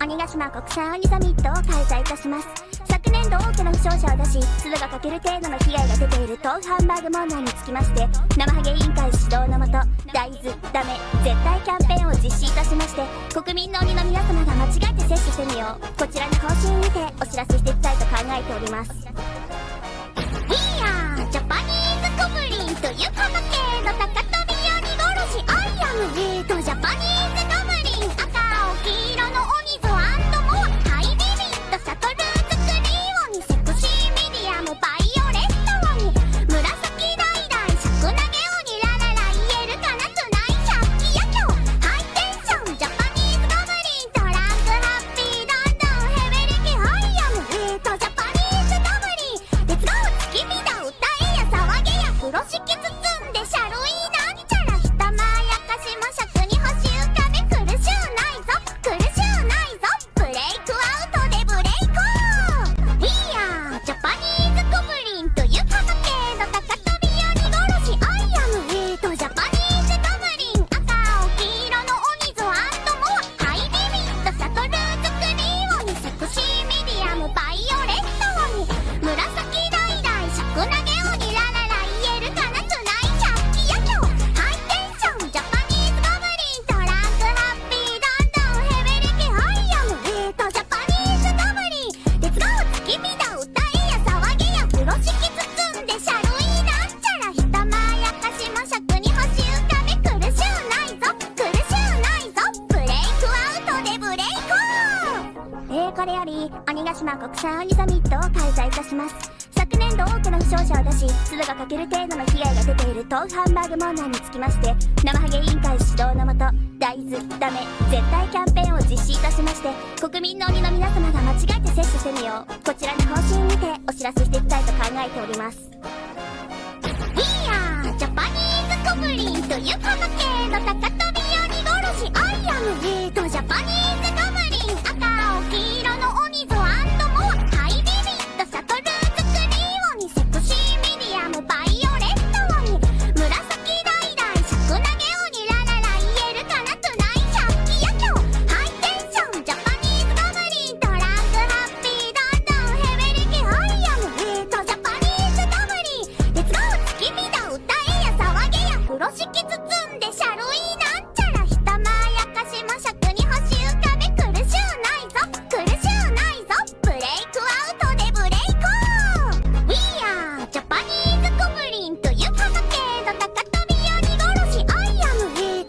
鬼ヶ島国際鬼サミットを開催いたします。昨年度多くの負傷者を出し、唾がかける程度の被害が出ている豆腐ハンバーグ問題につきまして、生ハゲ委員会指導のもと、大豆ダメ絶対キャンペーンを実施いたしまして、国民の鬼の皆様が間違えて接種せぬよう、こちらの方針にてお知らせしていきたいと考えております。We are Japanese Goblin というこの系の高飛び鬼殺し、I am Japanese Goblin、赤青黄色の鬼ゾ&モア、ハイビビットシャトル作り鬼、セクシーミディアムバイオレット鬼、紫橙尺投げ鬼、ラララ言えるかなつない百鬼夜行、ハイテンションジャパニーズゴブリン、トランクハッピーどんどんヘベリキ、アイアムジャパニーズゴブリン、レッツゴー月見だ歌えや騒げや風呂敷包んでシャルイなんちゃら、ひたまやかしも尺に星浮かべ、苦しゅうないぞ苦しゅうないぞ、ブレイクアウトでブレイコー We are Japanese Goblin というこの系の高飛び鬼殺し、I am Japanese Goblin、赤青黄色の鬼ゾ&モア、ハイビビットシャトル作り鬼、セクシーミディアムバイオレット鬼、紫橙尺投げ鬼、ラララ言えるかなつない百鬼夜行、ハイテンションジャパニーズゴブリン、トランクハッピーどんどんヘベリキ、アイアムジャパニーズゴブリン、レッツゴー月見だ歌えや騒げや風呂敷包んでシャルイなんちゃら、ひたまやかしも尺に星浮かべ、苦しゅうないぞ苦しゅうないぞ、ブレイクアウトでブレイコーこれより鬼ヶ島国際鬼サミットを開催いたします。昨年度多くの負傷者を出し、唾がかける程度の被害が出ている豆腐ハンバーグ問題につきまして、生ハゲ委員会指導のもと、大豆ダメ絶対キャンペーンを実施いたしまして、国民の鬼の皆様が間違えて接種せぬよう、こちらの方針にてお知らせしていきたいと考えております。We are Japanese Goblin というこの系の高飛び鬼殺し、I am Japanese Goblin、赤青黄色の鬼ゾ&モア、ハイビビットシャトル作り鬼、セクシーミディアムバイオレット鬼、紫橙尺投げ鬼、ラララ言えるかなつない百鬼夜行、ハイテンションジャパニーズゴブリン、トランクハッピーどんどんヘベリキ、アイアムジャパニーズゴブリン、レッツゴー月見だ歌えや騒げや風呂敷包んでシャルイなんちゃら、ひたまやかしも尺に星浮かべ、苦しゅうないぞ苦しゅうないぞ、ブレイクアウトでブレイコー We are Japanese Goblin というこの系の高飛び鬼殺し、I am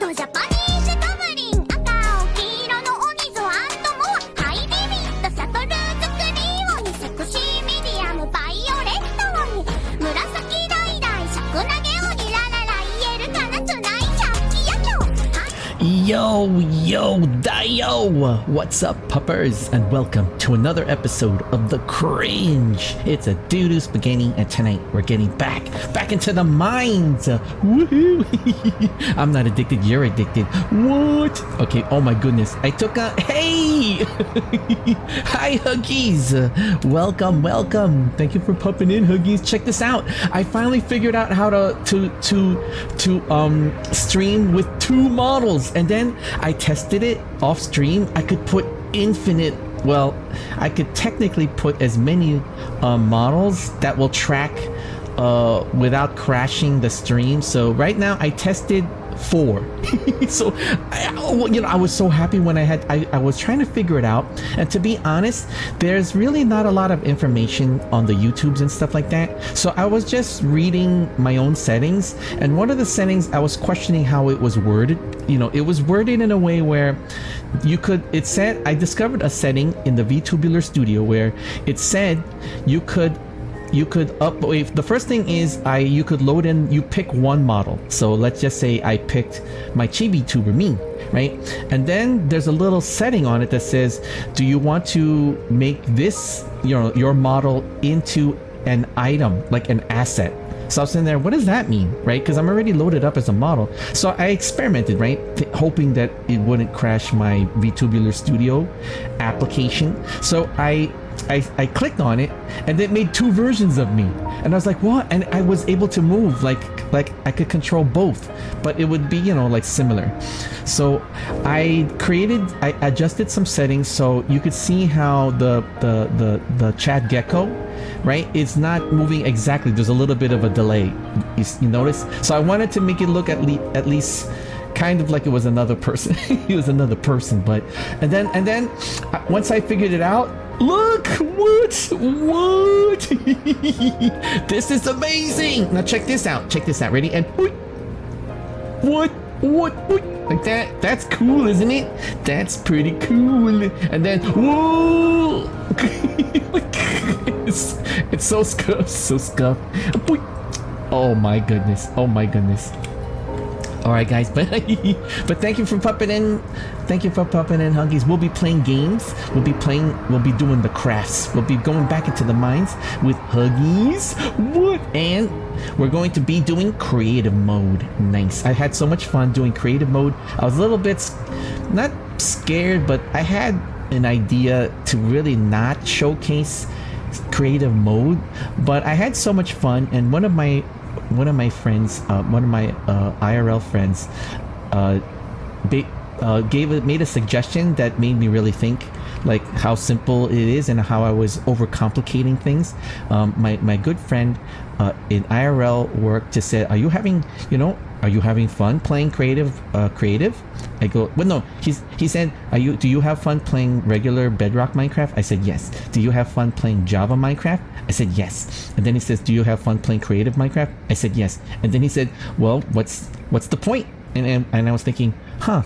Japanese Goblin、赤青黄色の鬼ゾ&モア、ハイビビットシャトル作り鬼、セクシーミディアムバイオレット鬼、紫橙尺投げ鬼、ラララ言えるかなつない百鬼夜行、Yo, yo, Dio! What's up, puppers? And welcome to another episode of The Cringe. It's a doo-doo spaghetti, and tonight we're getting back into the mines. Woohoo! I'm not addicted, you're addicted. What? Okay, oh my goodness. I took a... Hey! Hi, Huggies! Welcome. Thank you for popping in, Huggies. Check this out. I finally figured out how to stream with two models, and then I tested it off stream. I could put infinite, well, I could technically put as many models that will track without crashing the stream. So right now I tested 4. So I was so happy when I was trying to figure it out, and to be honest, there's really not a lot of information on the YouTubes and stuff like that. So I was just reading my own settings, and one of the settings I was questioning how it was worded. It was worded in a way where it said, I discovered a setting in the VTubular Studio where it said you could the first thing is you could load in, you pick one model. So let's just say I picked my Chibi Tuber me, right? And then there's a little setting on it that says, do you want to make this your model into an item, like an asset? So I was in there, what does that mean, right? Because I'm already loaded up as a model. So I experimented, right? Hoping that it wouldn't crash my VTubular Studio application. So I clicked on it, and it made 2 versions of me. And I was like, what? And I was able to move like like I could control both, but it would be, you know, like similar. So I adjusted some settings so you could see how the chat GECKO, right, it's not moving exactly. There's a little bit of a delay. You notice? So I wanted to make it look at least kind of like it was another person. It was another person, but and then once I figured it out, look, what this is amazing. Now check this out, ready? And what like that's cool, isn't it? That's pretty cool. And then whoa. It's so scuffed. Oh my goodness. All right, guys, but thank you for popping in. Thank you for popping in, Huggies. We'll be playing games. We'll be doing the crafts. We'll be going back into the mines with Huggies. What? And we're going to be doing creative mode. Nice. I had so much fun doing creative mode. I was a little bit not scared, but I had an idea to really not showcase creative mode, but I had so much fun. And one of my friends, IRL friends, made a suggestion that made me really think, like how simple it is and how I was overcomplicating things. My good friend in IRL work just said, "Are you having fun playing creative?" I go, well, no. He said, do you have fun playing regular Bedrock Minecraft? I said yes. Do you have fun playing Java Minecraft? I said yes. And then he says, do you have fun playing creative Minecraft? I said yes. And then he said, well, what's the point? And I was thinking, huh.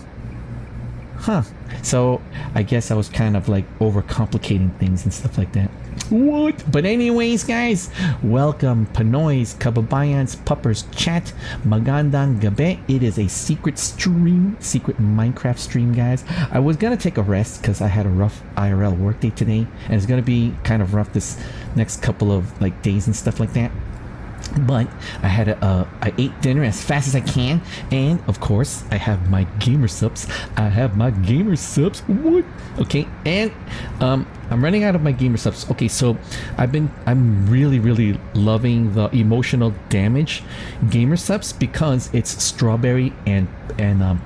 So I guess I was kind of like overcomplicating things and stuff like that. What? But anyways, guys, welcome Panoys, Kababayans, Puppers, Chat, Magandang Gabi. It is a secret Minecraft stream, guys. I was gonna take a rest because I had a rough IRL workday today, and it's gonna be kind of rough this next couple of like days and stuff like that. But I ate dinner as fast as I can, and of course I have my gamer subs. What? Okay, and I'm running out of my gamer subs. Okay, so I'm really loving the emotional damage gamer subs because it's strawberry and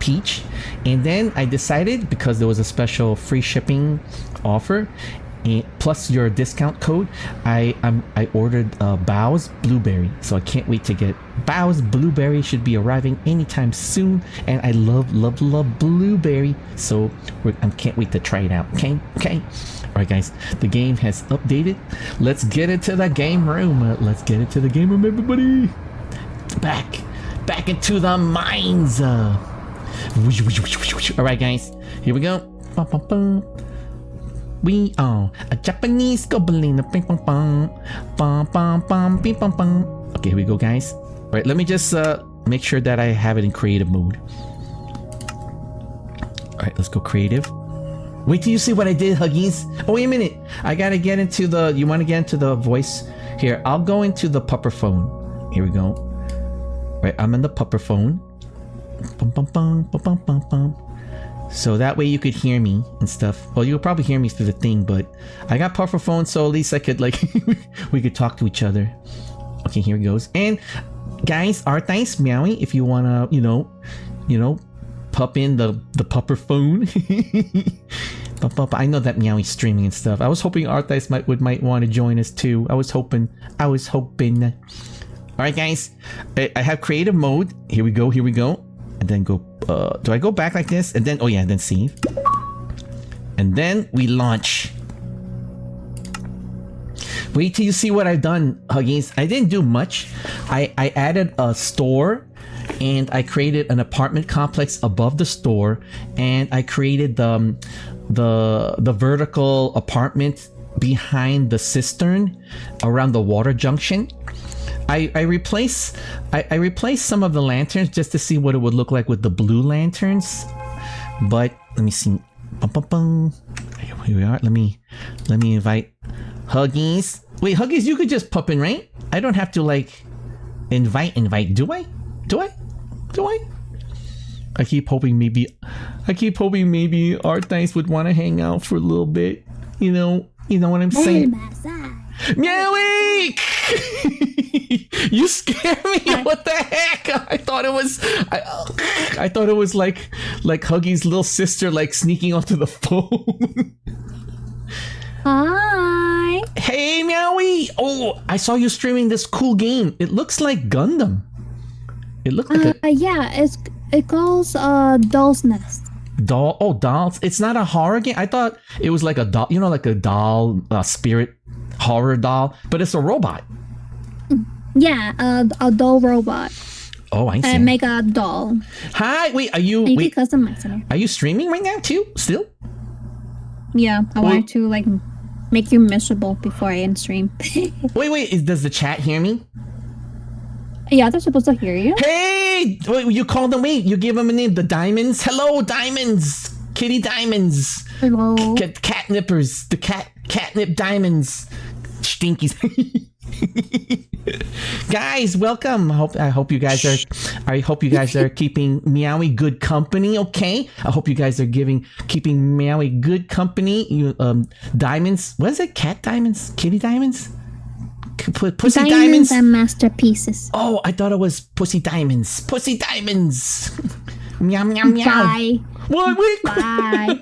peach. And then I decided, because there was a special free shipping offer plus your discount code, I ordered Bow's Blueberry. So I can't wait to get Bow's Blueberry. Should be arriving anytime soon, and I love Blueberry, so I can't wait to try it out. Okay. All right, guys, the game has updated. Let's get into the game room. Everybody. Back into the mines. All right, guys, here we go. We are a Japanese goblin. Okay, here we go, guys. All right, let me just make sure that I have it in creative mode. All right, let's go creative. Wait till you see what I did, Huggies. Oh, wait a minute. I gotta get into the... You want to get into the voice? Here, I'll go into the pupper phone. Here we go. All right, I'm in the pupper phone. So that way you could hear me and stuff. Well, you'll probably hear me through the thing, but I got puffer phone, so at least I could like we could talk to each other. Okay, here it goes. And guys, Arthice, Meowie, if you wanna, you know, pup in the pupper phone. I know that Meowie's streaming and stuff. I was hoping Arthice might want to join us too. I was hoping. All right, guys, I have creative mode. Here we go. And then go, do I go back like this? And then, oh yeah, then save. And then we launch. Wait till you see what I've done, Huggies. I didn't do much. I added a store, and I created an apartment complex above the store, and I created the vertical apartment behind the cistern around the water junction. I replaced some of the lanterns just to see what it would look like with the blue lanterns. But let me see. Here we are. Let me invite Huggies. Wait, Huggies, you could just pop in, right? I don't have to like invite. Do I? I keep hoping maybe Arthice would want to hang out for a little bit. You know what I'm saying? Meowie! You scared me. What the heck? I thought it was like Huggy's little sister like sneaking onto the phone. Hi. Hey, Meowie. Oh, I saw you streaming this cool game. It looks like Gundam. It looked like it calls Doll's Nest. Dolls. It's not a horror game. I thought it was like a doll, like a doll, spirit horror doll, but it's a robot. Yeah, a doll robot. Oh, I see. And make a doll. Hi, wait, are you? And you wait, can customize it. are you streaming right now too? Still? Yeah, I wanted to like make you miserable before I end stream. Wait. Does the chat hear me? Yeah, they're supposed to hear you. Hey, wait, you called them. Wait, you gave them a name. The Diamonds. Hello, Diamonds. Kitty Diamonds. Hello. Catnippers. The catnip diamonds. Stinkies. Guys, welcome. I hope you guys are keeping Meowie good company. Okay, I hope you guys are keeping Meowie good company. You diamonds. What is it? Cat diamonds? Kitty diamonds? Pussy diamonds and masterpieces. Oh, I thought it was pussy diamonds. Pussy diamonds. Meow meow meow. Bye. What? Wait. Bye.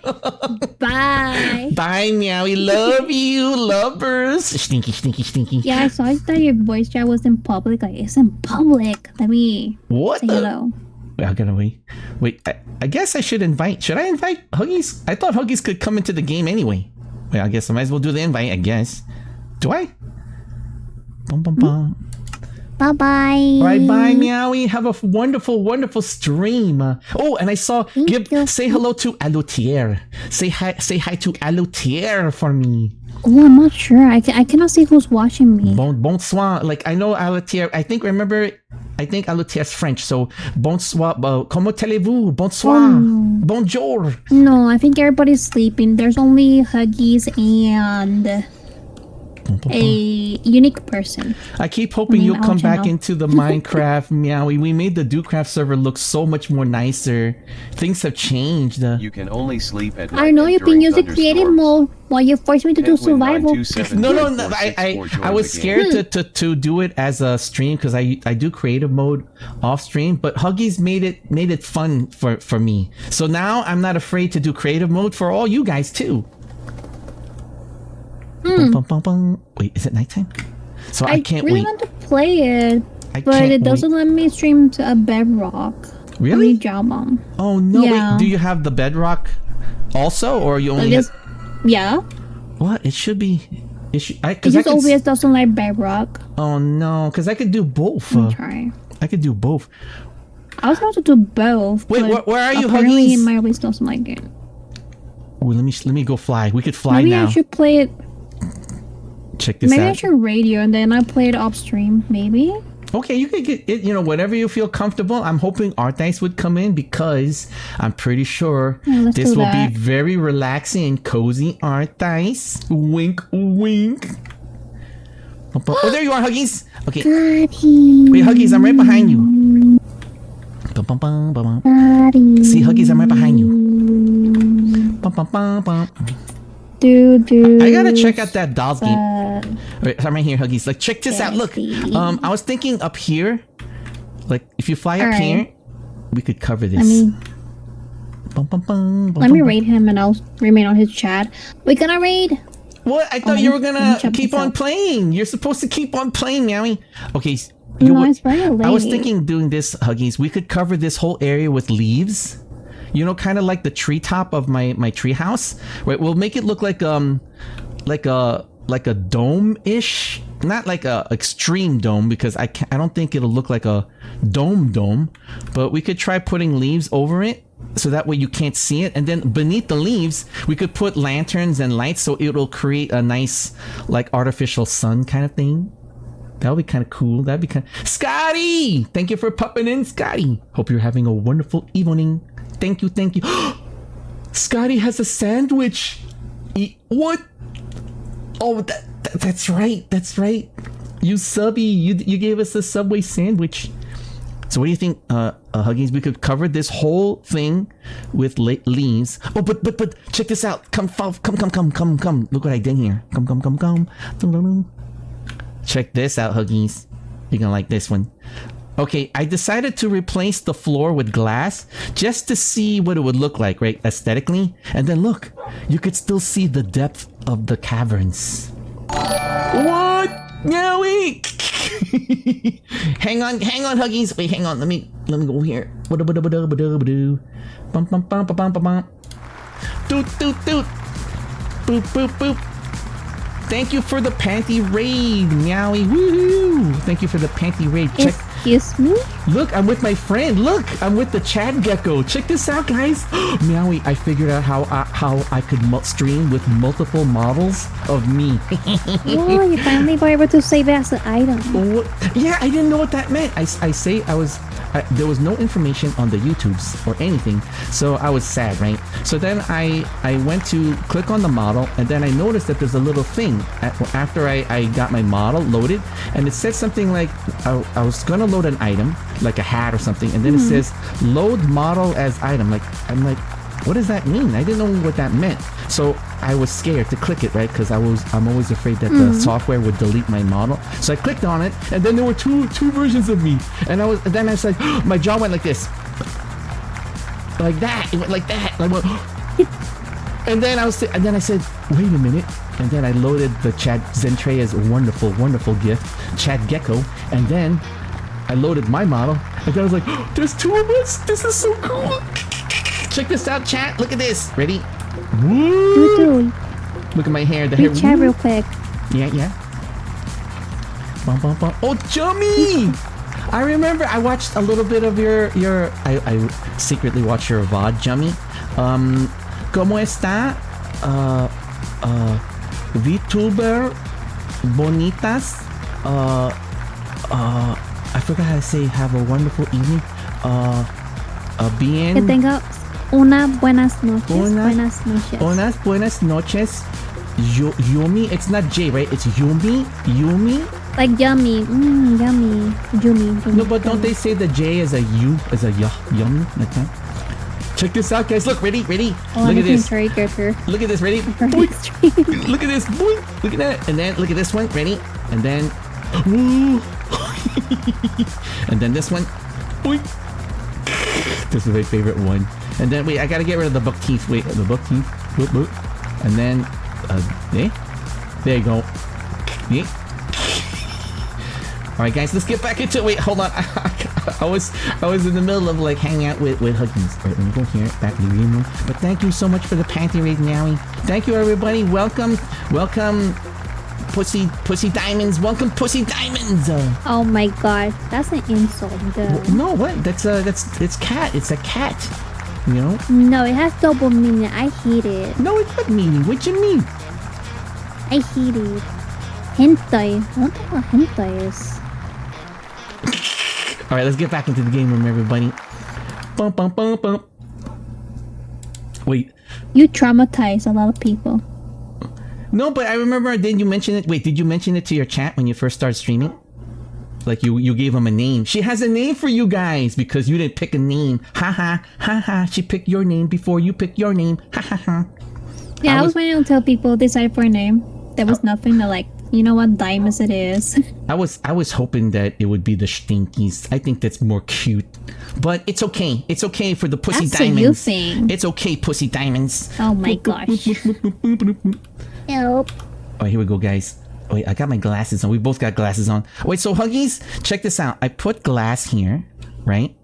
Bye. Bye, Meowie. Love you, lovers. Stinky. Yeah, I saw that your voice chat was in public. Like, it's in public. Let me What? say hello. Wait, I gotta wait. I guess I should invite. Should I invite Huggies? I thought Huggies could come into the game anyway. Wait, I guess I might as well do the invite. I guess. Do I? Bum, bum, bum. Bye-bye. Bye, Meowie. Have a wonderful stream. Oh, and I saw. Say hello to Alutier. Say hi to Alutier for me. Oh, I'm not sure. I cannot see who's watching me. Bonsoir. Like I know Alutier. I think Alutier's French. So bonsoir. Comment allez-vous? Bonsoir. Bonjour. No, I think everybody's sleeping. There's only Huggies and a unique person. I keep hoping you'll come back into the Minecraft, Meowie. We made the DoCraft server look so much more nicer. Things have changed. You can only sleep at night. I know you've been using creative mode while you forced me to do survival. No. I was scared to do it as a stream because I do creative mode off stream, but Huggies made it fun for me. So now I'm not afraid to do creative mode for all you guys too. Wait, is it nighttime? So I can't really wait. want to play it, but it doesn't let me stream to a bedrock. Really? Jawbone. Oh no! Yeah. Wait, do you have the bedrock also, or you only? Yeah. What? It should be. Because OBS doesn't like bedrock. Oh no! Because I could do both. Try. I could do both. I was about to do both. Wait, where are you, apparently Huggies? my OBS doesn't like it. Oh, let me go fly. We could fly Maybe now. I should play it. Check this out. Maybe I should radio and then I play it off stream. Maybe. Okay, you could get it. Whatever you feel comfortable. I'm hoping Art Dice would come in because I'm pretty sure this will be very relaxing and cozy. Art Dice, wink, wink. Oh, there you are, Huggies. Okay. Daddy. Wait, Huggies, I'm right behind you. Daddy. See, Huggies, I'm right behind you. I gotta check out that dolls game. Wait, I'm right here, Huggies. Like, check this out. Look, I was thinking up here. Like, if you fly up here, we could cover this. Let me raid him and I'll remain on his chat. We're gonna raid. What? I thought you were gonna keep on playing. You're supposed to keep on playing, Meowie. Okay. It's very late. I was thinking doing this, Huggies. We could cover this whole area with leaves. Kind of like the treetop of my tree house. Right? We'll make it look like a dome-ish, not like a extreme dome because I don't think it'll look like a dome. But we could try putting leaves over it so that way you can't see it. And then beneath the leaves, we could put lanterns and lights so it'll create a nice like artificial sun kind of thing. That would be kind of cool. That'd be kind of... Scotty! Thank you for popping in, Scotty. Hope you're having a wonderful evening. Thank you. Scotty has a sandwich. What? Oh, that's right. You subby. You gave us a Subway sandwich. So what do you think, Huggies? We could cover this whole thing with leaves. Oh, but check this out. Come. Look what I did here. Come. check this out, Huggies. You're gonna like this one. Okay, I decided to replace the floor with glass just to see what it would look like, right, aesthetically. And then look, you could still see the depth of the caverns. What? No, wait. hang on, Huggies. Wait, hang on. Let me go here. Bum bum bum bum bum bum. Doot doot doot. Boop boop boop. Thank you for the panty raid, Meowie. Woohoo! Thank you for the panty raid. Check. Excuse me? Look, I'm with my friend. Look, I'm with the Chad Gecko. Check this out, guys. Meowie, I figured out how I could stream with multiple models of me. Oh, you finally were able to save it as an item. Yeah, I didn't know what that meant. There was no information on the YouTubes or anything, so I was sad, right? So then I went to click on the model, and then I noticed that there's a little thing after I got my model loaded, and it said something like I was gonna load an item, like a hat or something, and then it says load model as item. I'm like, what does that mean? I didn't know what that meant. So I was scared to click it, right? Because I'm always afraid that the software would delete my model. So I clicked on it, and then there were two versions of me, and then I was like, my jaw went like this, like that. It went like that. I went, and then I said, wait a minute. And then I loaded the Chad Zentrea's wonderful gift, Chad Gecko, and then I loaded my model, and then I was like, there's two of us. This is so cool. Check this out, chat. Look at this. Ready? Woo! Dude, look at my hair. The hair. chat real quick. Yeah. Bum, bum, bum. Oh, Jummy! I remember I watched a little bit of your I secretly watched your VOD, Jummy. ¿Cómo está? VTuber bonitas. I forgot how to say have a wonderful evening. Bien. Que tenga una buenas noches. Unas buenas noches. Yumi. It's not J, right? It's Yumi. Like yummy. Yummy. No, but don't they say the J is a U, as a yummy, like that? Check this out, guys. Look, ready? Oh, look at this. Look at this, ready? Boing. Look at this, boing. Look at that. And then look at this one, ready? And then, woo. And then this one, boing. This is my favorite one. And then, wait, I gotta get rid of the buck teeth. Wait, the buck teeth. Boop, boop. And then, there you go. Yeah. All right, guys, let's get back into it. Wait, hold on. I was in the middle of like hanging out with Huggies. All right, let me go here, back in the green room. But thank you so much for the panty raid, Meowie. Thank you, everybody. Welcome, Pussy Diamonds. Welcome, Pussy Diamonds. Oh my god, that's an insult. No, what? It's cat. It's a cat. You know? No, it has double meaning. I hate it. No, it's not meaning. What you mean? I hate it. Hentai. I don't know what hentai is. All right, let's get back into the game room, everybody. Bum, bum, bum, bum. Wait. You traumatize a lot of people. No, but I remember, did you mention it? Wait, did you mention it to your chat when you first started streaming? Like you gave them a name. She has a name for you guys because you didn't pick a name. Ha ha, ha ha. She picked your name before you picked your name. Ha ha ha. Yeah, I was waiting to tell people decide for a name. There was nothing to like, you know what, diamonds it is. I was hoping that it would be the Stinkies. I think that's more cute. But it's okay. It's okay for the Pussy That's Diamonds. a you thing. It's okay, Pussy Diamonds. Oh my gosh. Help. Oh, here we go, guys. Wait, I got my glasses on. We both got glasses on. Wait, so Huggies, check this out. I put glass here, right?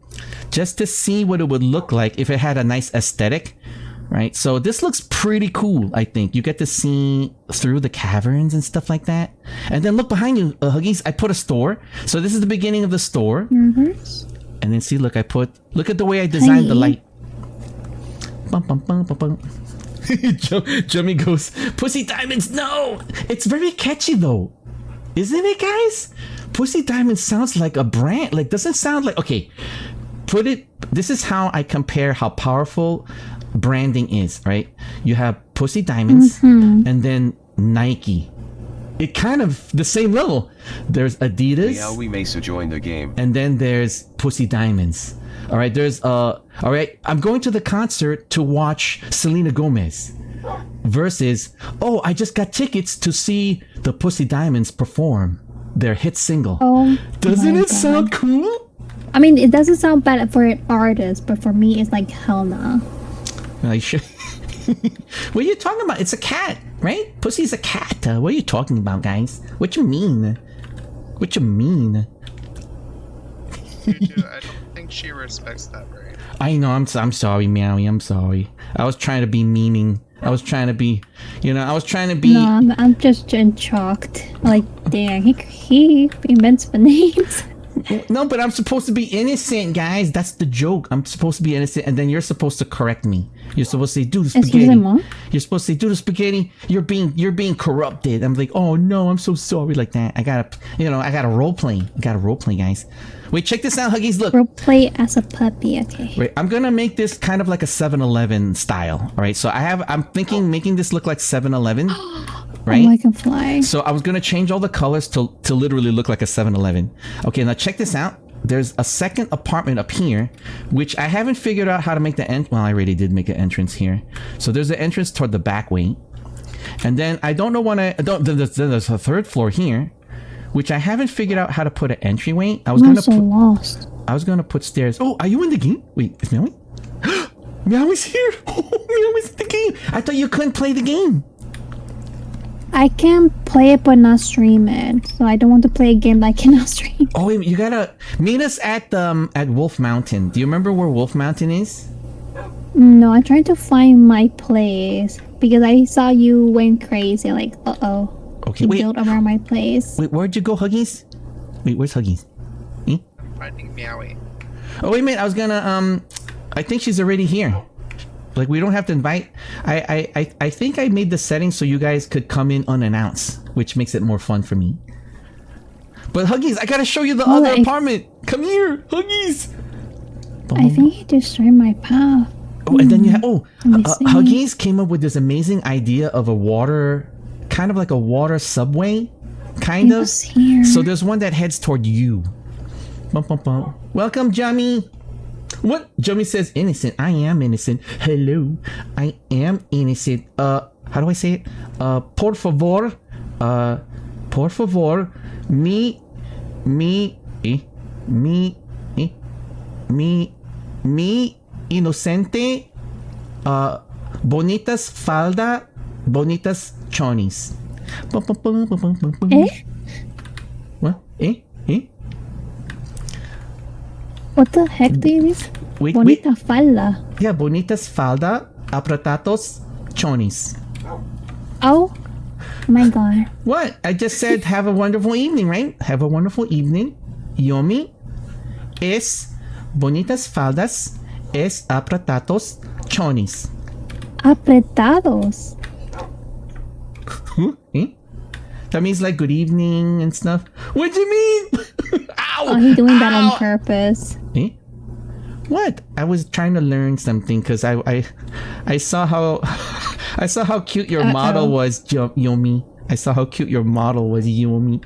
Just to see what it would look like if it had a nice aesthetic, right? So this looks pretty cool, I think. You get to see through the caverns and stuff like that. And then look behind you, Huggies. I put a store. So this is the beginning of the store. And then see, look at the way I designed the light. Bum, bum, bum, bum, bum. Jummy goes, Pussy Diamonds, no! It's very catchy though. Isn't it, guys? Pussy Diamonds sounds like a brand. Like, doesn't sound like... Okay, this is how I compare how powerful branding is, right? You have Pussy Diamonds and then Nike. It kind of the same level. There's Adidas. Yeah, we may so join the game. And then there's Pussy Diamonds. All right, all right, I'm going to the concert to watch Selena Gomez versus, oh, I just got tickets to see the Pussy Diamonds perform. their hit single. Oh, Doesn't my it sound God. cool? I mean, it doesn't sound bad for an artist, but for me, it's like hell no. I should. What are you talking about? It's a cat, right? Pussy's a cat. What are you talking about, guys? What you mean? What you mean? You do. I don't think she respects that very much. I know. I'm sorry, Meowie. I'm sorry. I was trying to be meaning. I was trying to be. I was trying to be. No, I'm just shocked. Like, dang, he invents the names. No, but I'm supposed to be innocent, guys. That's the joke. I'm supposed to be innocent, and then you're supposed to correct me. You're supposed to say, "Do the spaghetti." Excusez-moi? You're supposed to say, "Do the spaghetti." You're being corrupted. I'm like, "Oh no, I'm so sorry." Like that. I gotta role play. Guys. Wait, check this out, Huggies. Look. Role play as a puppy, okay. Wait, I'm gonna make this kind of like a 7-Eleven style. All right, so I'm thinking making this look like 7-Eleven. Right? Oh, I can fly. So I was gonna change all the colors to literally look like a 7-Eleven. Okay, now check this out. There's a second apartment up here, which I haven't figured out how to make the well, I already did make an entrance here. So there's an entrance toward the back way, and then I don't know when there's a third floor here, which I haven't figured out how to put an entryway. I'm so lost. I was gonna put stairs. Oh, are you in the game? Wait, is Meowie? Meowie's here. Oh, Meowie's in the game. I thought you couldn't play the game. I can play it but not stream it, so I don't want to play a game that I cannot stream. Oh, wait, you gotta meet us at Wolf Mountain. Do you remember where Wolf Mountain is? No, I'm trying to find my place because I saw you went crazy. Like, Okay, you wait. built around my place. Wait, where'd you go, Huggies? Wait, where's Huggies? I'm finding Meowie. Oh, wait a minute. I was gonna I think she's already here. Like, we don't have to invite. I think I made the settings so you guys could come in unannounced, which makes it more fun for me. But Huggies, I gotta show you the other apartment. Come here, Huggies. I think he destroyed my path. Oh, and then you have Let me see. Huggies came up with this amazing idea of a water, kind of like a water subway, kind It of. was here. So there's one that heads toward you. Bum, bum, bum. Welcome, Jummy. What? Jummy says innocent. I am innocent. Hello. I am innocent. How do I say it? Por favor. Por favor. Mi inocente. Bonitas falda. Bonitas chonis. Bum, bum, bum, bum, bum, bum, bum. Eh? What? Eh? What the heck do you mean? Wait, Bonita falda. Yeah, bonitas falda, apretatos, chonis. Oh my god. What? I just said have a wonderful evening, right? Have a wonderful evening. Yomi es bonitas faldas, es apretatos, chonis. Apretados. Huh? Eh? That means like good evening and stuff. What do you mean? Ow! Oh, he's doing that Ow! on purpose. Eh? What? I was trying to learn something because I saw how I saw how cute your model was, Yomi. I saw how cute your model was, Yomi.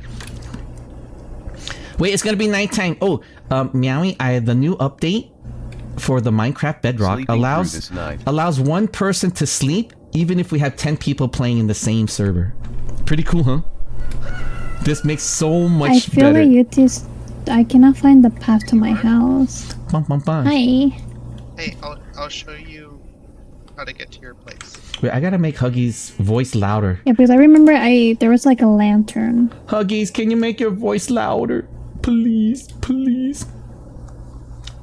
Wait, it's gonna be nighttime. Oh, Meowie, the new update for the Minecraft Bedrock allows one person to sleep even if we have 10 people playing in the same server. Pretty cool, huh? This makes so much I feel better. like you just. I cannot find the path to my house. Bum, bum, bum. Hi. Hey, I'll show you how to get to your place. Wait, I gotta make Huggies' voice louder. Yeah, because I remember there was like a lantern. Huggies, can you make your voice louder? Please, please.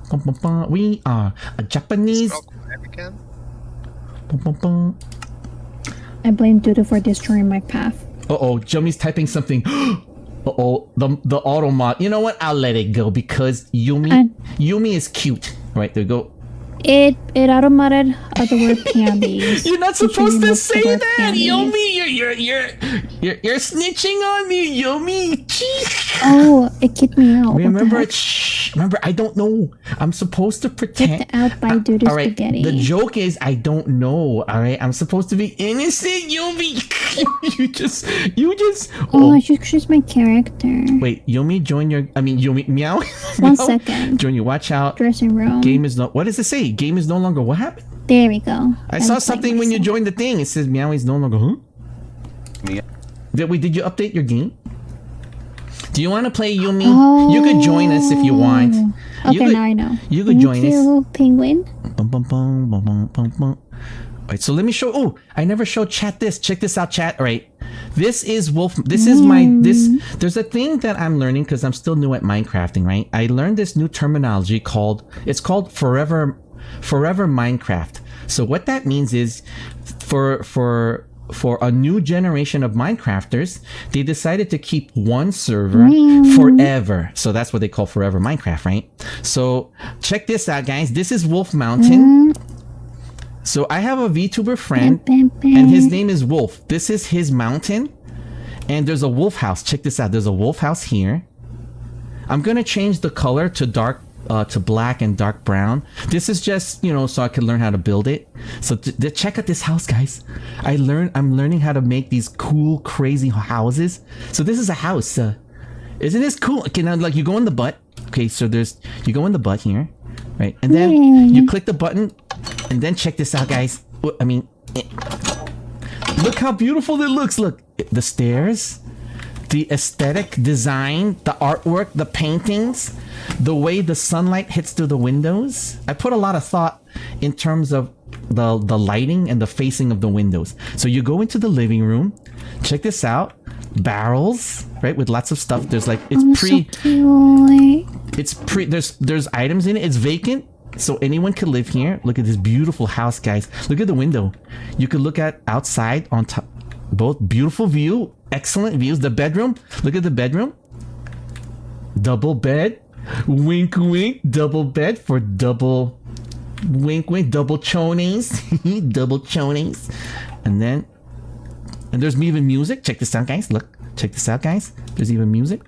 Bum, bum, bum. We are a Japanese. Spell quiet again. Bum, bum, bum. I blame Dudu for destroying my path. Uh-oh, Jummy's typing something. Uh-oh, the auto mod. You know what? I'll let it go because Yumi is cute. Right, there you go. It automated the word candies. You're not You should supposed to remove the say word that, candies. Yumi. You're snitching on me, Yumi. Oh, it kicked me out. Remember, What the heck? shh. Remember, I don't know. I'm supposed to pretend. Kicked out by Dudu All right, Spaghetti. the joke is I don't know. All right, I'm supposed to be innocent, Yumi. you just. Oh, I should choose my character. Wait, Yumi, join your. I mean, Yumi, meow. One Meow. second. Join you. Watch out. Dressing room. Game is no. What does it say? Game is no longer. What happened? There we go. I saw something when you joined the thing. It says meow is no longer. Huh? Me. Did you update your game? Do you want to play Yumi? You could join us if you want. Okay, now I know. You could join us. Penguin. Bum, bum, bum, bum, bum, bum, bum. All right, so let me show. Oh, I never showed chat this. Check this out, chat. All right, this is Wolf. This is my this. There's a thing that I'm learning because I'm still new at Minecrafting. Right, I learned this new terminology called forever Minecraft. So what that means is, for a new generation of Minecrafters, they decided to keep one server forever. So that's what they call forever Minecraft, right? So check this out, guys. This is Wolf Mountain. So I have a VTuber friend, and his name is Wolf. This is his mountain, and there's a wolf house. Check this out. There's a wolf house here. I'm gonna change the color to to black and dark brown. This is just, so I can learn how to build it. So check out this house, guys. I'm learning how to make these cool, crazy houses. So this is a house. Isn't this cool? Okay, now like you go in the butt. Okay, so you go in the butt here, right? And then you click the button, and then check this out, guys. Look how beautiful it looks. Look, the stairs, the aesthetic design, the artwork, the paintings, the way the sunlight hits through the windows. I put a lot of thought in terms of the lighting and the facing of the windows. So you go into the living room. Check this out. Barrels, right, with lots of stuff. There's like there's items in it. It's vacant, so anyone could live here. Look at this beautiful house, guys. Look at the window. You could look at outside on top. Both beautiful view, excellent views. The bedroom. Look at the bedroom. Double bed. Wink, wink. Double bed for double. Wink, wink. Double chonies. Double chonies. And there's even music. Check this out, guys. Look. Check this out, guys. There's even music.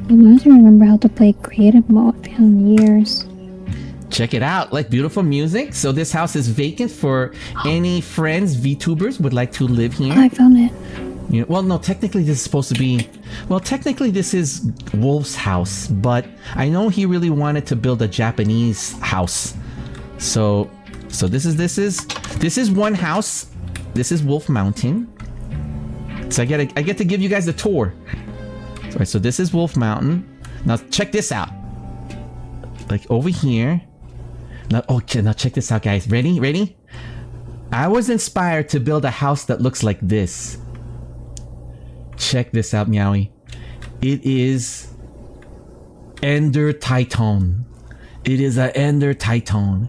I want to remember how to play creative mode in years. Check it out. Like beautiful music. So this house is vacant for any friends, VTubers would like to live here. Oh, I found it. Well, no, technically this is supposed to be... Well, technically this is Wolf's house, but I know he really wanted to build a Japanese house. So this is one house. This is Wolf Mountain. So I get to give you guys the tour. Alright, so this is Wolf Mountain. Now check this out. Like over here. Now check this out, guys. Ready? I was inspired to build a house that looks like this. Check this out, Meowie. It is Ender Titan. It is an Ender Titan.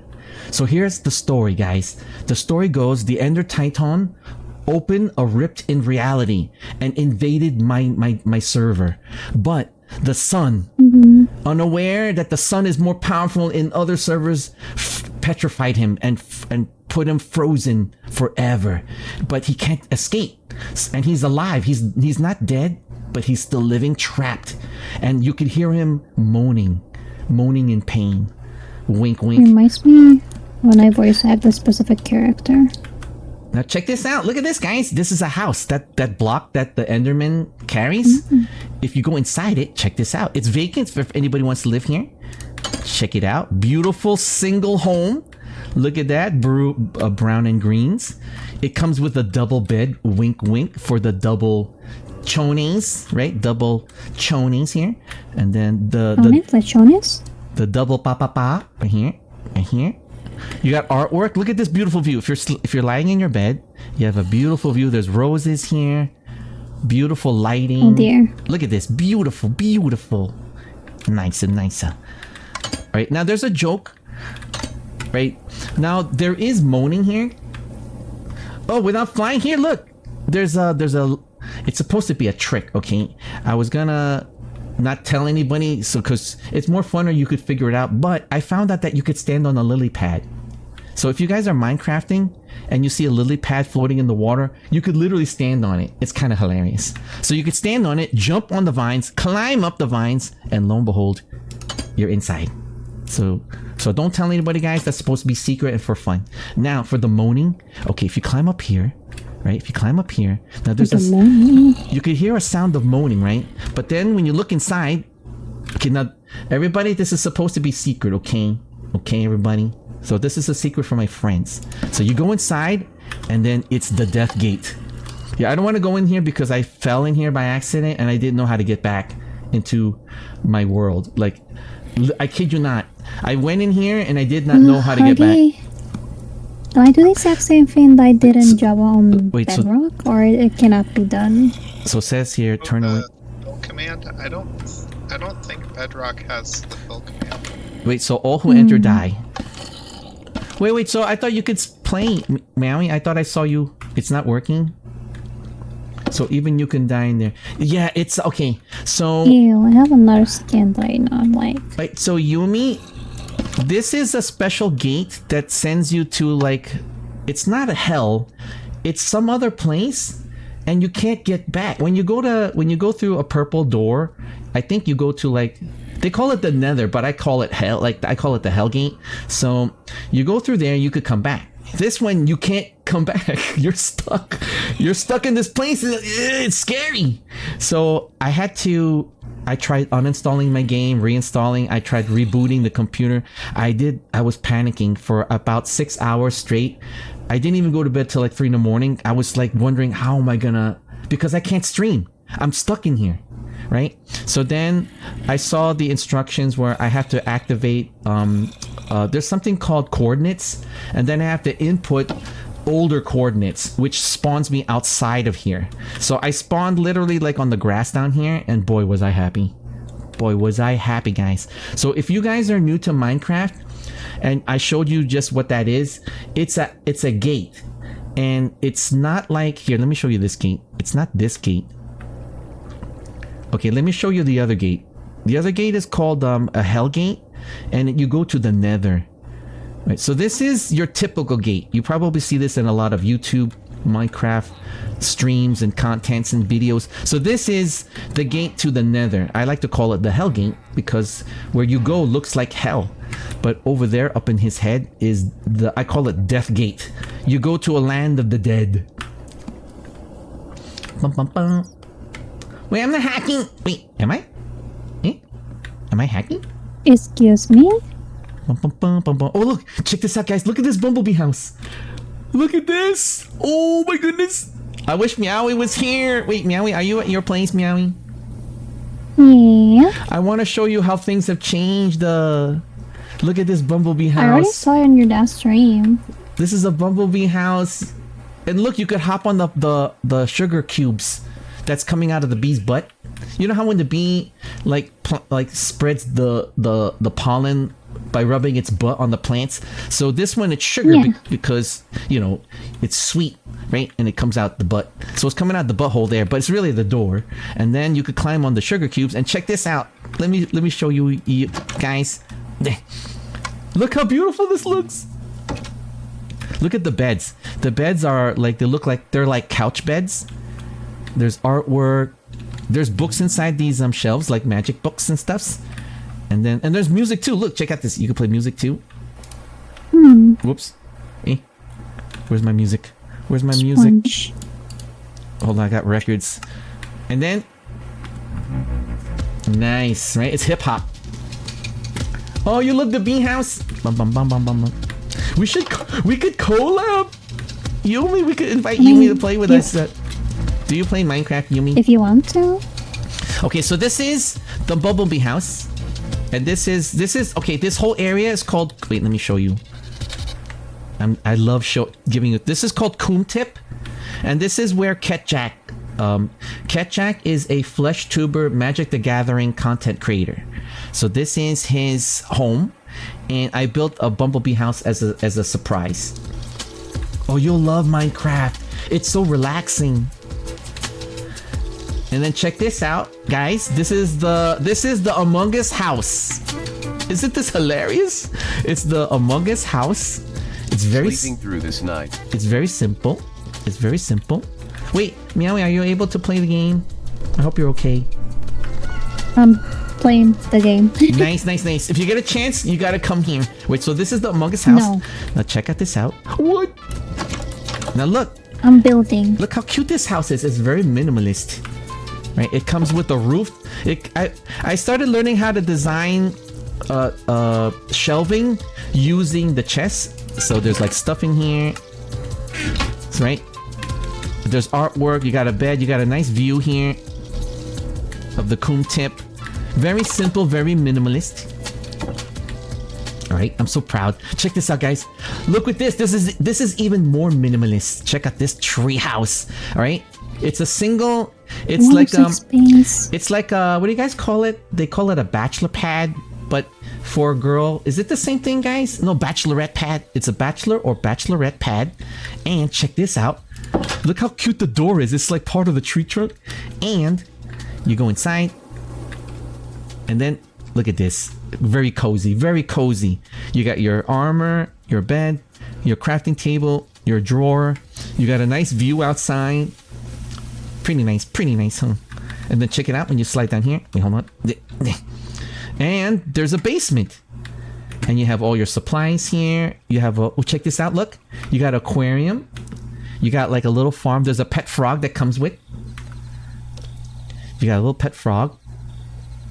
So here's the story, guys. The story goes, the Ender Titan opened a rift in reality and invaded my server. But the sun, unaware that the sun is more powerful in other servers, petrified him and put him frozen forever. But he can't escape, and he's alive. He's not dead, but he's still living, trapped. And you could hear him moaning in pain. Wink, wink. It reminds me when I voice act a specific character. Now check this out. Look at this, guys. This is a house. That block that the Enderman carries. If you go inside it, check this out. It's vacant if anybody wants to live here. Check it out. Beautiful single home. Look at that. Brown and greens. It comes with a double bed. Wink, wink for the double chonies, right? Double chonies here. And then the double pa right here. Right here. You got artwork. Look at this beautiful view. If you're lying in your bed, you have a beautiful view. There's roses here. Beautiful lighting. Oh dear. Look at this. Beautiful, beautiful. Nicer. Right, now there's a joke. Right, now there is moaning here. Oh, without flying here, look. There's a it's supposed to be a trick, okay? I was gonna not tell anybody, so because it's more fun or you could figure it out, but I found out that you could stand on a lily pad. So if you guys are Minecrafting and you see a lily pad floating in the water, you could literally stand on it. It's kind of hilarious. So you could stand on it, jump on the vines, climb up the vines, and lo and behold, you're inside. So don't tell anybody, guys. That's supposed to be secret and for fun. Now for the moaning, okay, if you climb up here, right? If you climb up here, now there's you could hear a sound of moaning, right? But then when you look inside, okay, now everybody, this is supposed to be secret, okay? Okay, everybody. So this is a secret for my friends. So you go inside, and then it's the death gate. Yeah, I don't want to go in here because I fell in here by accident and I didn't know how to get back into my world. Like, I kid you not. I went in here and I did not know how to get back. Can I do the exact same thing that I did in Java on Wait, so- Bedrock, or it cannot be done? So it says here, turn away. Fill command. I don't think Bedrock has the fill command. Wait, so all who enter die. Wait, so I thought you could play, Maui. I thought I saw you. It's not working. So even you can die in there. Yeah, it's okay. So Ew, I have another skin that I not like. right, so Yumi, this is a special gate that sends you to, like, it's not a hell, it's some other place, and you can't get back. When you go through a purple door, I think you go to, like, they call it the Nether, but I call it hell. Like, I call it the Hell Gate. So you go through there, you could come back. This one, you can't come back. You're stuck. You're stuck in this place. It's scary. So I tried uninstalling my game, reinstalling. I tried rebooting the computer. I was panicking for about 6 hours straight. I didn't even go to bed till like 3 in the morning. I was like wondering, how am I gonna, because I can't stream. I'm stuck in here. Right? So then I saw the instructions where I have to activate, there's something called coordinates, and then I have to input older coordinates, which spawns me outside of here. So I spawned literally like on the grass down here, and boy was I happy. Boy was I happy, guys. So if you guys are new to Minecraft, and I showed you just what that is, it's a gate. And it's not like, here, let me show you this gate. It's not this gate. Okay, let me show you the other gate. The other gate is called a Hell Gate, and you go to the Nether. Right, so this is your typical gate. You probably see this in a lot of YouTube, Minecraft streams and contents and videos. So this is the gate to the Nether. I like to call it the Hell Gate because where you go looks like hell. But over there, up in his head, is I call it Death Gate. You go to a land of the dead. Bum, bum, bum. Wait, I'm not hacking. Wait, am I? Eh? Am I hacking? Excuse me? Bum, bum, bum, bum, bum. Oh, look. Check this out, guys. Look at this bumblebee house. Look at this. Oh, my goodness. I wish Meowie was here. Wait, Meowie, are you at your place, Meowie? Yeah. I want to show you how things have changed. Look at this bumblebee house. I already saw it on your last stream. This is a bumblebee house. And look, you could hop on the sugar cubes that's coming out of the bee's butt. You know how when the bee like spreads the pollen by rubbing its butt on the plants? So this one, it's sugar because, you know, it's sweet, right? And it comes out the butt. So it's coming out the butthole there, but it's really the door. And then you could climb on the sugar cubes, and check this out. Let me show you guys. Look how beautiful this looks. Look at the beds. The beds are like, they're like couch beds. There's artwork. There's books inside these shelves, like magic books and stuffs. And there's music too. Look, check out this. You can play music too. Whoops. Eh. Where's my music? Where's my music? Sponge. Hold on, I got records. And then, nice, right? It's hip hop. Oh, you love the bee house? Bum, bum, bum, bum, bum, bum. We could collab. Yumi, we could invite Yumi to play with us. Do you play Minecraft, Yumi? If you want to. Okay, so this is the bumblebee house, and this is okay. This whole area is called. Wait, let me show you. I love giving you. This is called Coom Tip, and this is where Ketjack. Ketjack is a flesh tuber Magic the Gathering content creator. So this is his home, and I built a bumblebee house as a surprise. Oh, you'll love Minecraft. It's so relaxing. And then check this out, guys. This is the Among Us house. Isn't this hilarious? It's the Among Us house. It's very sleeping through this night. It's very simple. It's very simple. Wait, Meowie, are you able to play the game? I hope you're okay. I'm playing the game. Nice, nice, nice. If you get a chance, you gotta come here. Wait, so this is the Among Us house. No. Now check out this out. What? Now look. I'm building. Look how cute this house is. It's very minimalist. Right? It comes with a roof. I started learning how to design shelving using the chest. So there's like stuff in here. Right? There's artwork. You got a bed. You got a nice view here of the Coom tip. Very simple, very minimalist. All right, I'm so proud. Check this out, guys. Look at this. This is even more minimalist. Check out this tree house. All right, it's a single. It's like space. It's like what do you guys call it? They call it a bachelor pad, but for a girl. Is it the same thing, guys? No, bachelorette pad. It's a bachelor or bachelorette pad. And check this out. Look how cute the door is. It's like part of the tree trunk. And you go inside. And then look at this. Very cozy. Very cozy. You got your armor, your bed, your crafting table, your drawer. You got a nice view outside. Pretty nice, huh? And then check it out when you slide down here. Wait, hold on. And there's a basement. And you have all your supplies here. You have a... Oh, check this out. Look. You got an aquarium. You got like a little farm. There's a pet frog that comes with. You got a little pet frog.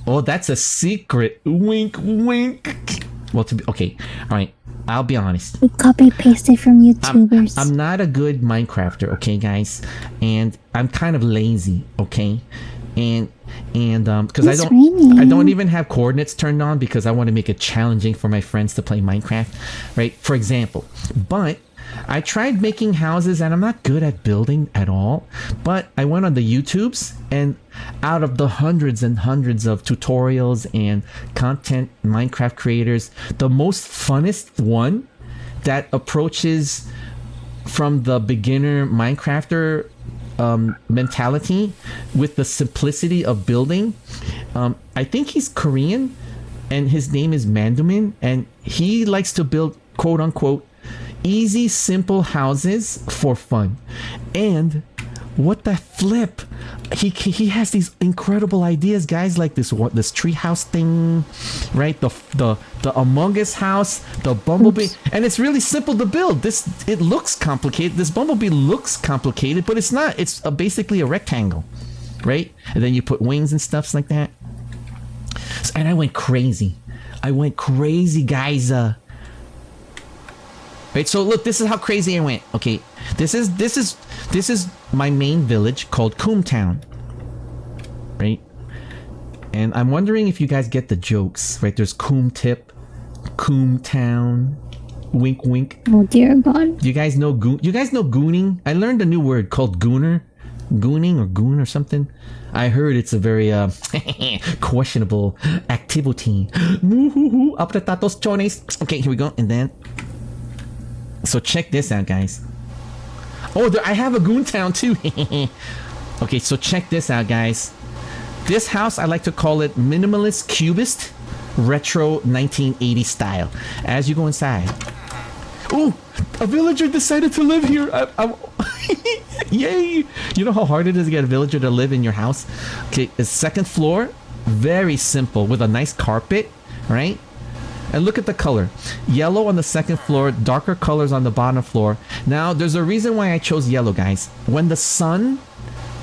Oh, that's a secret. Wink, wink. Well, to be... Okay. All right. I'll be honest. We copy pasted from YouTubers. I'm not a good Minecrafter, okay, guys? And I'm kind of lazy, okay? And because I don't even have coordinates turned on because I want to make it challenging for my friends to play Minecraft, right? For example. But I tried making houses and I'm not good at building at all. But I went on the YouTubes, and out of the hundreds and hundreds of tutorials and content Minecraft creators, the most funnest one that approaches from the beginner Minecrafter mentality with the simplicity of building. I think he's Korean and his name is Mandumin, and he likes to build quote unquote easy, simple houses for fun. And what the flip, he has these incredible ideas, guys, like this treehouse thing, right? The Among Us house, the bumblebee. And it's really simple to build. It looks complicated. This bumblebee looks complicated, but it's not. It's basically a rectangle, right? And then you put wings and stuff like that. And I went crazy, guys. Right, so look, this is how crazy I went. Okay, this is my main village called Coomtown, right? And I'm wondering if you guys get the jokes, right? There's Coom Tip, Coomtown, wink wink. Oh dear God! You guys know gooning? I learned a new word called gooner, gooning or goon or something. I heard it's a very questionable activity. Apretados chones. Okay, here we go, and then. So check this out, guys. Oh, I have a Goontown too. Okay, so check this out, guys. This house, I like to call it minimalist cubist retro 1980 style. As you go inside. Oh, a villager decided to live here. Yay! You know how hard it is to get a villager to live in your house? Okay, the second floor, very simple with a nice carpet, right? And look at the color. Yellow on the second floor, darker colors on the bottom floor. Now, there's a reason why I chose yellow, guys. When the sun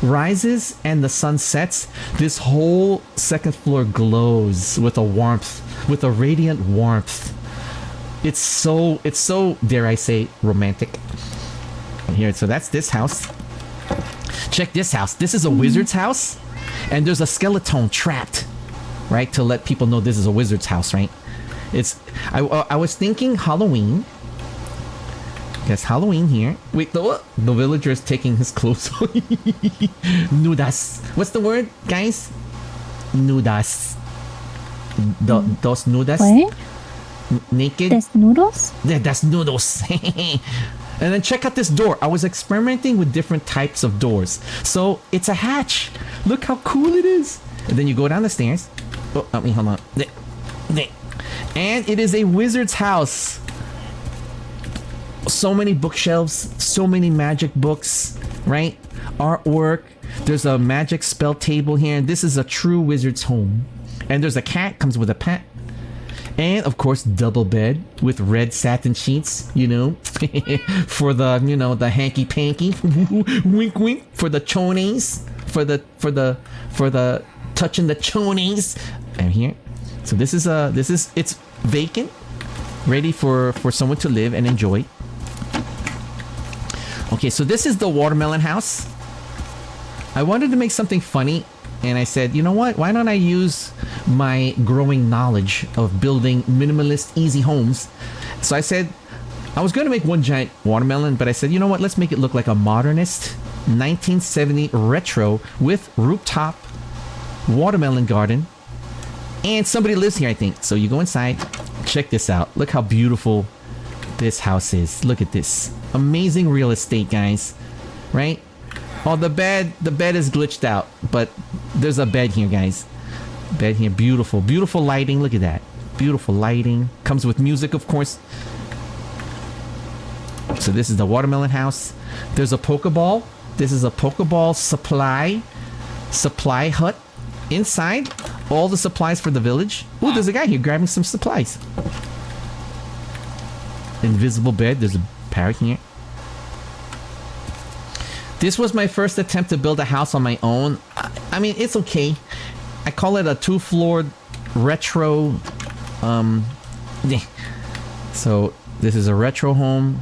rises and the sun sets, this whole second floor glows with a warmth, with a radiant warmth. It's so, dare I say, romantic. Here, so that's this house. Check this house. This is a wizard's house, and there's a skeleton trapped, right? To let people know this is a wizard's house, right? I was thinking Halloween. Yes, Halloween here. Wait, the villager is taking his clothes off. Nudas. What's the word, guys? Nudas. Dos nudas. What? Naked. Desnudos? Yeah, that's noodles. And then check out this door. I was experimenting with different types of doors. So it's a hatch. Look how cool it is. And then you go down the stairs. Oh, I mean, hold on. And it is a wizard's house. So many bookshelves, so many magic books, right? Artwork. There's a magic spell table here. This is a true wizard's home. And there's a cat, comes with a pet. And of course, double bed with red satin sheets, you know, for the, you know, the hanky panky. Wink wink for the chonies, for the touching the chonies. And here. So it's vacant, ready for someone to live and enjoy. Okay, so this is the watermelon house. I wanted to make something funny, and I said, you know what? Why don't I use my growing knowledge of building minimalist, easy homes? So I said, I was going to make one giant watermelon, but I said, you know what? Let's make it look like a modernist 1970 retro with rooftop watermelon garden. And somebody lives here, I think. So you go inside, check this out. Look how beautiful this house is. Look at this. Amazing real estate, guys. Right? Oh, the bed is glitched out, but there's a bed here, guys. Bed here, beautiful. Beautiful lighting. Look at that. Beautiful lighting. Comes with music, of course. So this is the watermelon house. There's a Pokeball. This is a Pokeball supply hut. Inside, all the supplies for the village. Oh, there's a guy here grabbing some supplies. Invisible bed. There's a parrot here. This was my first attempt to build a house on my own. I mean, it's okay. I call it a 2-floored retro. Yeah. So this is a retro home.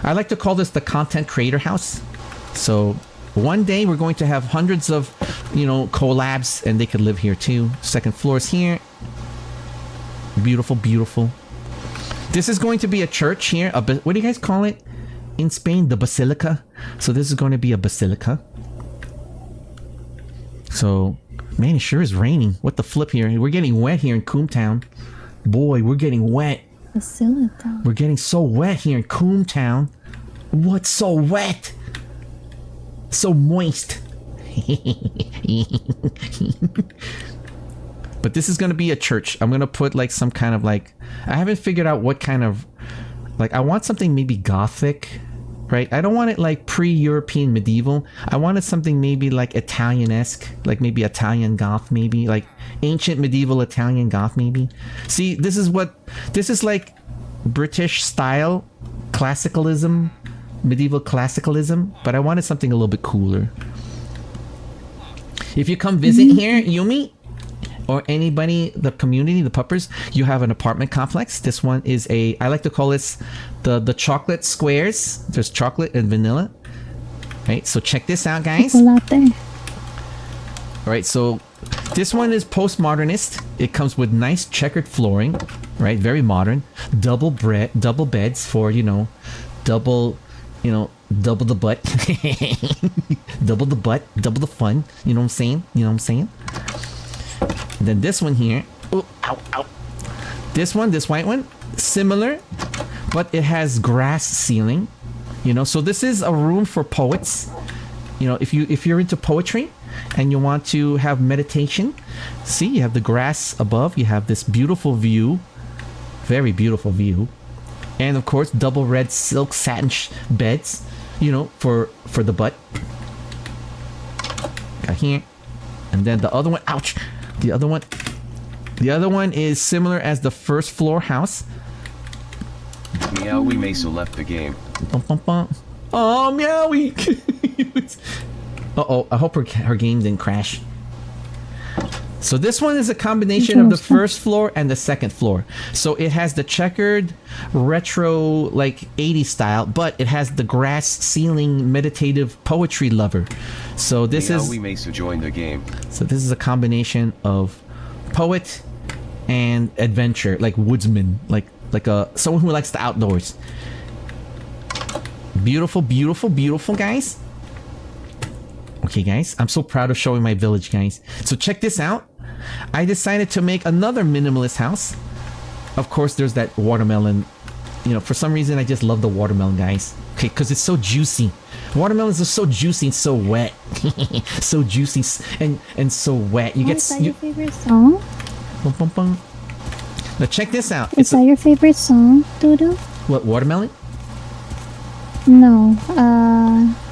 I like to call this the content creator house. So one day we're going to have hundreds of, collabs, and they could live here too. Second floor is here. Beautiful, beautiful. This is going to be a church here. What do you guys call it in Spain? The basilica. So this is going to be a basilica. So, man, it sure is raining. What the flip here? We're getting wet here in Coomtown. Boy, we're getting wet. Basilica. We're getting so wet here in Coomtown. What's so wet? So moist. But this is going to be a church. I'm going to put like some kind of like... I haven't figured out what kind of... Like, I want something maybe Gothic, right? I don't want it like pre-European medieval. I wanted something maybe like Italian-esque. Like maybe Italian Goth maybe. Like ancient medieval Italian Goth maybe. See, this is like British style classicalism. Medieval classicalism. But I wanted something a little bit cooler. If you come visit here, Yumi, or anybody, the community, the puppers, you have an apartment complex. This one is I like to call this the chocolate squares. There's chocolate and vanilla. Right, so check this out, guys. Chocolate. Alright, so this one is postmodernist. It comes with nice checkered flooring, right? Very modern. Double beds for, double the butt. Double the butt, double the fun. You know what I'm saying? And then this one here. Oh, ow. This white one, similar, but it has grass ceiling. So this is a room for poets. If you're into poetry and you want to have meditation, see, you have the grass above. You have this beautiful view, very beautiful view, and of course double red silk satin beds. For the butt. Got here, and then the other one. Ouch. The other one is similar as the first floor house. Meowie Mesa left the game. Bum, bum, bum. Oh, Meowie! Uh-oh, I hope her game didn't crash. So this one is a combination of the first floor and the second floor. So it has the checkered retro like 80s style, but it has the grass ceiling meditative poetry lover. So this is Meowie Mesa joined the game. So this is a combination of poet and adventure, like woodsman, like someone who likes the outdoors. Beautiful, beautiful, beautiful, guys. Okay, guys, I'm so proud of showing my village, guys. So check this out. I decided to make another minimalist house. Of course, there's that watermelon. For some reason, I just love the watermelon, guys. Okay, because it's so juicy. Watermelons are so juicy and so wet. So juicy and so wet. Is that your favorite song? Bum, bum, bum. Now check this out. Is that your favorite song, Dodo? What, watermelon? No,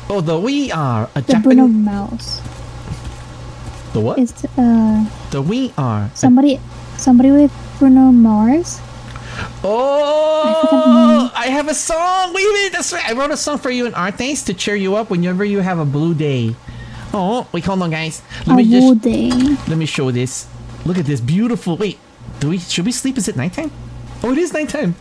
Oh, We Are a the Bruno Japanese... Mouse. The what? It's The We Are... somebody with Bruno Mars. Oh, I have a song. Wait a minute, that's right. I wrote a song for you in Artes to cheer you up whenever you have a blue day. Oh, wait, hold on, guys. Let me show this. Look at this beautiful. Wait, should we sleep? Is it nighttime? Oh, it is nighttime.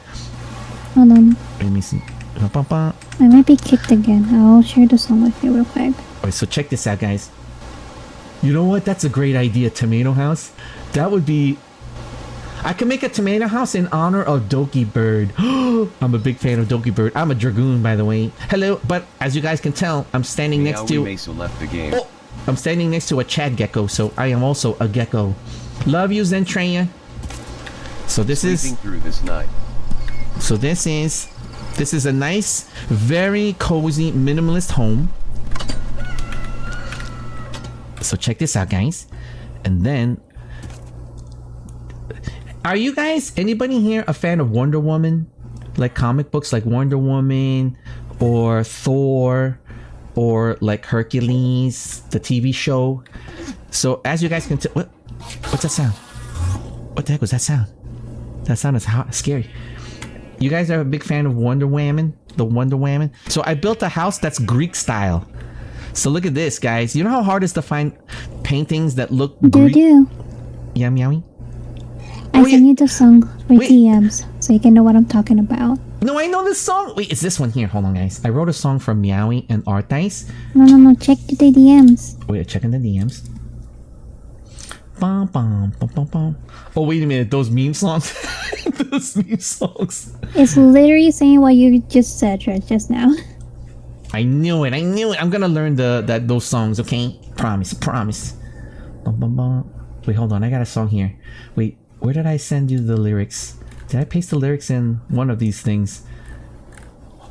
Hold on. Let me see. I might be kicked again. I'll share the song with you real quick. Alright, so check this out, guys. You know what? That's a great idea, tomato house. That would be... I can make a tomato house in honor of Doki Bird. I'm a big fan of Doki Bird. I'm a dragoon, by the way. Hello, but as you guys can tell, I'm standing next to... Mesa left the game. Oh, I'm standing next to a Chad gecko, so I am also a gecko. Love you, Zentreya. So this is... Through this night. So this is a nice, very cozy, minimalist home. So check this out, guys. And then... Are you guys, anybody here, a fan of Wonder Woman? Like comic books like Wonder Woman or Thor or like Hercules, the TV show? So as you guys can tell, what's that sound? What the heck was that sound? That sound is scary. You guys are a big fan of Wonder Woman? The Wonder Woman? So I built a house that's Greek style. So look at this, guys. You know how hard it is to find paintings that look Greek? Do. Yeah, meowie? I sent you the song with Wait. DMs so you can know what I'm talking about. No, I know this song. Wait, it's this one here. Hold on, guys. I wrote a song for Meowie and Artice. No. Check the DMs. Wait, checking the DMs. Bum, bum, bum, bum, bum. Oh, wait a minute. Those meme songs? Those meme songs. It's literally saying what you just said just now. I knew it. I'm gonna learn those songs, okay? Promise. Bum, bum, bum. Wait, hold on. I got a song here. Wait, where did I send you the lyrics? Did I paste the lyrics in one of these things?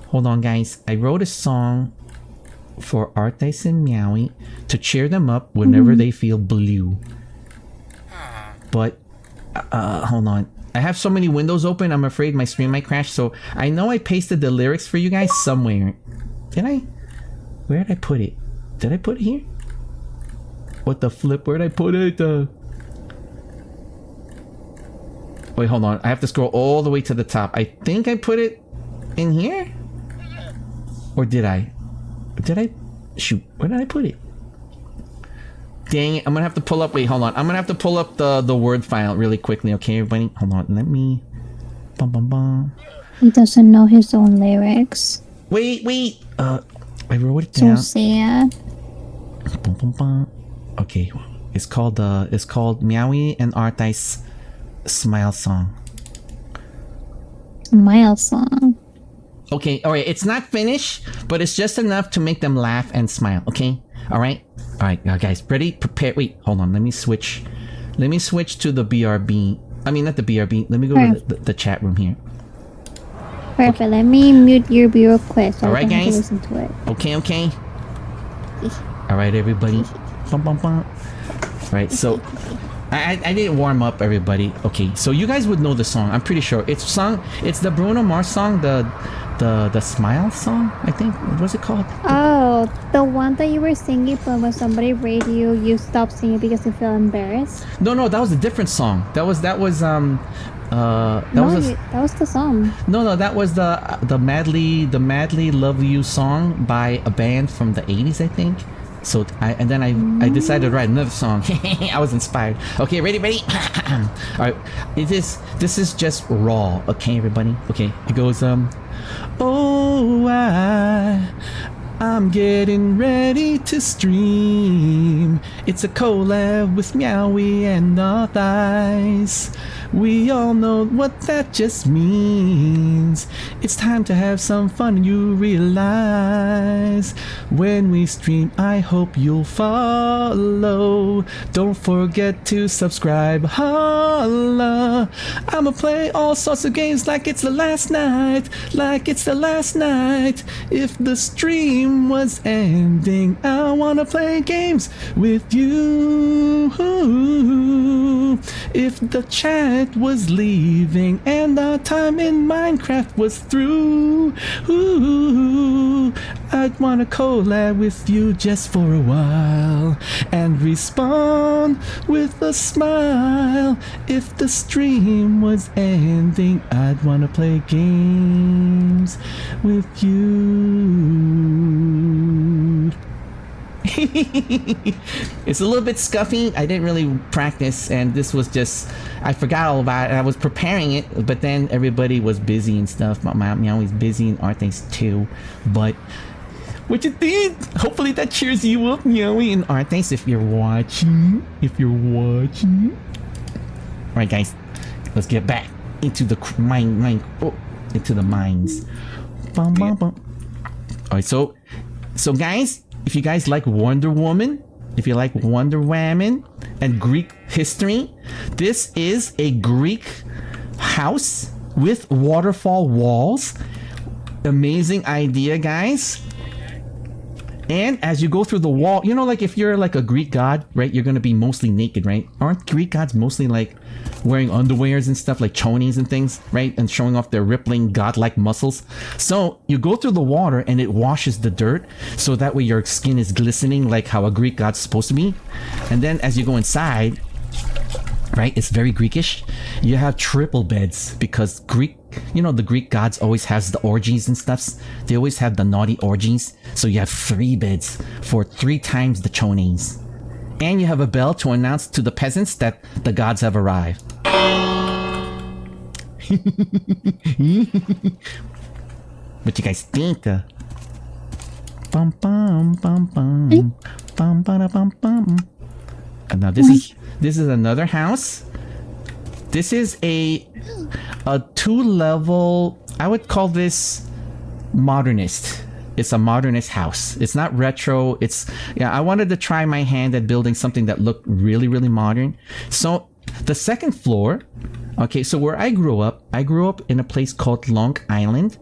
Hold on, guys. I wrote a song for Artice and Meowie to cheer them up whenever they feel blue. But, hold on. I have so many windows open, I'm afraid my stream might crash. So, I know I pasted the lyrics for you guys somewhere. Did I? Where did I put it? Did I put it here? What the flip? Where did I put it? Wait, hold on. I have to scroll all the way to the top. I think I put it in here? Or did I? Shoot, where did I put it? Dang it, I'm gonna have to pull up. Wait, hold on. I'm gonna have to pull up the Word file really quickly, okay, everybody? Hold on, let me... Bum, bum, bum. He doesn't know his own lyrics. Wait. I wrote it down. So sad. Bum, bum, bum. Okay, it's called Meowie and Artice Smile Song. Smile song. Okay, alright, it's not finished, but it's just enough to make them laugh and smile, okay? Alright, guys, ready? Prepare. Wait, hold on, let me switch to the BRB. I mean, not the BRB, let me go to the chat room here. Perfect, okay. Let me mute your real quick so Alright, I can guys. listen to it. Okay. Alright, everybody. Bum, bum, bum. Alright, so... I didn't warm up, everybody. Okay, so you guys would know the song. I'm pretty sure it's the Bruno Mars song, the Smile song. I think. What was it called? Oh, the one that you were singing, but when somebody rated you, you stopped singing because you felt embarrassed. No, that was a different song. That was that was the song. No, that was the Madly Love You song by a band from the 80s, I think. So I decided to write another song. I was inspired. Okay, ready? All right, this is just raw. Okay, everybody. Okay, it goes oh, I'm getting ready to stream. It's a collab with Meowie and Artice. We all know what that just means. It's time to have some fun, you realize. When we stream, I hope you'll follow. Don't forget to subscribe, holla. I'ma play all sorts of games like it's the last night. If the stream was ending, I wanna play games with you. If the chat was leaving and our time in Minecraft was through, I'd wanna collab with you just for a while and respond with a smile. If the stream was ending, I'd wanna play games with you. It's a little bit scuffy. I didn't really practice, and this was just, I forgot all about it. I was preparing it, but then everybody was busy and stuff. My Meow is busy and Arthas too. But what you think? Hopefully that cheers you up, Meowie and Arthas, if you're watching. Alright guys, let's get back into the into the mines. Bum, bum, bum. Alright, so guys, if you guys like Wonder Woman, if you like Wonder Woman and Greek history, this is a Greek house with waterfall walls. Amazing idea, guys. And as you go through the wall, you know, like if you're like a Greek god, right, you're gonna be mostly naked, right? Aren't Greek gods mostly like wearing underwears and stuff, like chonies and things, right? And showing off their rippling godlike muscles. So you go through the water and it washes the dirt, so that way your skin is glistening like how a Greek god's supposed to be. And then as you go inside, right, it's very Greekish. You have triple beds because Greek, you know, the Greek gods always has the orgies and stuffs. They always have the naughty orgies. So you have 3 beds for 3 times the chonies. And you have a bell to announce to the peasants that the gods have arrived. What you guys think? Bum bum bum bum bum bum bum. And now this is another house. This is a 2-level. I would call this modernist. It's a modernist house. It's not retro. I wanted to try my hand at building something that looked really, really modern. So the second floor, okay, so where I grew up in a place called Long Island.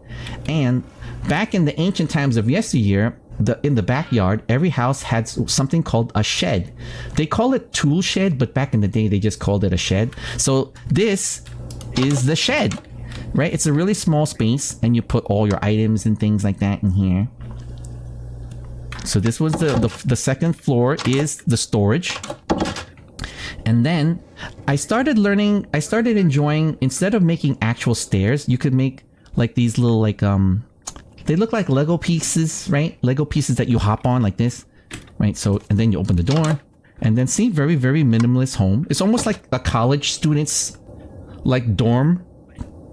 And back in the ancient times of yesteryear, in the backyard, every house had something called a shed. They call it tool shed, but back in the day, they just called it a shed. So this is the shed. Right, it's a really small space, and you put all your items and things like that in here. So this was the second floor is the storage. And then I started enjoying, instead of making actual stairs, you could make like these little like they look like Lego pieces, right? Lego pieces that you hop on like this, right? So, and then you open the door, and then see, very, very minimalist home. It's almost like a college student's like dorm.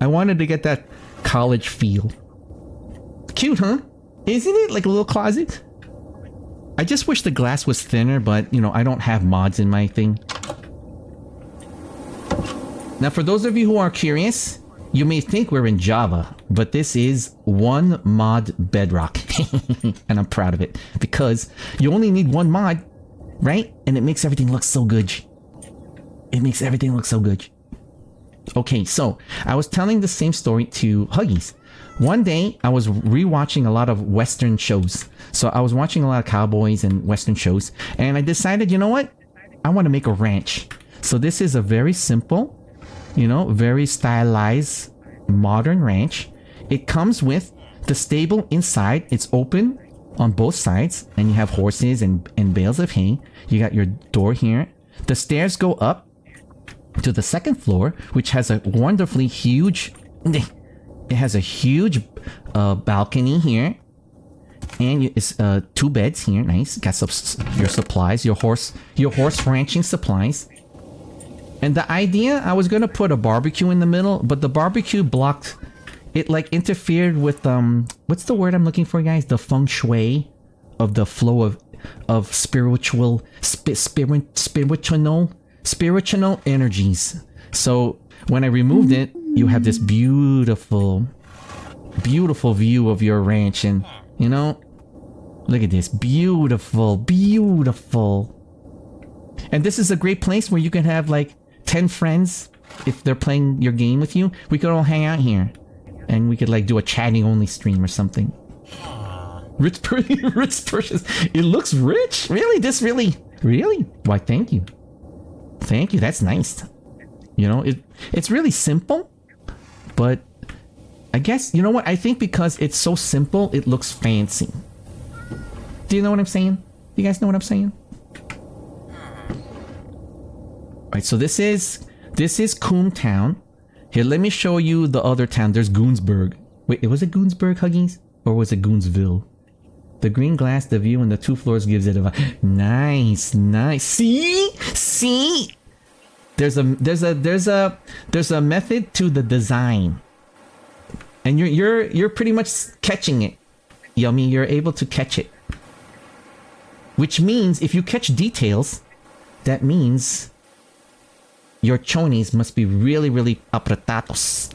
I wanted to get that college feel. Cute, huh? Isn't it? Like a little closet? I just wish the glass was thinner, but, you know, I don't have mods in my thing. Now, for those of you who are curious, you may think we're in Java, but this is 1 mod bedrock. And I'm proud of it, because you only need 1 mod, right? And it makes everything look so good. It makes everything look so good. Okay, so I was telling the same story to Huggies. One day, I was rewatching a lot of Western shows. So I was watching a lot of cowboys and Western shows, and I decided, you know what? I want to make a ranch. So this is a very simple, you know, very stylized, modern ranch. It comes with the stable inside. It's open on both sides, and you have horses and bales of hay. You got your door here. The stairs go up to the second floor, which has a wonderfully huge, it has a huge balcony here, and it's 2 beds here. Nice. Got some your supplies, your horse ranching supplies. And the idea, I was gonna put a barbecue in the middle, but the barbecue blocked it, like interfered with what's the word I'm looking for, guys? The feng shui of the flow of spiritual energies. So when I removed it, you have this beautiful view of your ranch, and you know, look at this, beautiful. And this is a great place where you can have like 10 friends. If they're playing your game with you, we could all hang out here, and we could like do a chatting only stream or something. Rich purchase. It looks rich. Really? This really? Why, thank you. That's nice. You know, it's really simple, but I guess, you know what? I think because it's so simple, it looks fancy. Do you know what I'm saying? You guys know what I'm saying? Alright, so this is Coom Town. Here, let me show you the other town. There's Goonsburg. Wait, was it Goonsburg, Huggies? Or was it Goonsville? The green glass, the view, and the 2 floors gives it a nice. See. There's a method to the design, and you're pretty much catching it. Yummy, you're able to catch it. Which means if you catch details, that means your chonies must be really, really apretados.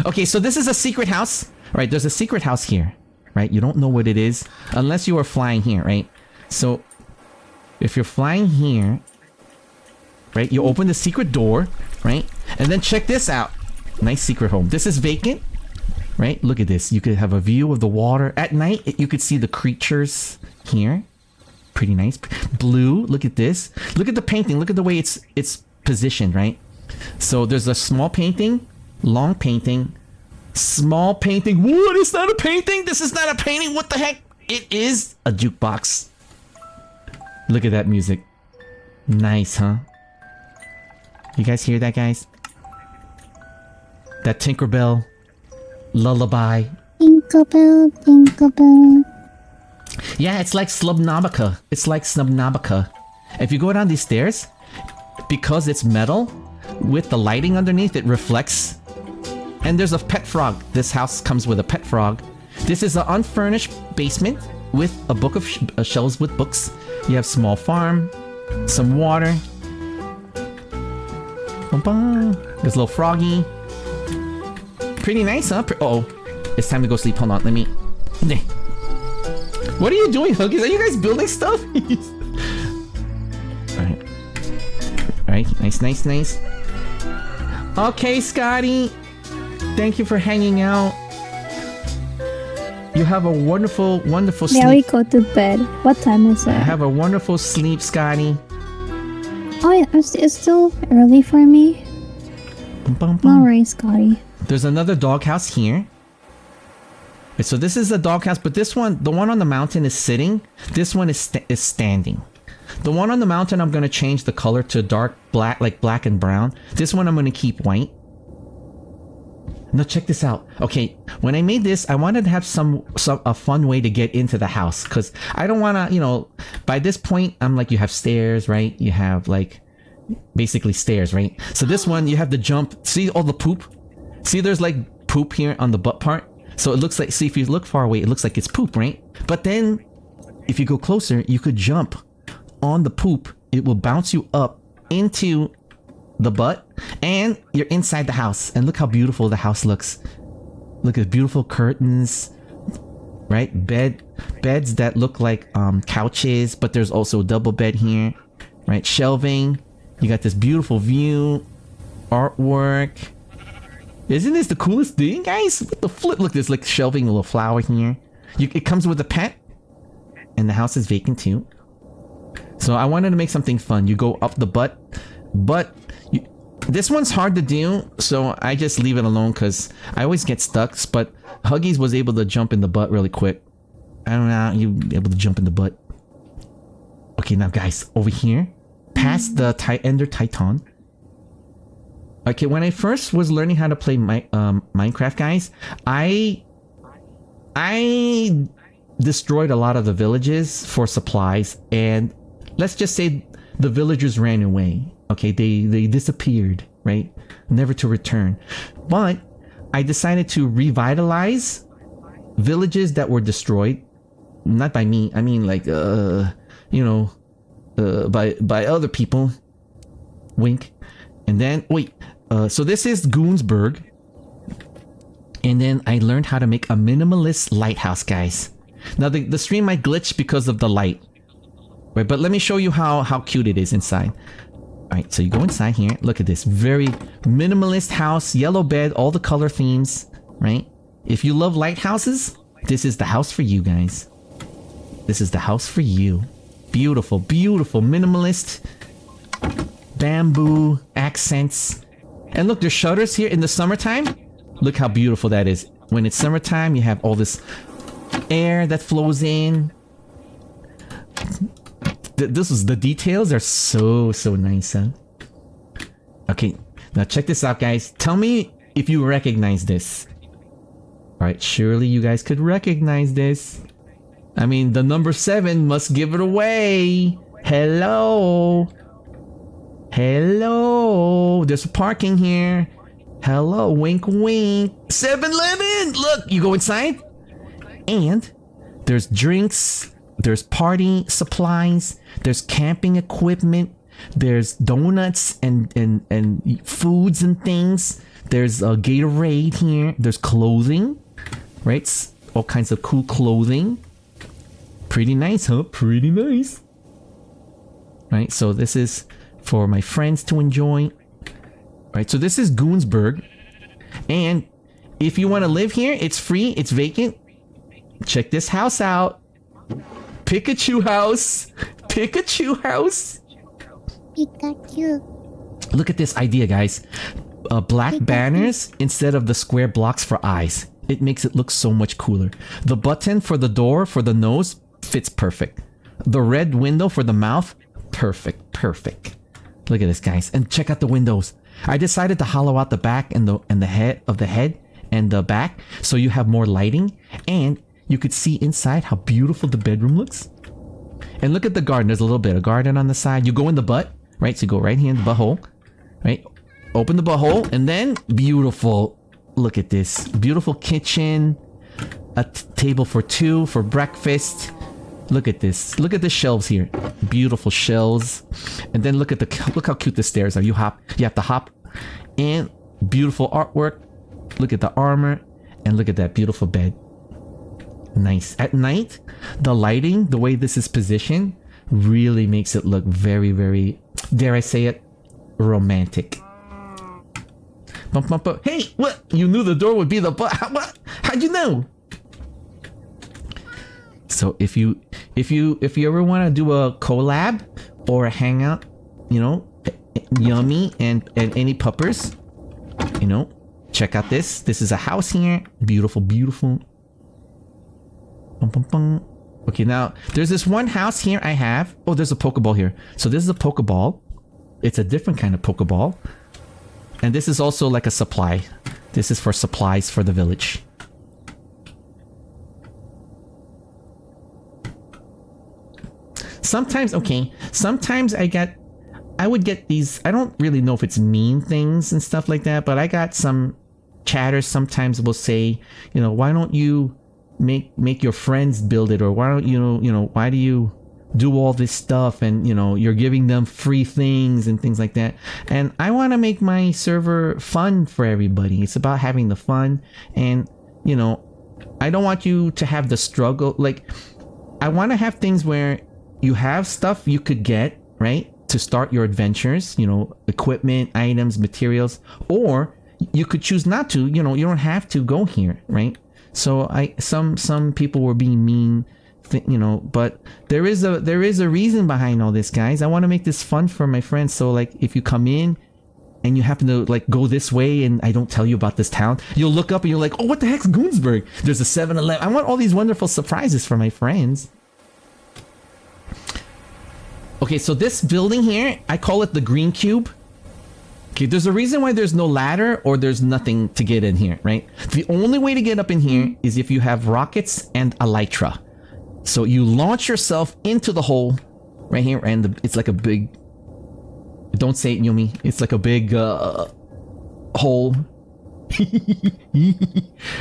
Okay, so this is a secret house, right? There's a secret house here, right? You don't know what it is unless you are flying here, right? So if you're flying here, right, you open the secret door, right? And then check this out. Nice secret home. This is vacant, right? Look at this. You could have a view of the water. At night, you could see the creatures here. Pretty nice. Blue. Look at this. Look at the painting. Look at the way it's positioned, right? So there's a small painting, long painting, small painting. What? It's not a painting? This is not a painting. What the heck? It is a jukebox. Look at that music. Nice, huh? You guys hear that, guys? That Tinkerbell lullaby. Tinkerbell, Tinkerbell. Yeah, it's like Snubnobika. It's like Snubnobika. If you go down these stairs, because it's metal, with the lighting underneath, it reflects. And there's a pet frog. This house comes with a pet frog. This is an unfurnished basement with a book of shelves with books. You have small farm, some water. There's a little froggy. Pretty nice, huh? Uh-oh. It's time to go sleep. Hold on, let me... What are you doing, Huggies? Are you guys building stuff? Alright. Alright, nice. Okay, Scotty. Thank you for hanging out. You have a wonderful sleep. Yeah, we go to bed. What time is it? Have a wonderful sleep, Scotty. Oh, yeah, it's still early for me. Alright, Scotty. There's another doghouse here. So this is a doghouse, but this one, the one on the mountain is sitting. This one is standing. The one on the mountain, I'm going to change the color to dark black, like black and brown. This one I'm going to keep white. Now check this out. Okay, when I made this, I wanted to have a fun way to get into the house, because I don't want to, you know, by this point, I'm like, you have stairs, right? You have like basically stairs, right? So this one, you have to jump. See all the poop? See, there's like poop here on the butt part. So it looks like, see, if you look far away, it looks like it's poop, right? But then if you go closer, you could jump on the poop. It will bounce you up into the butt and you're inside the house. And look how beautiful the house looks. Look at beautiful curtains, right? Beds that look like couches, but there's also a double bed here, right? Shelving. You got this beautiful view, artwork. Isn't this the coolest thing, guys? What the flip? Look, there's like shelving, a little flower here. It comes with a pet, and the house is vacant too. So I wanted to make something fun. You go up the butt, but this one's hard to do, so I just leave it alone because I always get stuck. But Huggies was able to jump in the butt really quick. I don't know, you able to jump in the butt. Okay, now guys, over here, past the Ender Titan. Okay, when I first was learning how to play Minecraft, guys, I destroyed a lot of the villages for supplies, and let's just say the villagers ran away. Okay, they disappeared, right? Never to return. But I decided to revitalize villages that were destroyed. Not by me, I mean like, you know, by other people. Wink. And then, wait. So this is Goonsburg. And then I learned how to make a minimalist lighthouse, guys. Now the stream might glitch because of the light. Right, but let me show you how cute it is inside. Alright, so you go inside here. Look at this. Very minimalist house. Yellow bed. All the color themes. Right? If you love lighthouses, this is the house for you, guys. This is the house for you. Beautiful, beautiful. Minimalist. Bamboo. Accents. And look, there's shutters here in the summertime. Look how beautiful that is. When it's summertime, you have all this air that flows in. The details are so nice, huh? Okay, now check this out, guys. Tell me if you recognize this. Alright, surely you guys could recognize this. I mean, the number 7 must give it away. Hello. Hello. There's parking here. Hello, wink wink. 7-Eleven! Look, you go inside. And there's drinks. There's party supplies. There's camping equipment. There's donuts and foods and things. There's a Gatorade here. There's clothing. Right? All kinds of cool clothing. Pretty nice, huh? Pretty nice. Right? So this is for my friends to enjoy. Right? So this is Goonsburg. And if you want to live here, it's free. It's vacant. Check this house out. Pikachu house. Pikachu house. Pikachu. Look at this idea, guys. Black banners instead of the square blocks for eyes. It makes it look so much cooler. The button for the door, for the nose, fits perfect. The red window for the mouth, perfect, perfect. Look at this, guys. And check out the windows. I decided to hollow out the back and the head and the back, so you have more lighting, and you could see inside how beautiful the bedroom looks. And look at the garden. There's a little bit of garden on the side. You go in the butt, right? So you go right here in the butthole, right? Open the butthole, and then beautiful. Look at this beautiful kitchen, a table for 2 for breakfast. Look at this. Look at the shelves here. Beautiful shelves. And then look how cute the stairs are. You have to hop. And beautiful artwork. Look at the armor. And look at that beautiful bed. Nice. At night, the lighting, the way this is positioned, really makes it look very, very, dare I say it, romantic. Bump, bump, bump. Hey, what? You knew the door would be the butt. What? How'd you know? So if you ever want to do a collab or a hangout, you know, Yummy and any puppers, you know, check out this. This is a house here. Beautiful, beautiful. Bum, bum, bum. Okay, now there's this one house here I have. Oh, there's a Pokeball here. So this is a Pokeball. It's a different kind of Pokeball. And this is also like a supply. This is for supplies for the village. Sometimes, okay, sometimes I would get these, I don't really know if it's mean things and stuff like that, but I got some chatters sometimes will say, you know, why don't you make your friends build it, or why don't why do you do all this stuff, and you know, you're giving them free things and things like that. And I want to make my server fun for everybody. It's about having the fun, and you know, I don't want you to have the struggle. Like, I want to have things where you have stuff you could get, right, to start your adventures, you know, equipment, items, materials, or you could choose not to, you know, you don't have to go here, right? So some people were being mean, you know, but there is a reason behind all this, guys. I want to make this fun for my friends. So like, if you come in and you happen to like go this way and I don't tell you about this town, you'll look up and you're like, oh, what the heck's Goonsburg? There's a 7-Eleven. I want all these wonderful surprises for my friends. Okay, so this building here, I call it the green cube. Okay, there's a reason why there's no ladder or there's nothing to get in here, right? The only way to get up in here is if you have rockets and elytra. So you launch yourself into the hole right here, and it's like a big, don't say it, Yumi, it's like a big hole.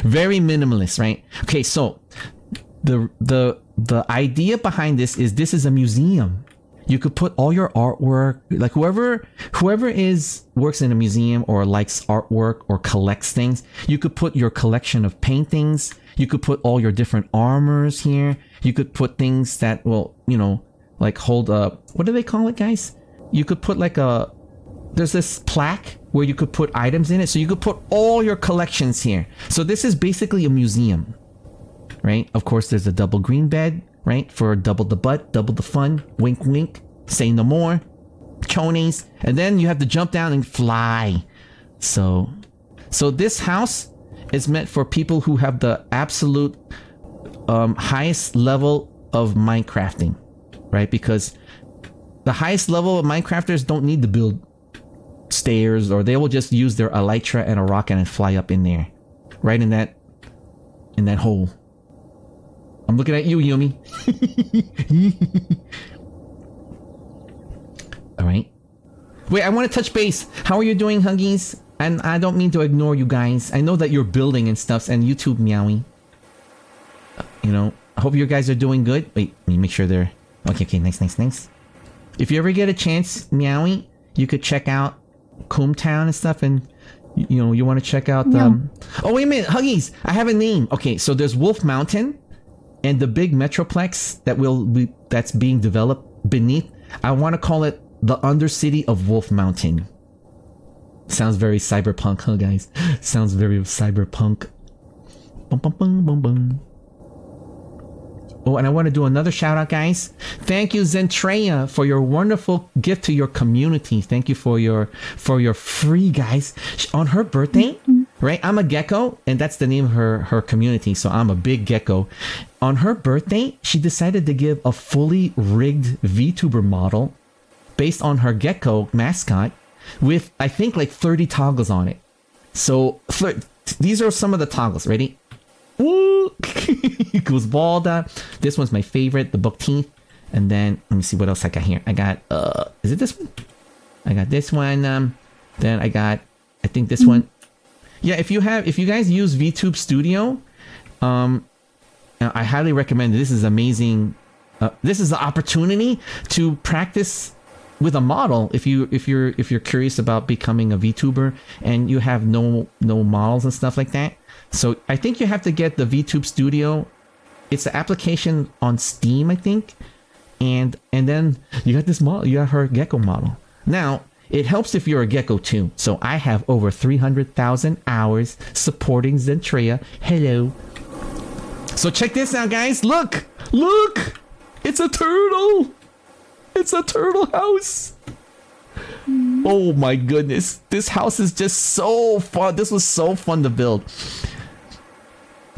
Very minimalist, right? Okay, so the idea behind this is a museum. You could put all your artwork, like whoever works in a museum or likes artwork or collects things, you could put your collection of paintings. You could put all your different armors here. You could put things that will, you know, like hold up. What do they call it, guys? You could put like there's this plaque where you could put items in it. So you could put all your collections here. So this is basically a museum, right? Of course, there's a double green bed, right? For double the butt, double the fun. Wink, wink. Say no more. Chonies. And then you have to jump down and fly. So this house is meant for people who have the absolute highest level of Minecrafting, right? Because the highest level of Minecrafters don't need to build stairs, or they will just use their elytra and a rocket and fly up in there, right in that in that hole. I'm looking at you, Yumi. All right. Wait, I want to touch base. How are you doing, Huggies? And I don't mean to ignore you guys. I know that you're building and stuff, and YouTube meowing. You know, I hope you guys are doing good. Wait, let me make sure they're... Okay, nice. If you ever get a chance, meowing, you could check out Coomtown and stuff, and you know, you want to check out... Oh, wait a minute, Huggies! I have a name. Okay, so there's Wolf Mountain, and the big Metroplex that's being developed beneath. I want to call it the Undercity of Wolf Mountain. Sounds very cyberpunk, huh, guys? Sounds very cyberpunk. Bum, bum, bum, bum, bum. Oh, and I want to do another shout out, guys. Thank you, Zentreya, for your wonderful gift to your community. Thank you for your free, guys. On her birthday, right? I'm a gecko, and that's the name of her community. So I'm a big gecko. On her birthday, she decided to give a fully rigged VTuber model based on her gecko mascot with, I think, like 30 toggles on it. So these are some of the toggles. Ready? Ooh, it goes bald. This one's my favorite, the buck teeth. And then let me see what else I got here. I got is it this one? I got this one. Then I got, I think this one. Yeah, if you guys use VTube Studio, I highly recommend it. This is amazing. This is the opportunity to practice with a model if you're curious about becoming a VTuber and you have no models and stuff like that. So I think you have to get the VTube Studio. It's an application on Steam, I think. And then you got this model, you got her gecko model. Now, it helps if you're a gecko too. So I have over 300,000 hours supporting Zentreya. Hello. So check this out, guys. Look! It's a turtle! It's a turtle house! Oh my goodness. This house is just so fun. This was so fun to build.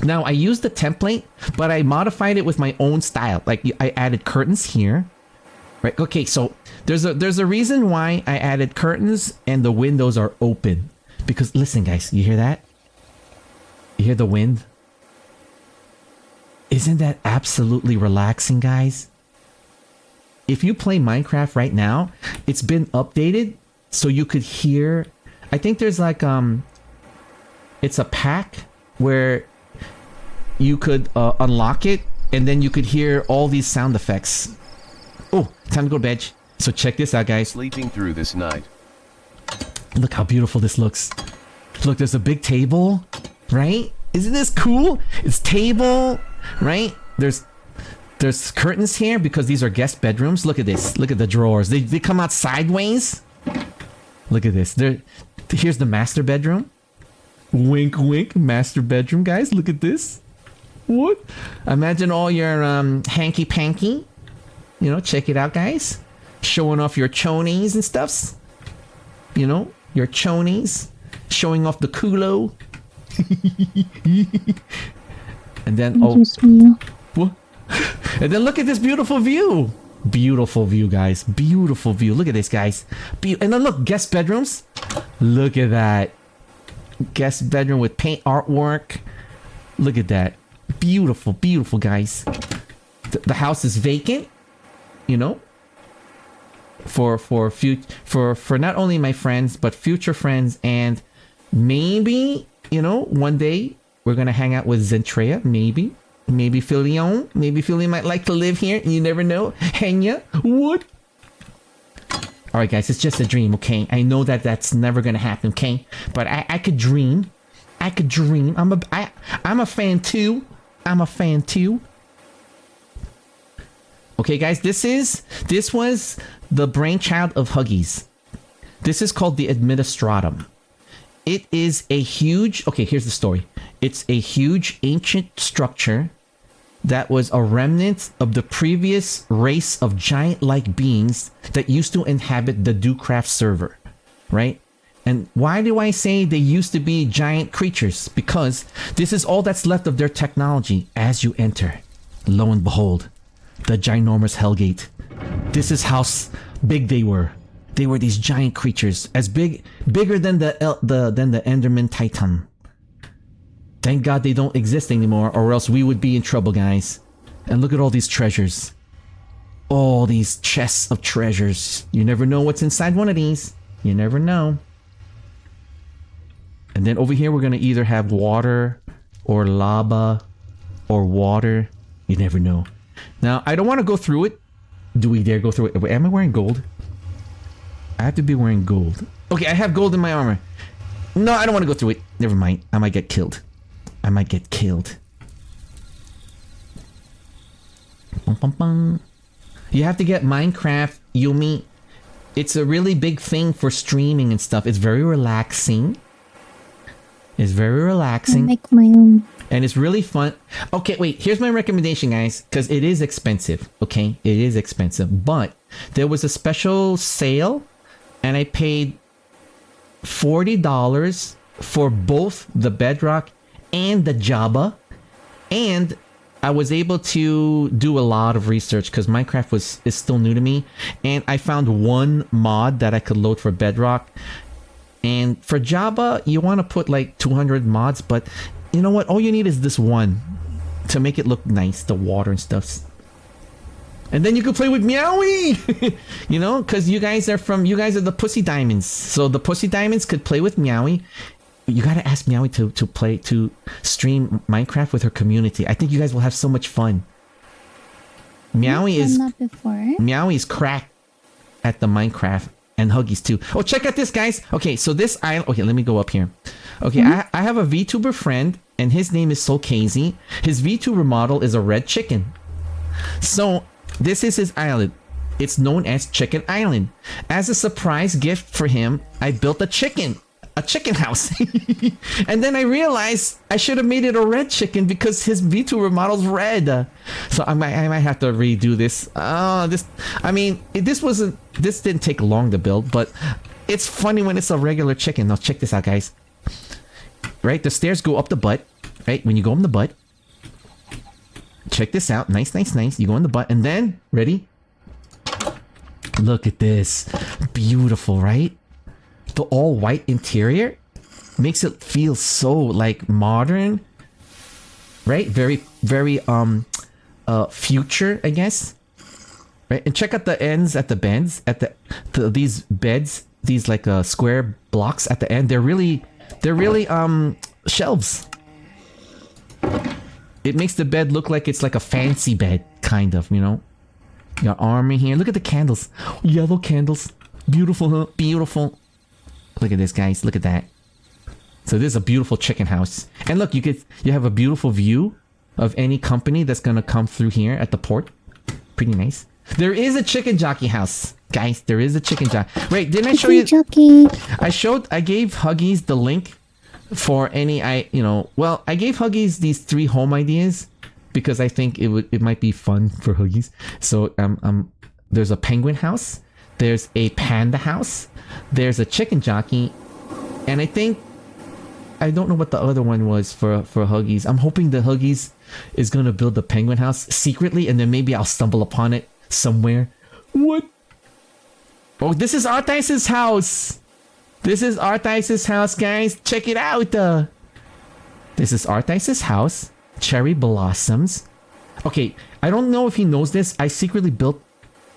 Now, I used the template, but I modified it with my own style. Like, I added curtains here. Right? Okay, so there's a reason why I added curtains and the windows are open. Because, listen, guys, you hear that? You hear the wind? Isn't that absolutely relaxing, guys? If you play Minecraft right now, it's been updated so you could hear... I think there's like, it's a pack where you could unlock it, and then you could hear all these sound effects. Oh, time to go to bed. So check this out, guys. Sleeping through this night. Look how beautiful this looks. Look, there's a big table, right? Isn't this cool? It's table, right? There's curtains here because these are guest bedrooms. Look at this. Look at the drawers. They come out sideways. Look at this. Here's the master bedroom. Wink, wink. Master bedroom, guys. Look at this. What? Imagine all your hanky-panky. You know, check it out, guys. Showing off your chonies and stuffs. You know, your chonies. Showing off the culo. And then, what? And then look at this beautiful view. Beautiful view, guys. Beautiful view. Look at this, guys. And then look, guest bedrooms. Look at that. Guest bedroom with paint artwork. Look at that. Beautiful, beautiful, guys. The house is vacant, you know, for not only my friends but future friends, and maybe, you know, one day we're gonna hang out with Zentreya. Maybe Filion. Maybe Filion might like to live here. You never know. Henya, what? All right, guys, it's just a dream, okay? I know that that's never gonna happen, okay? But I could dream. I could dream. I'm a fan too. I'm a fan too. Okay, guys, this was the brainchild of Huggies. This is called the Administratum. It is a huge... Okay, here's the story. It's a huge ancient structure that was a remnant of the previous race of giant-like beings that used to inhabit the DoCraft server, right? And why do I say they used to be giant creatures? Because this is all that's left of their technology as you enter. Lo and behold, the ginormous Hellgate. This is how big they were. They were these giant creatures, as bigger than the Enderman Titan. Thank God they don't exist anymore, or else we would be in trouble, guys. And look at all these treasures. All these chests of treasures. You never know what's inside one of these. You never know. And then over here, we're going to either have water or lava or water. You never know. Now, I don't want to go through it. Do we dare go through it? Am I wearing gold? I have to be wearing gold. Okay, I have gold in my armor. No, I don't want to go through it. Never mind. I might get killed. I might get killed. Bum, bum, bum. You have to get Minecraft, Yumi. It's a really big thing for streaming and stuff. It's very relaxing. It's very relaxing. I'll make my own. And it's really fun. Okay, wait. Here's my recommendation, guys. Because it is expensive. Okay? It is expensive. But there was a special sale. And I paid $40 for both the Bedrock and the Java. And I was able to do a lot of research because Minecraft is still new to me. And I found one mod that I could load for Bedrock. And for Java, you want to put like 200 mods. But you know what? All you need is this one to make it look nice. The water and stuff. And then you can play with Meowie! You know, because you guys are the Pussy Diamonds. So the Pussy Diamonds could play with Meowie. You gotta ask Meowie to stream Minecraft with her community. I think you guys will have so much fun. Meowie is cracked at the Minecraft, and Huggies too. Oh, check out this, guys. Okay, so this island. Okay, let me go up here. Okay, I have a VTuber friend, and his name is Solkazy. His VTuber model is a red chicken. So this is his island. It's known as Chicken Island. As a surprise gift for him, I built a chicken house. And then I realized I should have made it a red chicken because his VTuber model's red. So I might have to redo this. This didn't take long to build, but it's funny when it's a regular chicken. Now check this out, guys. Right, the stairs go up the butt. Right, when you go in the butt. Check this out. Nice. You go in the butt, and then ready? Look at this. Beautiful, right? The all white interior makes it feel so like modern, right? Very future, I guess. Right? And check out the ends at the bends these beds, these like square blocks at the end. They're really shelves. It makes the bed look like it's like a fancy bed, kind of, you know. Your armor here. Look at the candles. Yellow candles. Beautiful, huh? Beautiful. Look at this, guys. Look at that. So this is a beautiful chicken house. And look, you have a beautiful view of any company that's gonna come through here at the port. Pretty nice. There is a chicken jockey house, guys. There is a chicken jockey. Wait, didn't I show you? Jockey. I gave Huggies the link for any. I gave Huggies these 3 home ideas because I think it might be fun for Huggies. So there's a penguin house. There's a panda house. There's a chicken jockey. And I don't know what the other one was for Huggies. I'm hoping the Huggies is going to build the penguin house secretly, and then maybe I'll stumble upon it somewhere. What? Oh, this is Artice's house. This is Artice's house, guys. Check it out. This is Artice's house. Cherry blossoms. Okay, I don't know if he knows this. I secretly built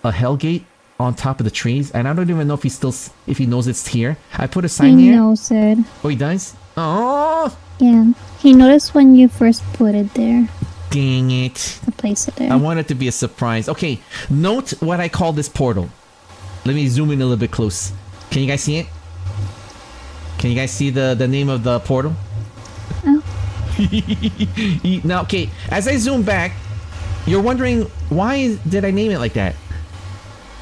a hellgate on top of the trees, and I don't even know if he knows it's here. I put a sign here. He knows it. Oh, he does? Oh! Yeah. He noticed when you first put it there. Dang it. I placed it there. I want it to be a surprise. Okay, note what I call this portal. Let me zoom in a little bit close. Can you guys see it? Can you guys see the name of the portal? Oh. Now, okay, as I zoom back, you're wondering, why did I name it like that?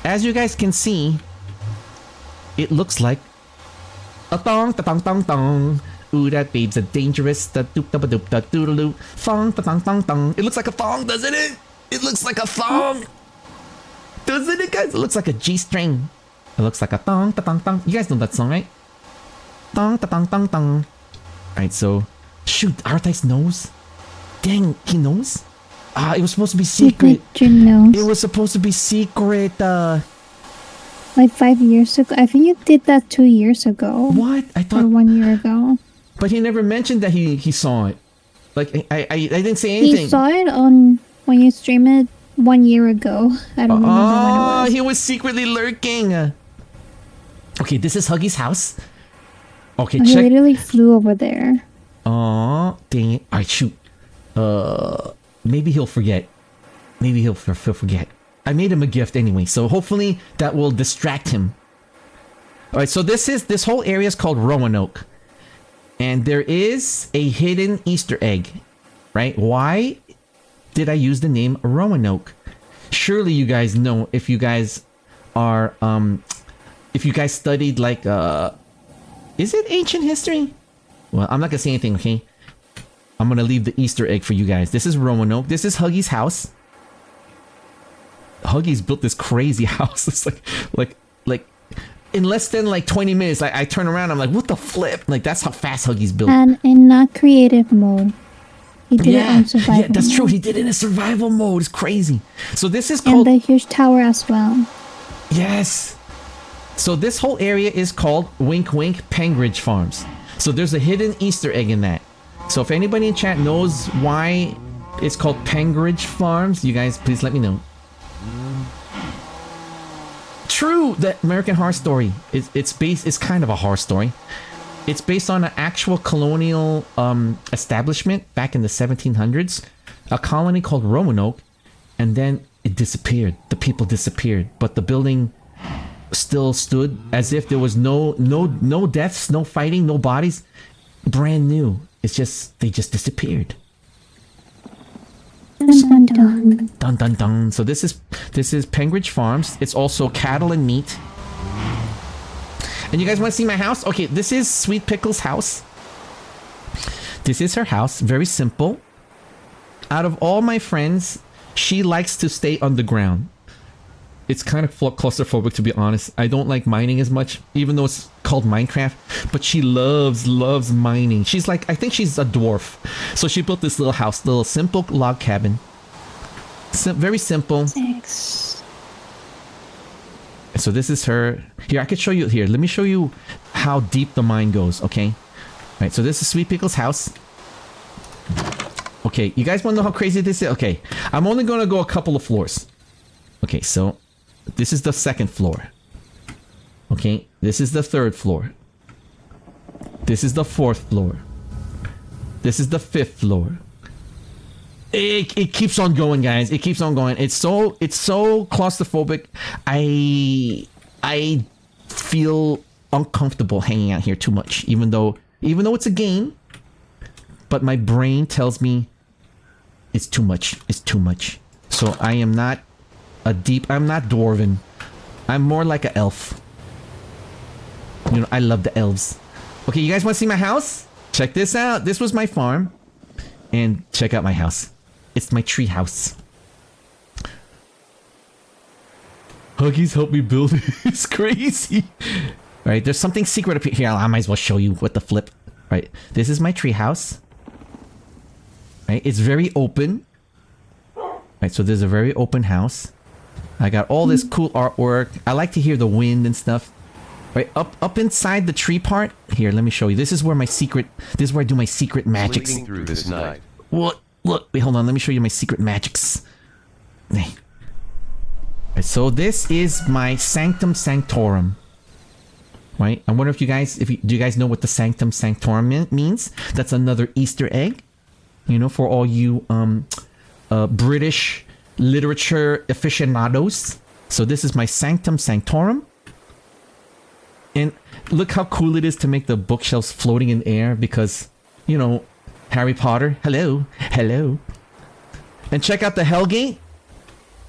As you guys can see, it looks like a thong, ta-thong, thong, thong. Ooh, that babe's a dangerous, da doop da ba doop da doodaloo. Thong, ta-thong, thong, thong. It looks like a thong, doesn't it? It looks like a thong. Doesn't it, guys? It looks like a G-string. It looks like a thong, ta-thong, thong. You guys know that song, right? Thong, ta-thong, thong, thong. Alright, so... Shoot, Artice knows? Dang, he knows? It was supposed to be secret. It was supposed to be secret. Like 5 years ago. I think you did that 2 years ago. What? I thought... Or 1 year ago. But he never mentioned that he saw it. Like I didn't say We anything. saw it on when you streamed it 1 year ago. I don't remember when it Oh, was. he was secretly lurking. Okay, this is Huggy's house. Okay, He check. literally flew over there. Oh, dang it. Alright, shoot. Maybe he'll forget. Maybe he'll forget. I made him a gift anyway, so hopefully that will distract him. Alright, so this whole area is called Roanoke. And there is a hidden Easter egg, right? Why did I use the name Roanoke? Surely you guys know if you guys are, if you guys studied like, is it ancient history? Well, I'm not gonna say anything, okay? I'm gonna leave the Easter egg for you guys. This is Roanoke. This is Huggy's house. Huggy's built this crazy house. It's like in less than like 20 minutes, I turn around, I'm like, what the flip? Like, that's how fast Huggy's built. And in not creative mode. He did it on survival yeah, that's true. mode. He did it in survival mode. It's crazy. So this is And called... the huge tower as well. Yes. So this whole area is called Wink Wink Pengridge Farms. So there's a hidden Easter egg in that. So if anybody in chat knows why it's called Pengridge Farms, you guys please let me know. True, the American Horror Story. It's kind of a horror story. It's based on an actual colonial establishment back in the 1700s, a colony called Roanoke, and then it disappeared. The people disappeared, but the building still stood as if there was no deaths, no fighting, no bodies. Brand new. It's just they just disappeared. Dun, dun, dun. Dun dun dun. So this is Pengridge Farms. It's also cattle and meat. And you guys want to see my house? Okay, this is Sweet Pickle's house. This is her house. Very simple. Out of all my friends, she likes to stay underground. It's kind of claustrophobic, to be honest. I don't like mining as much, even though it's called Minecraft. But she loves mining. She's like, I think she's a dwarf. So she built this little house, little simple log cabin. Very simple. 6. So this is her. Here, I could show you here. Let me show you how deep the mine goes, okay? All right, so this is Sweet Pickle's house. Okay, you guys want to know how crazy this is? Okay, I'm only going to go a couple of floors. Okay, so this is the second floor. Okay, this is the third floor. This is the fourth floor. This is the fifth floor. It keeps on going, guys. It keeps on going. It's so claustrophobic. I feel uncomfortable hanging out here too much, even though it's a game. But my brain tells me it's too much. It's too much. So I am not I'm not dwarven. I'm more like an elf. You know, I love the elves. Okay, you guys want to see my house? Check this out. This was my farm. And check out my house. It's my tree house. Huggies helped me build it. It's crazy. Alright, there's something secret up here. I might as well show you what the flip. Right, this is my tree house. Right, it's very open. Right, so there's a very open house. I got all this cool artwork. I like to hear the wind and stuff. Right, up inside the tree part. Here, let me show you. This is where I do my secret magics. Sleeping through this night. What? Look, wait, hold on. Let me show you my secret magics. Right, so this is my Sanctum Sanctorum. Right? I wonder if do you guys know what the Sanctum Sanctorum means? That's another Easter egg. You know, for all you British literature aficionados. So this is my Sanctum Sanctorum. And look how cool it is to make the bookshelves floating in air because, you know, Harry Potter. Hello. Hello. And check out the Hellgate.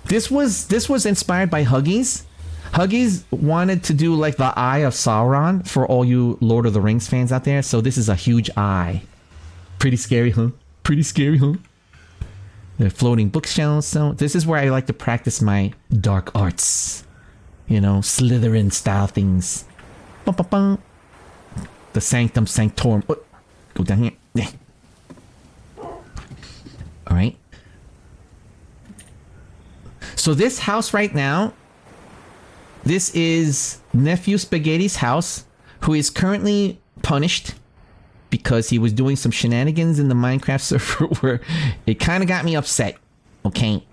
This was inspired by Huggies. Huggies wanted to do like the Eye of Sauron for all you Lord of the Rings fans out there. So this is a huge eye. Pretty scary, huh? Pretty scary, huh? The floating bookshelves. So this is where I like to practice my dark arts. You know, Slytherin style things. Bum, bum, bum. The Sanctum Sanctorum. Oh, go down here. Yeah. All right. So this house right now, this is Nephew Spaghetti's house, who is currently punished because he was doing some shenanigans in the Minecraft server where it kind of got me upset. Okay.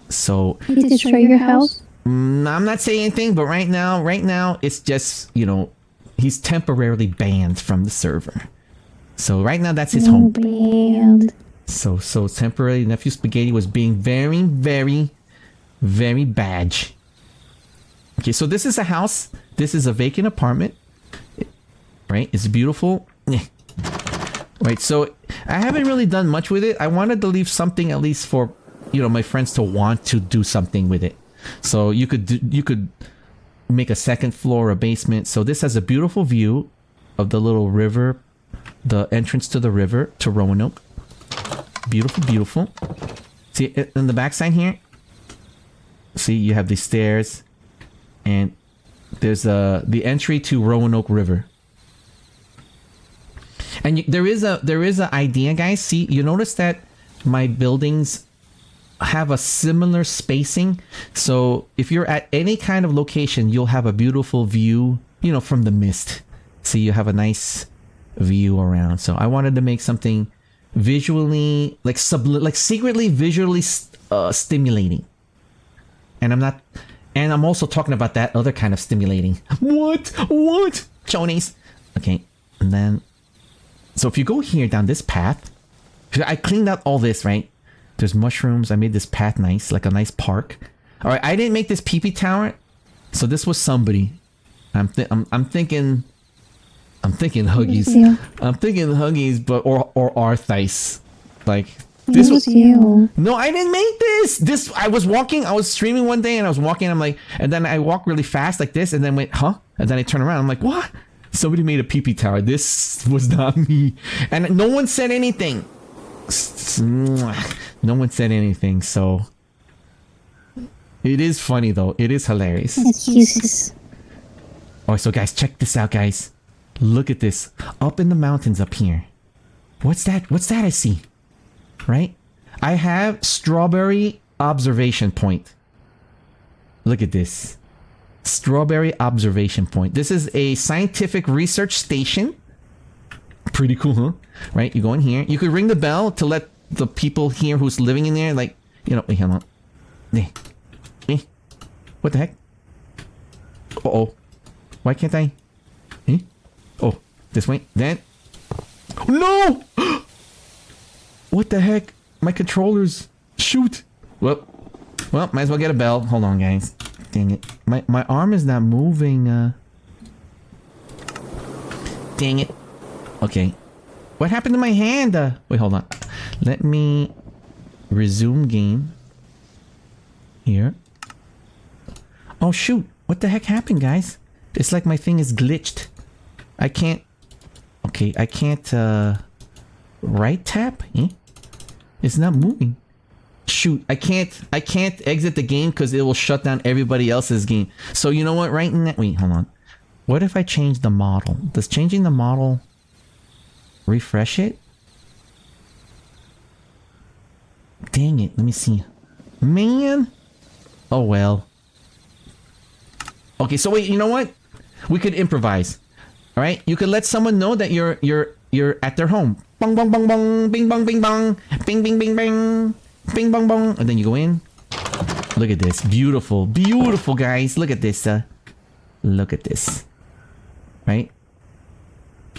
So Did he destroy your house? I'm not saying anything, but right now, it's just, he's temporarily banned from the server. So right now, that's his home. Banned. So temporarily, Nephew Spaghetti was being very, very, very bad. Okay, so this is a house. This is a vacant apartment. Right? It's beautiful. Right, so I haven't really done much with it. I wanted to leave something at least for, my friends to want to do something with it. So you could make a second floor, a basement. So this has a beautiful view of the little river, the entrance to the river to Roanoke. Beautiful, beautiful. See in the backside here. See, you have these stairs, and there's the entry to Roanoke River. And there is a idea, guys. See, you notice that my buildings have a similar spacing. So if you're at any kind of location, you'll have a beautiful view, from the mist. See, you have a nice view around. So I wanted to make something visually, like secretly visually stimulating. And I'm also talking about that other kind of stimulating. What? Chonies. Okay, and then, so if you go here down this path, I cleaned out all this, right? There's mushrooms. I made this path nice, like a nice park. All right, I didn't make this pee tower, so this was somebody. I'm thinking Huggies. Yeah. I'm thinking Huggies, but or Arthice. Like This was you. No, I didn't make this. I was streaming one day and I was walking. I'm like, and then I walked really fast like this, and then went, huh? And then I turn around. I'm like, what? Somebody made a pee tower. This was not me, and no one said anything. No one said anything, so it is funny though. It is hilarious. Excuses. Oh, so guys, check this out, guys. Look at this. Up in the mountains up here. What's that? What's that I see? Right? I have Strawberry Observation Point. Look at this. Strawberry Observation Point. This is a scientific research station. Pretty cool, huh? Right? You go in here. You could ring the bell to let the people here who's living in there, like, wait, hold on. What the heck? Uh-oh. Why can't I? Oh, this way. Then. No! What the heck? My controllers. Shoot. Well, might as well get a bell. Hold on, guys. Dang it. My arm is not moving. Dang it. Okay. What happened to my hand? Wait, hold on. Let me resume game. Here. Oh, shoot. What the heck happened, guys? It's like my thing is glitched. I can't... Okay, I can't, right tap? It's not moving. Shoot, I can't exit the game because it will shut down everybody else's game. So you know what? Right now... Wait, hold on. What if I change the model? Does changing the model refresh it? Dang it, let me see. Man! Oh well. Okay, so wait, you know what? We could improvise. Alright? You could let someone know that you're at their home. Bong bong bong bong, bing bong bing bong, bing bing bing bing, bing bong bong. And then you go in. Look at this. Beautiful. Beautiful, guys. Look at this. Look at this. Right?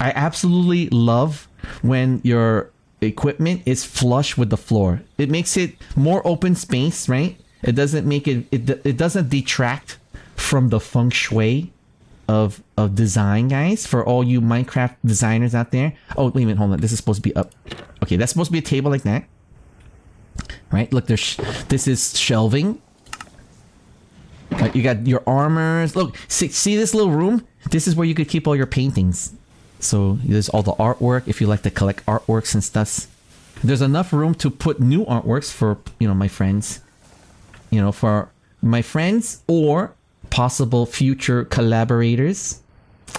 I absolutely love when your equipment is flush with the floor. It makes it more open space, right? It doesn't make it doesn't detract from the feng shui of design, guys, for all you Minecraft designers out there. Oh, wait a minute, hold on. This is supposed to be up. Okay, that's supposed to be a table like that. Right? Look, this is shelving. Right, you got your armors. Look, see this little room? This is where you could keep all your paintings. So there's all the artwork if you like to collect artworks and stuff. There's enough room to put new artworks for, my friends. For my friends or possible future collaborators.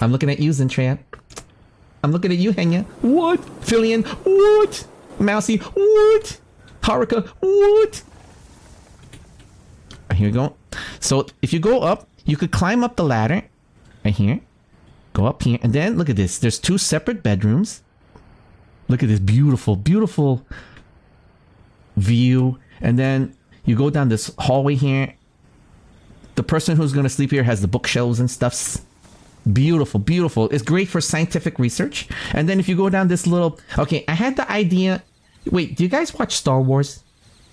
I'm looking at you, Zentrea. I'm looking at you, Henya. What? Fillion. What? Mousy. What? Haruka. What? Here we go. So if you go up, you could climb up the ladder. Right here. Go up here. And then look at this. There's two separate bedrooms. Look at this beautiful, beautiful view. And then you go down this hallway here. The person who's going to sleep here has the bookshelves and stuffs. Beautiful, beautiful. It's great for scientific research. And then if you go down this little... Okay, I had the idea... Wait, do you guys watch Star Wars?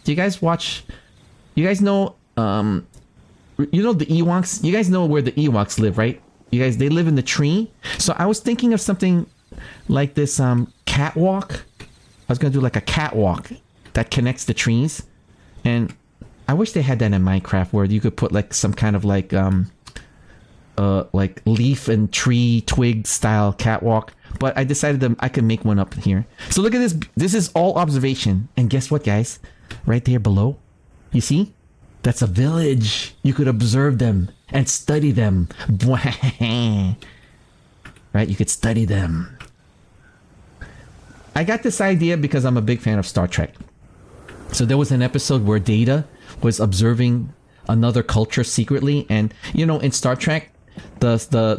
Do you guys watch... You guys know... You know the Ewoks? You guys know where the Ewoks live, right? You guys, they live in the tree. So I was thinking of something like this catwalk. I was going to do like a catwalk that connects the trees. And I wish they had that in Minecraft where you could put like some kind of like leaf and tree twig style catwalk. But I decided that I could make one up here. So look at this. This is all observation. And guess what, guys? Right there below. You see? That's a village. You could observe them and study them. Right? You could study them. I got this idea because I'm a big fan of Star Trek. So there was an episode where Data was observing another culture secretly. And, you know, in Star Trek, the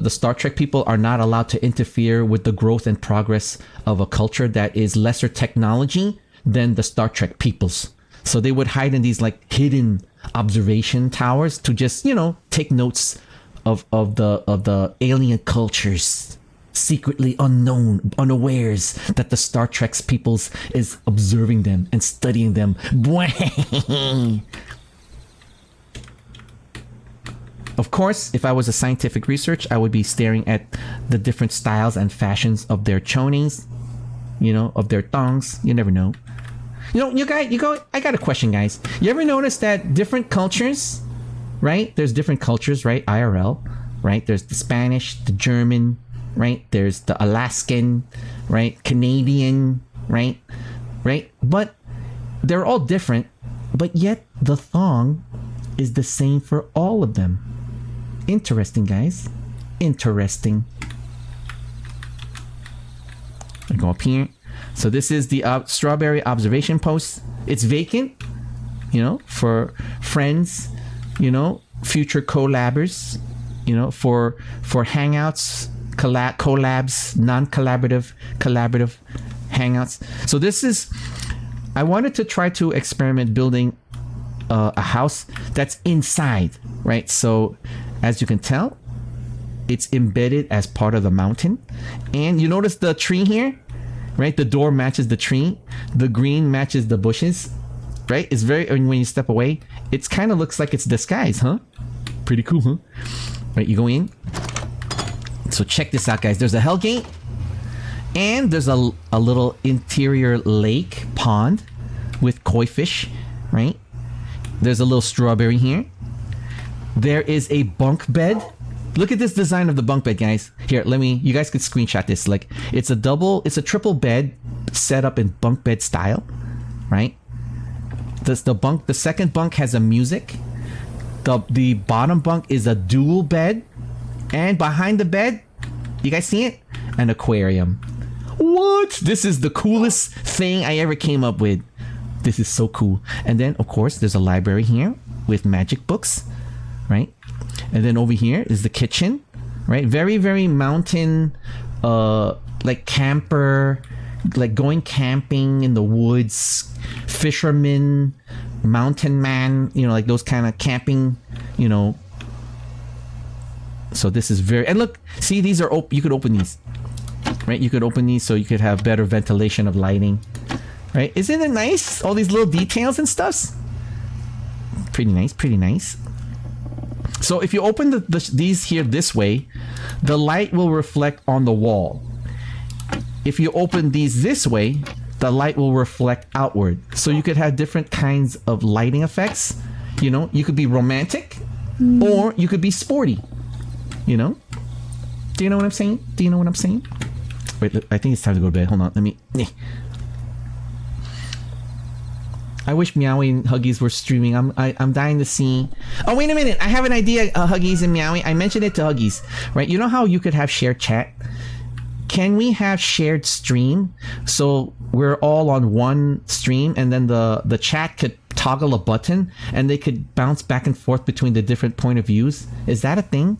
Star Trek people are not allowed to interfere with the growth and progress of a culture that is lesser technology than the Star Trek peoples. So they would hide in these like hidden observation towers to just, you know, take notes of the alien cultures, secretly unknown, unawares that the Star Trek's peoples is observing them and studying them. Of course, if I was a scientific research, I would be staring at the different styles and fashions of their chonies, you know, of their thongs. You never know. You know, I got a question, guys. You ever notice that different cultures, right? There's different cultures, right? IRL, right? There's the Spanish, the German, right? There's the Alaskan, right? Canadian, right? Right? But they're all different, but yet the thong is the same for all of them. Interesting, guys. Interesting. I go up here. So this is the strawberry observation post. It's vacant, you know, for friends, you know, future collabers, you know, for hangouts, collabs, non-collaborative, collaborative hangouts. So this is, I wanted to try to experiment building a house that's inside, right? So as you can tell, it's embedded as part of the mountain. And you notice the tree here? Right, the door matches the tree, the green matches the bushes, right? It's very, when you step away, it's kind of looks like it's disguised, huh? Pretty cool, huh? Right, you go in. So check this out, guys. There's a hell gate, and there's a little interior lake pond with koi fish, right? There's a little strawberry here. There is a bunk bed. Look at this design of the bunk bed, guys. Here, you guys could screenshot this. Like, it's a triple bed set up in bunk bed style, right? The second bunk has a music. The bottom bunk is a dual bed. And behind the bed, you guys see it? An aquarium. What? This is the coolest thing I ever came up with. This is so cool. And then, of course, there's a library here with magic books, right? And then over here is the kitchen, right? Very, very mountain, like camper, like going camping in the woods, fisherman, mountain man, you know, like those kind of camping, you know. So this is very, and look, see, these are you could open these, right? You could open these so you could have better ventilation of lighting, right? Isn't it nice? All these little details and stuffs. Pretty nice, pretty nice. So if you open these here this way, the light will reflect on the wall. If you open these this way, the light will reflect outward. So you could have different kinds of lighting effects. You know, you could be romantic or you could be sporty. You know? Do you know what I'm saying? Do you know what I'm saying? Wait, I think it's time to go to bed. Hold on. Let me... I wish Meowie and Huggies were streaming. I'm dying to see. Oh, wait a minute. I have an idea, Huggies and Meowie. I mentioned it to Huggies, right? You know how you could have shared chat? Can we have shared stream? So we're all on one stream and then the chat could toggle a button and they could bounce back and forth between the different point of views. Is that a thing?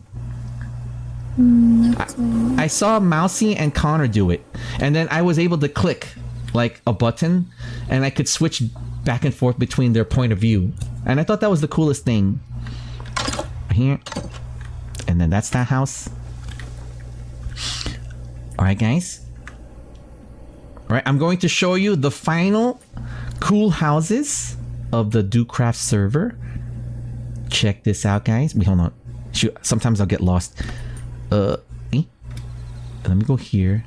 Not so. I saw Mousy and Connor do it. And then I was able to click like a button, and I could switch back and forth between their point of view. And I thought that was the coolest thing. Here. And then that's that house. Alright, guys. Alright, I'm going to show you the final cool houses of the DoCraft server. Check this out, guys. Wait, hold on. Shoot, sometimes I'll get lost. Let me go here.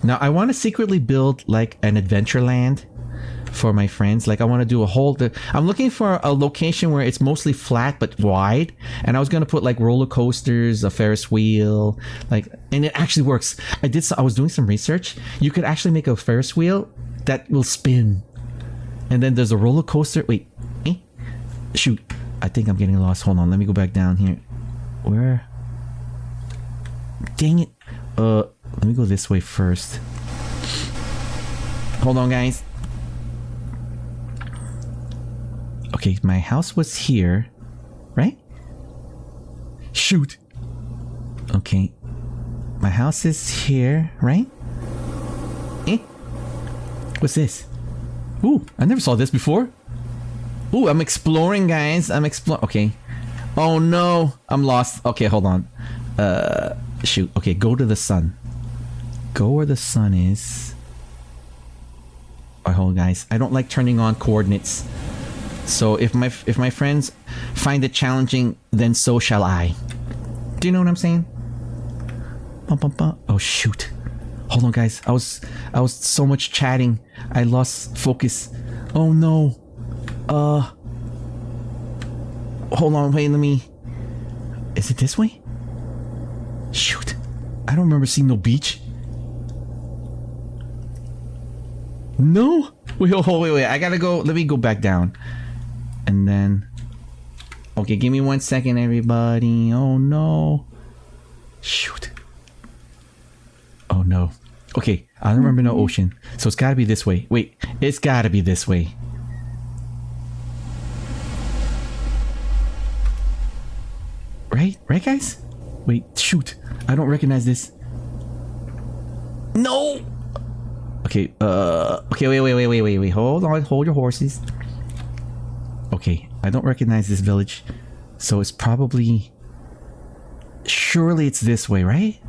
Now, I want to secretly build like an adventure land for my friends. Like I want to do a whole... I'm looking for a location where it's mostly flat but wide. And I was going to put like roller coasters, a Ferris wheel, like... And it actually works. I was doing some research. You could actually make a Ferris wheel that will spin. And then there's a roller coaster. Wait. Shoot. I think I'm getting lost. Hold on. Let me go back down here. Where? Dang it. Let me go this way first. Hold on, guys. Okay, my house was here, right? Shoot. Okay. My house is here, right? What's this? Ooh, I never saw this before. Ooh, I'm exploring, guys. I'm exploring. Okay. Oh no, I'm lost. Okay, hold on. Shoot. Okay, go to the sun. Go where the sun is. Alright, hold on, guys. I don't like turning on coordinates. So if my friends find it challenging, then so shall I. Do you know what I'm saying? Oh shoot. Hold on, guys. I was so much chatting. I lost focus. Oh no. Hold on, wait, let me... Is it this way? Shoot. I don't remember seeing no beach. No? Wait. I gotta go. Let me go back down. And then... Okay, give me 1 second, everybody. Oh no. Shoot. Oh no. Okay, I don't remember no ocean. So it's gotta be this way. Wait, it's gotta be this way. Right, guys? Wait, shoot. I don't recognize this. No! Okay, wait. Hold on, hold your horses. Okay, I don't recognize this village. So it's probably... Surely it's this way, right?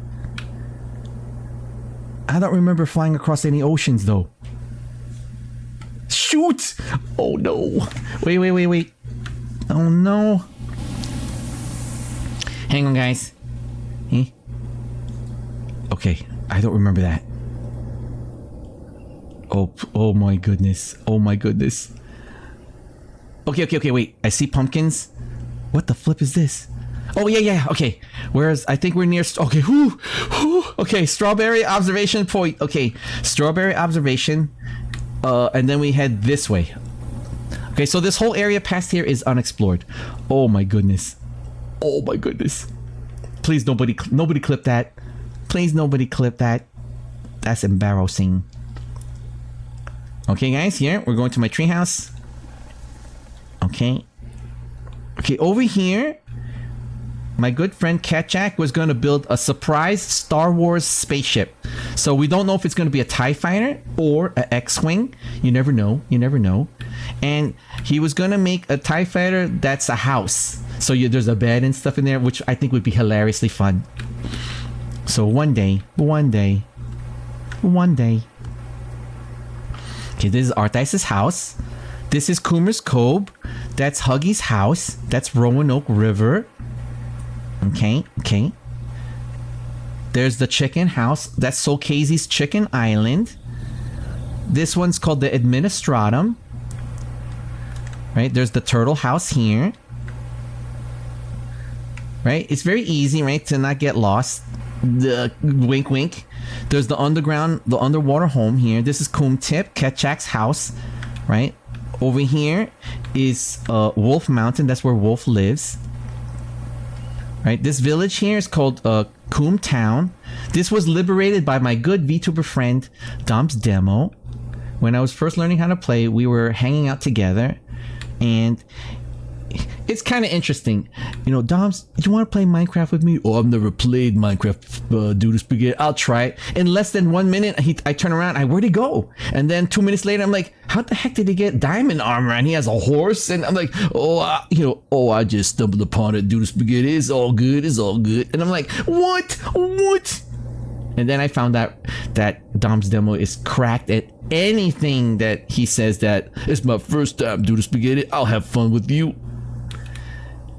I don't remember flying across any oceans, though. Shoot! Oh, no. Wait. Oh, no. Hang on, guys. Okay, I don't remember that. Oh my goodness. Okay, wait. I see pumpkins. What the flip is this? Oh, yeah, okay. Whereas, I think we're near... Okay, okay, strawberry observation point. Okay, strawberry observation. And then we head this way. Okay, so this whole area past here is unexplored. Oh my goodness. Please, nobody clip that. Please, nobody clip that. That's embarrassing. Okay, guys, here, we're going to my treehouse. Okay, over here, my good friend Ketchak was going to build a surprise Star Wars spaceship. So we don't know if it's going to be a TIE fighter or an X-Wing. You never know. And he was going to make a TIE fighter that's a house. So there's a bed and stuff in there, which I think would be hilariously fun. So one day. Okay, this is Arthice's house. This is Coomer's Cove. That's Huggy's house. That's Roanoke River. Okay. There's the chicken house. That's Soul Casey's Chicken Island. This one's called the Administratum. Right? There's the turtle house here. Right? It's very easy, right, to not get lost. The wink. There's the underwater home here. This is Coom Tip, Ketchak's house. Right? Over here is Wolf Mountain. That's where Wolf lives. Right? This village here is called Coom Town. This was liberated by my good VTuber friend Dom's Demo. When I was first learning how to play, we were hanging out together, and it's kind of interesting. You know, Doms, do you want to play Minecraft with me? Oh, I've never played Minecraft, Dude Spaghetti. I'll try it. In less than 1 minute, I turn around, where'd he go? And then 2 minutes later, I'm like, how the heck did he get diamond armor? And he has a horse? And I'm like, I just stumbled upon it, Dude Spaghetti. It's all good. And I'm like, what? And then I found out that Dom's demo is cracked at anything that he says that it's my first time, Dude Spaghetti. I'll have fun with you.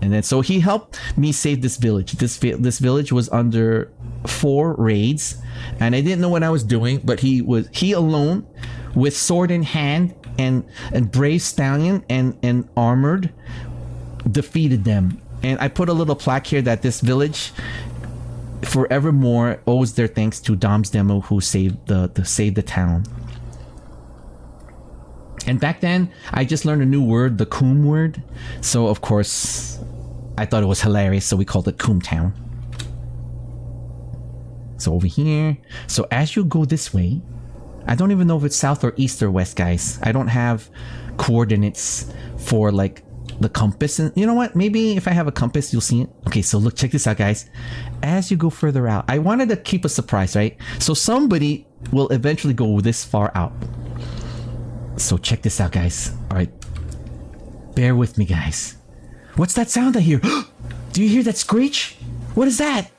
And then so he helped me save this village. This village was under 4 raids, and I didn't know what I was doing. But he alone, with sword in hand and brave stallion and armored, defeated them. And I put a little plaque here that this village forevermore owes their thanks to Dom's demo, who saved the town. And back then, I just learned a new word, the Coom word. So of course, I thought it was hilarious, so we called it Coom Town. So over here, so as you go this way, I don't even know if it's south or east or west, guys. I don't have coordinates for like the compass, and you know what, maybe if I have a compass you'll see it. Okay, so look, check this out, guys. As you go further out, I wanted to keep a surprise, right? So somebody will eventually go this far out. So check this out, guys. All right, bear with me, guys. What's that sound I hear? Do you hear that screech? What is that?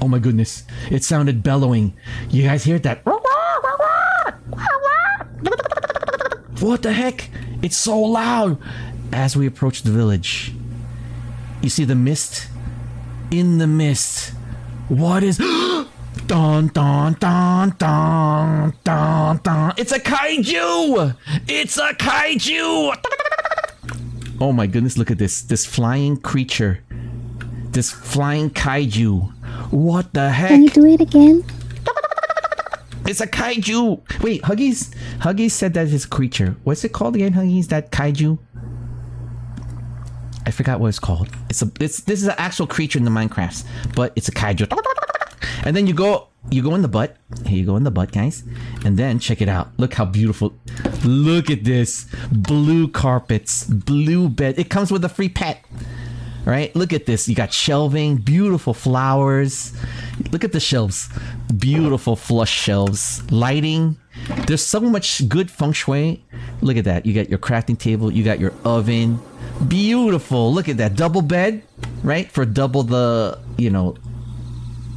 Oh my goodness, it sounded bellowing. You guys hear that? What the heck? It's so loud. As we approach the village, you see the mist? In the mist, what is... Dun, dun, dun, dun, dun, dun. It's a kaiju! It's a kaiju! Oh my goodness, look at this. This flying creature. This flying kaiju. What the heck? Can you do it again? It's a kaiju! Wait, Huggies said that it's a creature. What's it called again, Huggies? That kaiju? I forgot what it's called. This is an actual creature in the Minecrafts, but it's a kaiju. And then you go in the butt. Here you go in the butt, guys. And then check it out. Look how beautiful. Look at this. Blue carpets, blue bed. It comes with a free pet. Right? Look at this. You got shelving, beautiful flowers. Look at the shelves. Beautiful flush shelves. Lighting. There's so much good feng shui. Look at that. You got your crafting table. You got your oven. Beautiful. Look at that. Double bed. Right? For double the,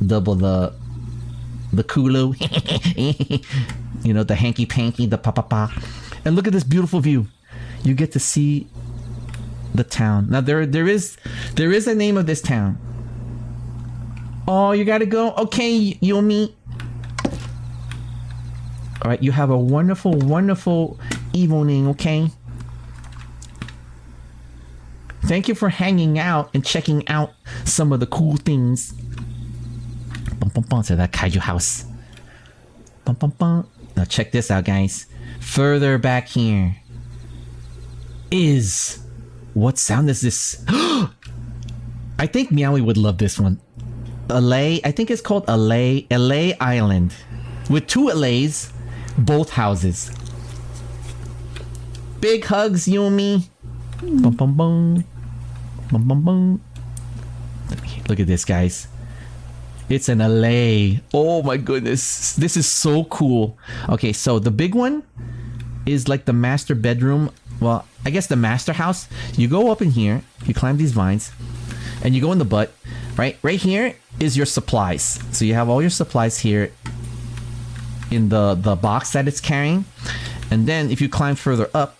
double the Kulu. The hanky panky, the pa. And look at this beautiful view. You get to see the town. Now there is a name of this town. Oh, you gotta go? Okay, Yumi. Alright, you have a wonderful evening, okay? Thank you for hanging out and checking out some of the cool things. Bum, bum, bum, to that kaiju house. Bum, bum, bum. Now check this out, guys. Further back here is... What sound is this? I think Meowie would love this one. LA, I think it's called LA Island. With 2 LAs, both houses. Big hugs, Yumi. Bum, bum, bum. Bum, bum, bum. Look at this, guys. It's an LA. Oh my goodness. This is so cool. Okay, so the big one is like the master bedroom. Well, I guess the master house. You go up in here, you climb these vines, and you go in the butt. Right here is your supplies. So you have all your supplies here in the box that it's carrying. And then if you climb further up,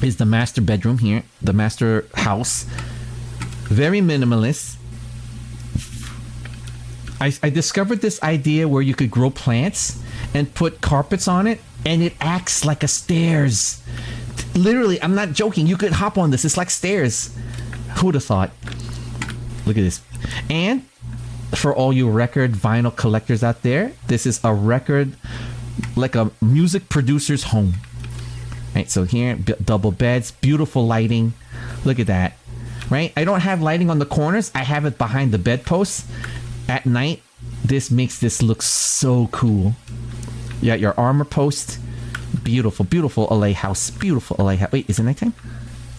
is the master bedroom here, the master house. Very minimalist. I discovered this idea where you could grow plants and put carpets on it, and it acts like a stairs. Literally, I'm not joking. You could hop on this. It's like stairs. Who would have thought? Look at this. And for all you record vinyl collectors out there, this is a record, like a music producer's home. Right, so here, double beds, beautiful lighting. Look at that. Right? I don't have lighting on the corners. I have it behind the bedposts. At night, this makes this look so cool. You got your armor post. Beautiful, beautiful LA house. Beautiful LA house. Wait, is it nighttime?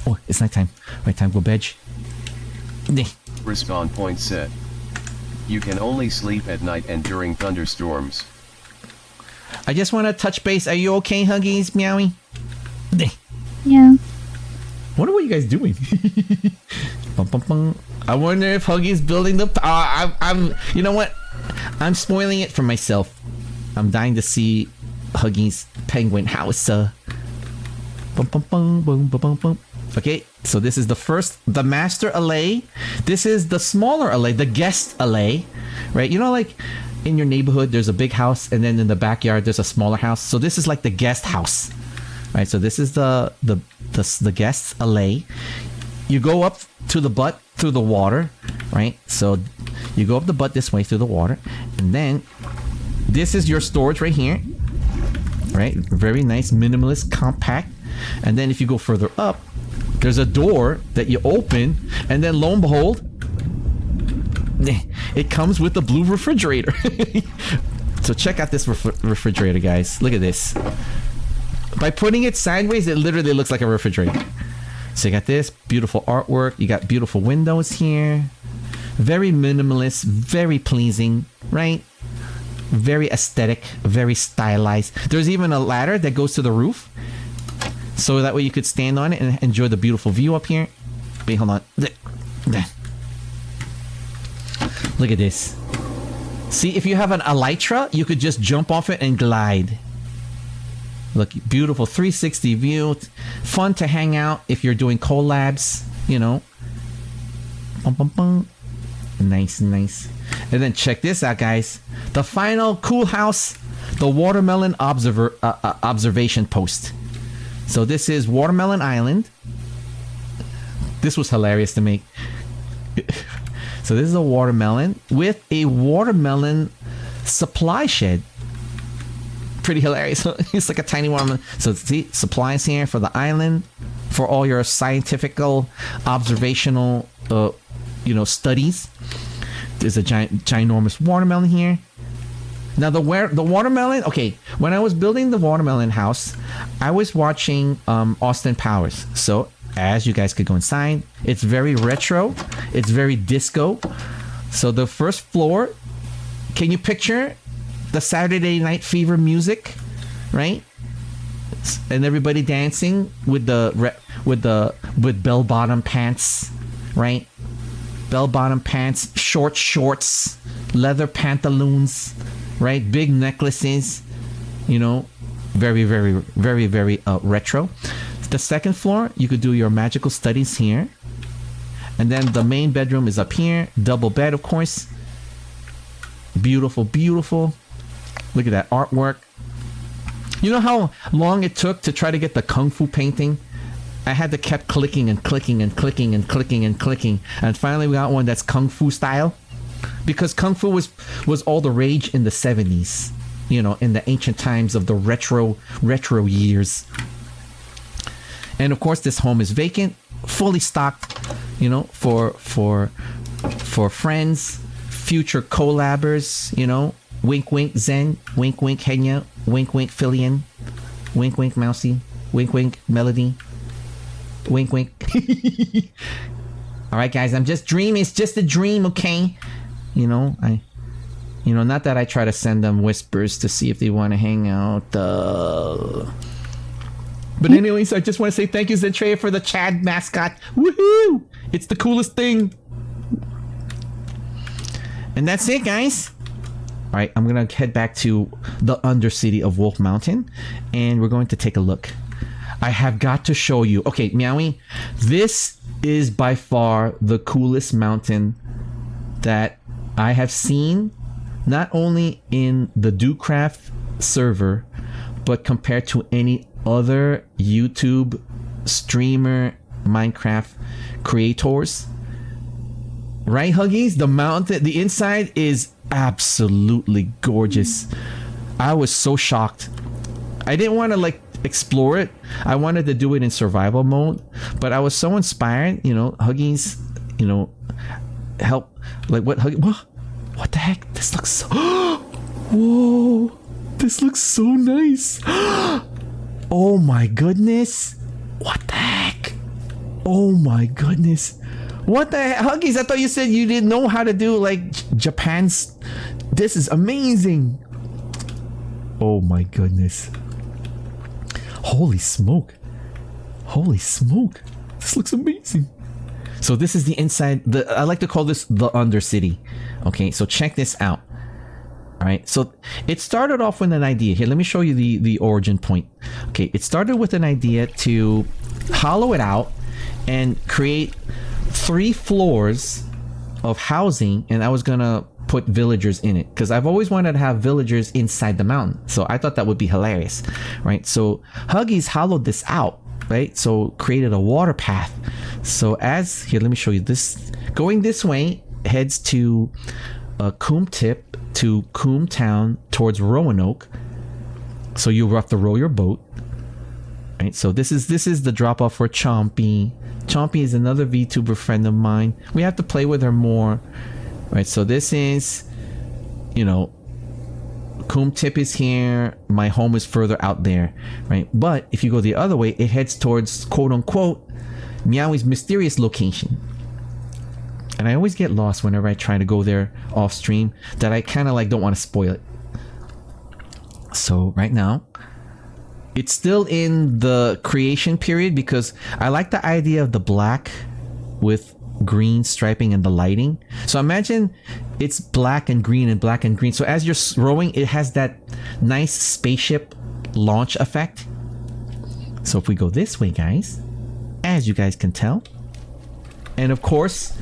Oh, it's nighttime. Right time, go bed. Respawn point set. You can only sleep at night and during thunderstorms. I just want to touch base. Are you okay, Huggies, Meowie? Yeah. Wonder what you guys doing. Bum, bum, bum. I wonder if Huggy's building the. I'm. You know what? I'm spoiling it for myself. I'm dying to see Huggy's penguin house. Bum, bum, bum, bum, bum, bum, bum. Okay, so this is the master alley. This is the smaller alley, the guest alley, right? You know, like in your neighborhood, there's a big house, and then in the backyard, there's a smaller house. So this is like the guest house, right? So this is the guest alley. You go up to the butt through the water, right? So you go up the butt this way through the water, and then this is your storage right here, right? Very nice, minimalist, compact. And then if you go further up, there's a door that you open, and then lo and behold, it comes with a blue refrigerator. So check out this refrigerator, guys. Look at this. By putting it sideways, it literally looks like a refrigerator. So you got this beautiful artwork. You got beautiful windows here. Very minimalist, very pleasing, right? Very aesthetic, very stylized. There's even a ladder that goes to the roof. So that way you could stand on it and enjoy the beautiful view up here. Wait, hold on. Look at this. See, if you have an elytra, you could just jump off it and glide. Look, beautiful 360 view. Fun to hang out if you're doing collabs, you know. Bum, bum, bum. Nice, nice. And then check this out, guys. The final cool house, the watermelon observation post. So this is Watermelon Island. This was hilarious to me. So this is a watermelon with a watermelon supply shed. Pretty hilarious. It's like a tiny watermelon. So see, supplies here for the island, for all your scientifical, observational, studies. There's a ginormous watermelon here. Now the watermelon. Okay, when I was building the watermelon house, I was watching Austin Powers. So as you guys could go inside, it's very retro. It's very disco. So the first floor, can you picture the Saturday Night Fever music, right? And everybody dancing with bell bottom pants, right? Bell bottom pants, short shorts, leather pantaloons, right? Big necklaces, very, very, very, very retro. The second floor, you could do your magical studies here. And then the main bedroom is up here. Double bed, of course. Beautiful, beautiful. Look at that artwork. You know how long it took to try to get the Kung Fu painting? I had to keep clicking and clicking and clicking and clicking and clicking. And finally we got one that's Kung Fu style. Because Kung Fu was all the rage in the 70s. In the ancient times of the retro years. And of course this home is vacant. Fully stocked, for friends, future collabers, wink wink Zen, wink wink Henya, wink wink Filian, wink wink Mousy, wink wink Melody, wink wink. All right, guys, I'm just dreaming. It's just a dream, okay? Not that I try to send them whispers to see if they want to hang out. But anyways, I just want to say thank you, Zentreya, for the Chad mascot. Woohoo! It's the coolest thing. And that's it, guys. All right, I'm going to head back to the Undercity of Wolf Mountain, and we're going to take a look. I have got to show you. Okay, Meowie, this is by far the coolest mountain that I have seen, not only in the DoCraft server, but compared to any other YouTube streamer Minecraft creators. Right, Huggies? The mountain, the inside is absolutely gorgeous. I was so shocked. I didn't want to explore it. I wanted to do it in survival mode, but I was so inspired. Huggies, help. What the heck? This looks so. Whoa! This looks so nice. Oh my goodness! What the heck? Oh my goodness. What the heck? Huggies, I thought you said you didn't know how to do like Japan's. This is amazing. Oh my goodness. Holy smoke. Holy smoke. This looks amazing. So this is the inside. I like to call this the Undercity. Okay, so check this out. All right, so it started off with an idea. Here, let me show you the origin point. Okay, it started with an idea to hollow it out and create 3 floors of housing, and I was gonna put villagers in it because I've always wanted to have villagers inside the mountain. So I thought that would be hilarious, right? So Huggies hollowed this out, right? So created a water path. So as here, let me show you this. Going this way heads to Coombe Tip to Coombe Town towards Roanoke. So you have to row your boat, right? So this is the drop off for Chompy. Chompy is another VTuber friend of mine. We have to play with her more, right? So this is, you know, Coombe Tip is here. My home is further out there, right? But if you go the other way, it heads towards quote unquote Meowie's mysterious location. And I always get lost whenever I try to go there off stream, that I kind of like don't want to spoil it. So right now, it's still in the creation period because I like the idea of the black with green striping and the lighting. So imagine it's black and green and black and green. So as you're rowing, it has that nice spaceship launch effect. So if we go this way, guys, as you guys can tell, and of course,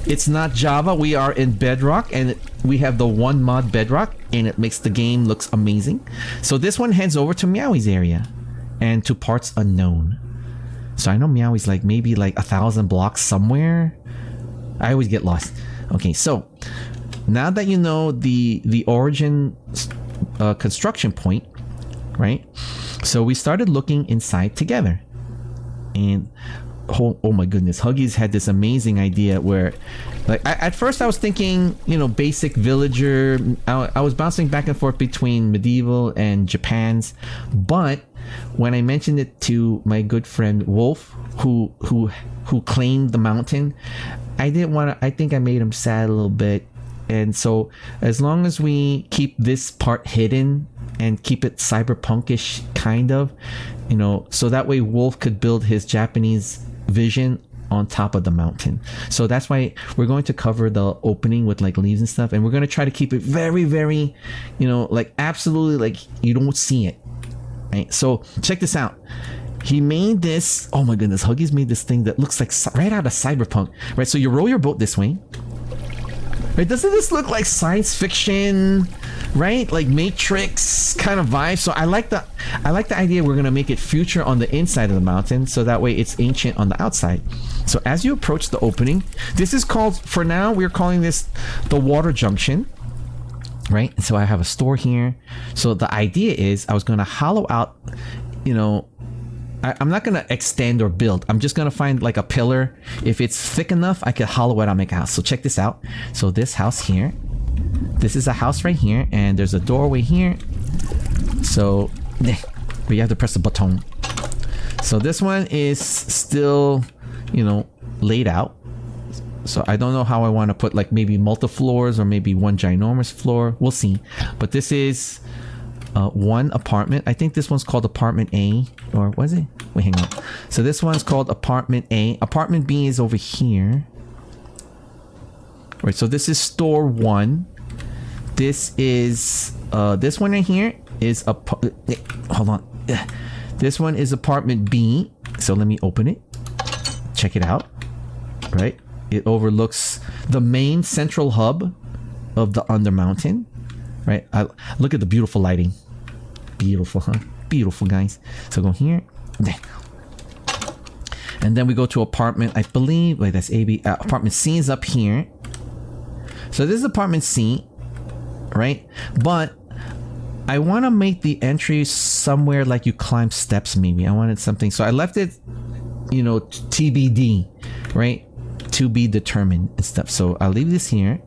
it's not Java. We are in Bedrock, and we have the 1 mod Bedrock, and it makes the game looks amazing. So this one heads over to Meowie's area and to parts unknown. So I know Meowie's like maybe like 1,000 blocks somewhere. I always get lost. Okay, so now that you know the origin construction point, right? So we started looking inside together, and oh my goodness, Huggies had this amazing idea where, like, at first I was thinking, you know, basic villager. I was bouncing back and forth between medieval and Japan's, but when I mentioned it to my good friend Wolf, who claimed the mountain, I didn't want to. I think I made him sad a little bit, and so as long as we keep this part hidden and keep it cyberpunkish kind of, you know, so that way Wolf could build his Japanese vision on top of the mountain. So that's why we're going to cover the opening with like leaves and stuff, and we're going to try to keep it very, very, you know, like absolutely like you don't see it, right? So check this out. He made this, oh my goodness, Huggies made this thing that looks like right out of Cyberpunk, right? So you row your boat this way, right? Doesn't this look like science fiction, right? Like Matrix kind of vibe. So I like the idea we're gonna make it future on the inside of the mountain, so that way it's ancient on the outside. So as you approach the opening, this is called, for now we're calling this the water junction, right? And so I have a store here. So the idea is I was gonna hollow out, you know, I'm not gonna extend or build. I'm just gonna find like a pillar. If it's thick enough, I can hollow it out, make a house. So check this out. So this house here, this is a house right here, and there's a doorway here. So but you have to press the button. So this one is still, you know, laid out. So I don't know how I want to put like maybe multi floors or maybe one ginormous floor. We'll see. But this is one apartment. I think this one's called apartment A, or was it? Wait, hang on. So this one's called apartment A. Apartment B is over here. Right, so this is store 1. This is this one right here is hold on. This one is apartment B. So let me open it. Check it out. Right? It overlooks the main central hub of the Undermountain. Right? Look at the beautiful lighting. Beautiful, huh? Beautiful, guys. So go here. And then we go to apartment, I believe, like that's AB. Apartment C is up here. So this is apartment C, right? But I want to make the entry somewhere like you climb steps, maybe. I wanted something. So I left it, you know, TBD, right? To be determined and stuff. So I'll leave this here.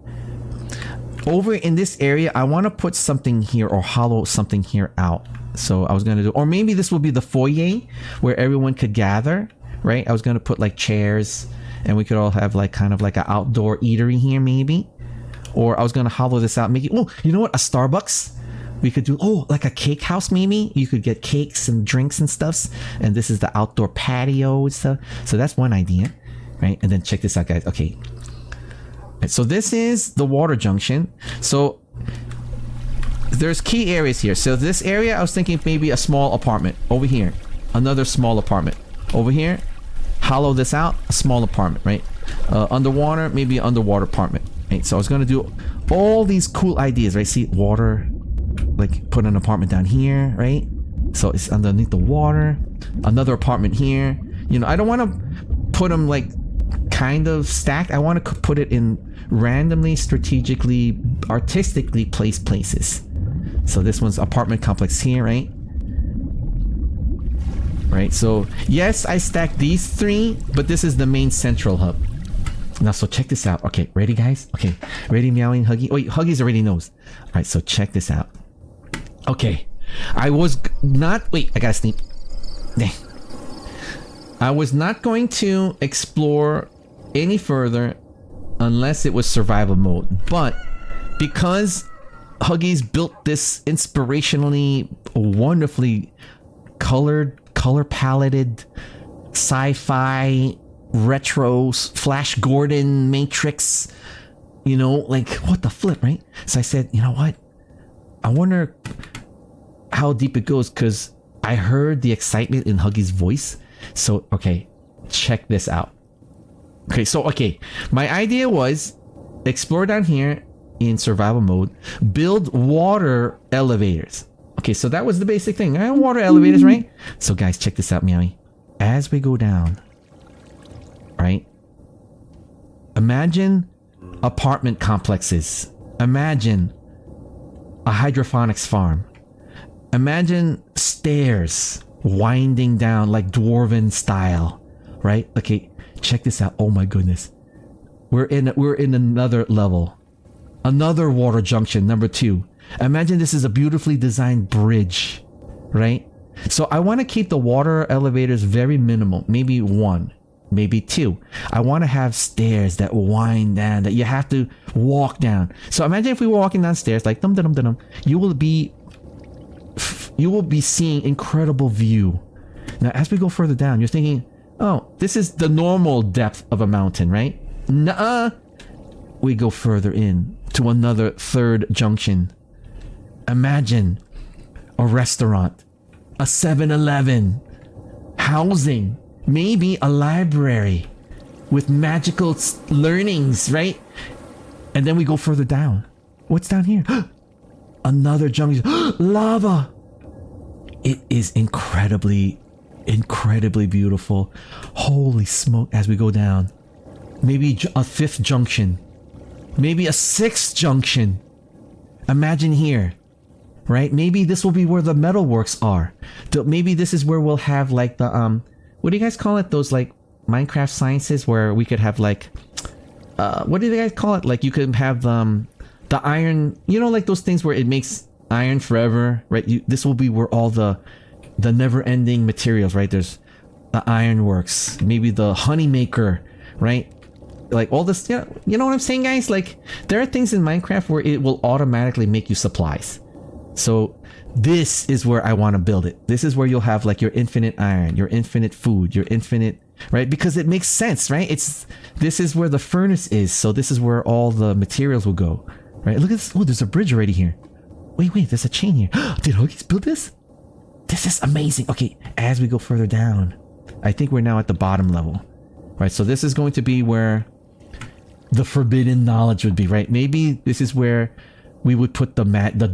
Over in this area, I want to put something here or hollow something here out. So I was going to do, or maybe this will be the foyer where everyone could gather, right? I was gonna put like chairs, and we could all have like kind of like an outdoor eatery here, maybe. Or I was gonna hollow this out, make it. Oh, you know what? A Starbucks. We could do like a cake house, maybe. You could get cakes and drinks and stuffs, and this is the outdoor patio and stuff. So that's one idea, right? And then check this out, guys. Okay. So this is the water junction. So there's key areas here. So this area, I was thinking maybe a small apartment over here, another small apartment over here. Hollow this out, a small apartment, right? Underwater, maybe an underwater apartment, right? So I was gonna do all these cool ideas, right? See, water, like put an apartment down here, right? So it's underneath the water. Another apartment here. You know, I don't want to put them like kind of stacked. I want to put it in randomly, strategically, artistically placed places. So this one's apartment complex here, right? Right, so yes, I stacked these three, but this is the main central hub. Now, so check this out. Okay, ready, guys? Okay, ready, meowing, Huggy? Wait, Huggies already knows. All right, so check this out. Okay, I was not... Wait, I gotta sneak. Dang. I was not going to explore any further unless it was survival mode. But because Huggies built this inspirationally, wonderfully colored, color paletted, sci-fi, retro, Flash Gordon, Matrix, you know, like what the flip, right? So I said, you know what? I wonder how deep it goes, because I heard the excitement in Huggy's voice. So, okay, check this out. Okay, so, okay, my idea was explore down here in survival mode, build water elevators. Okay, so that was the basic thing. Water elevators, right? So, guys, check this out, Meowie. As we go down, right? Imagine apartment complexes. Imagine a hydroponics farm. Imagine stairs winding down like dwarven style, right? Okay, check this out. Oh my goodness, we're in another level, another water junction, number 2. Imagine this is a beautifully designed bridge, right? So I want to keep the water elevators very minimal, maybe 1, maybe 2. I want to have stairs that wind down, that you have to walk down. So imagine if we were walking downstairs like dum dum dum dum, you will be seeing incredible view. Now as we go further down, you're thinking, oh, this is the normal depth of a mountain, right? Nuh-uh. We go further in to another 3rd junction. Imagine a restaurant, a 7-Eleven, housing, maybe a library with magical learnings, right? And then we go further down. What's down here? Another junction. Lava. It is incredibly beautiful. Holy smoke. As we go down, maybe a 5th junction, maybe a 6th junction. Imagine here, right? Maybe this will be where the metalworks are. Maybe this is where we'll have like the what do you guys call it, those like Minecraft sciences, where we could have like what do you guys call it, like you could have the iron, you know, like those things where it makes iron forever, right? This will be where all the never-ending materials, right? There's the ironworks, maybe the honey maker, right? Like all this, you know what I'm saying, guys? Like there are things in Minecraft where it will automatically make you supplies. So this is where I want to build it. This is where you'll have like your infinite iron, your infinite food, your infinite, right? Because it makes sense, right? This is where the furnace is. So this is where all the materials will go, right? Look at this. Oh, there's a bridge already here. Wait, there's a chain here. Did Huggies build this? This is amazing. Okay, as we go further down, I think we're now at the bottom level, right? So this is going to be where the forbidden knowledge would be, right? Maybe this is where we would put the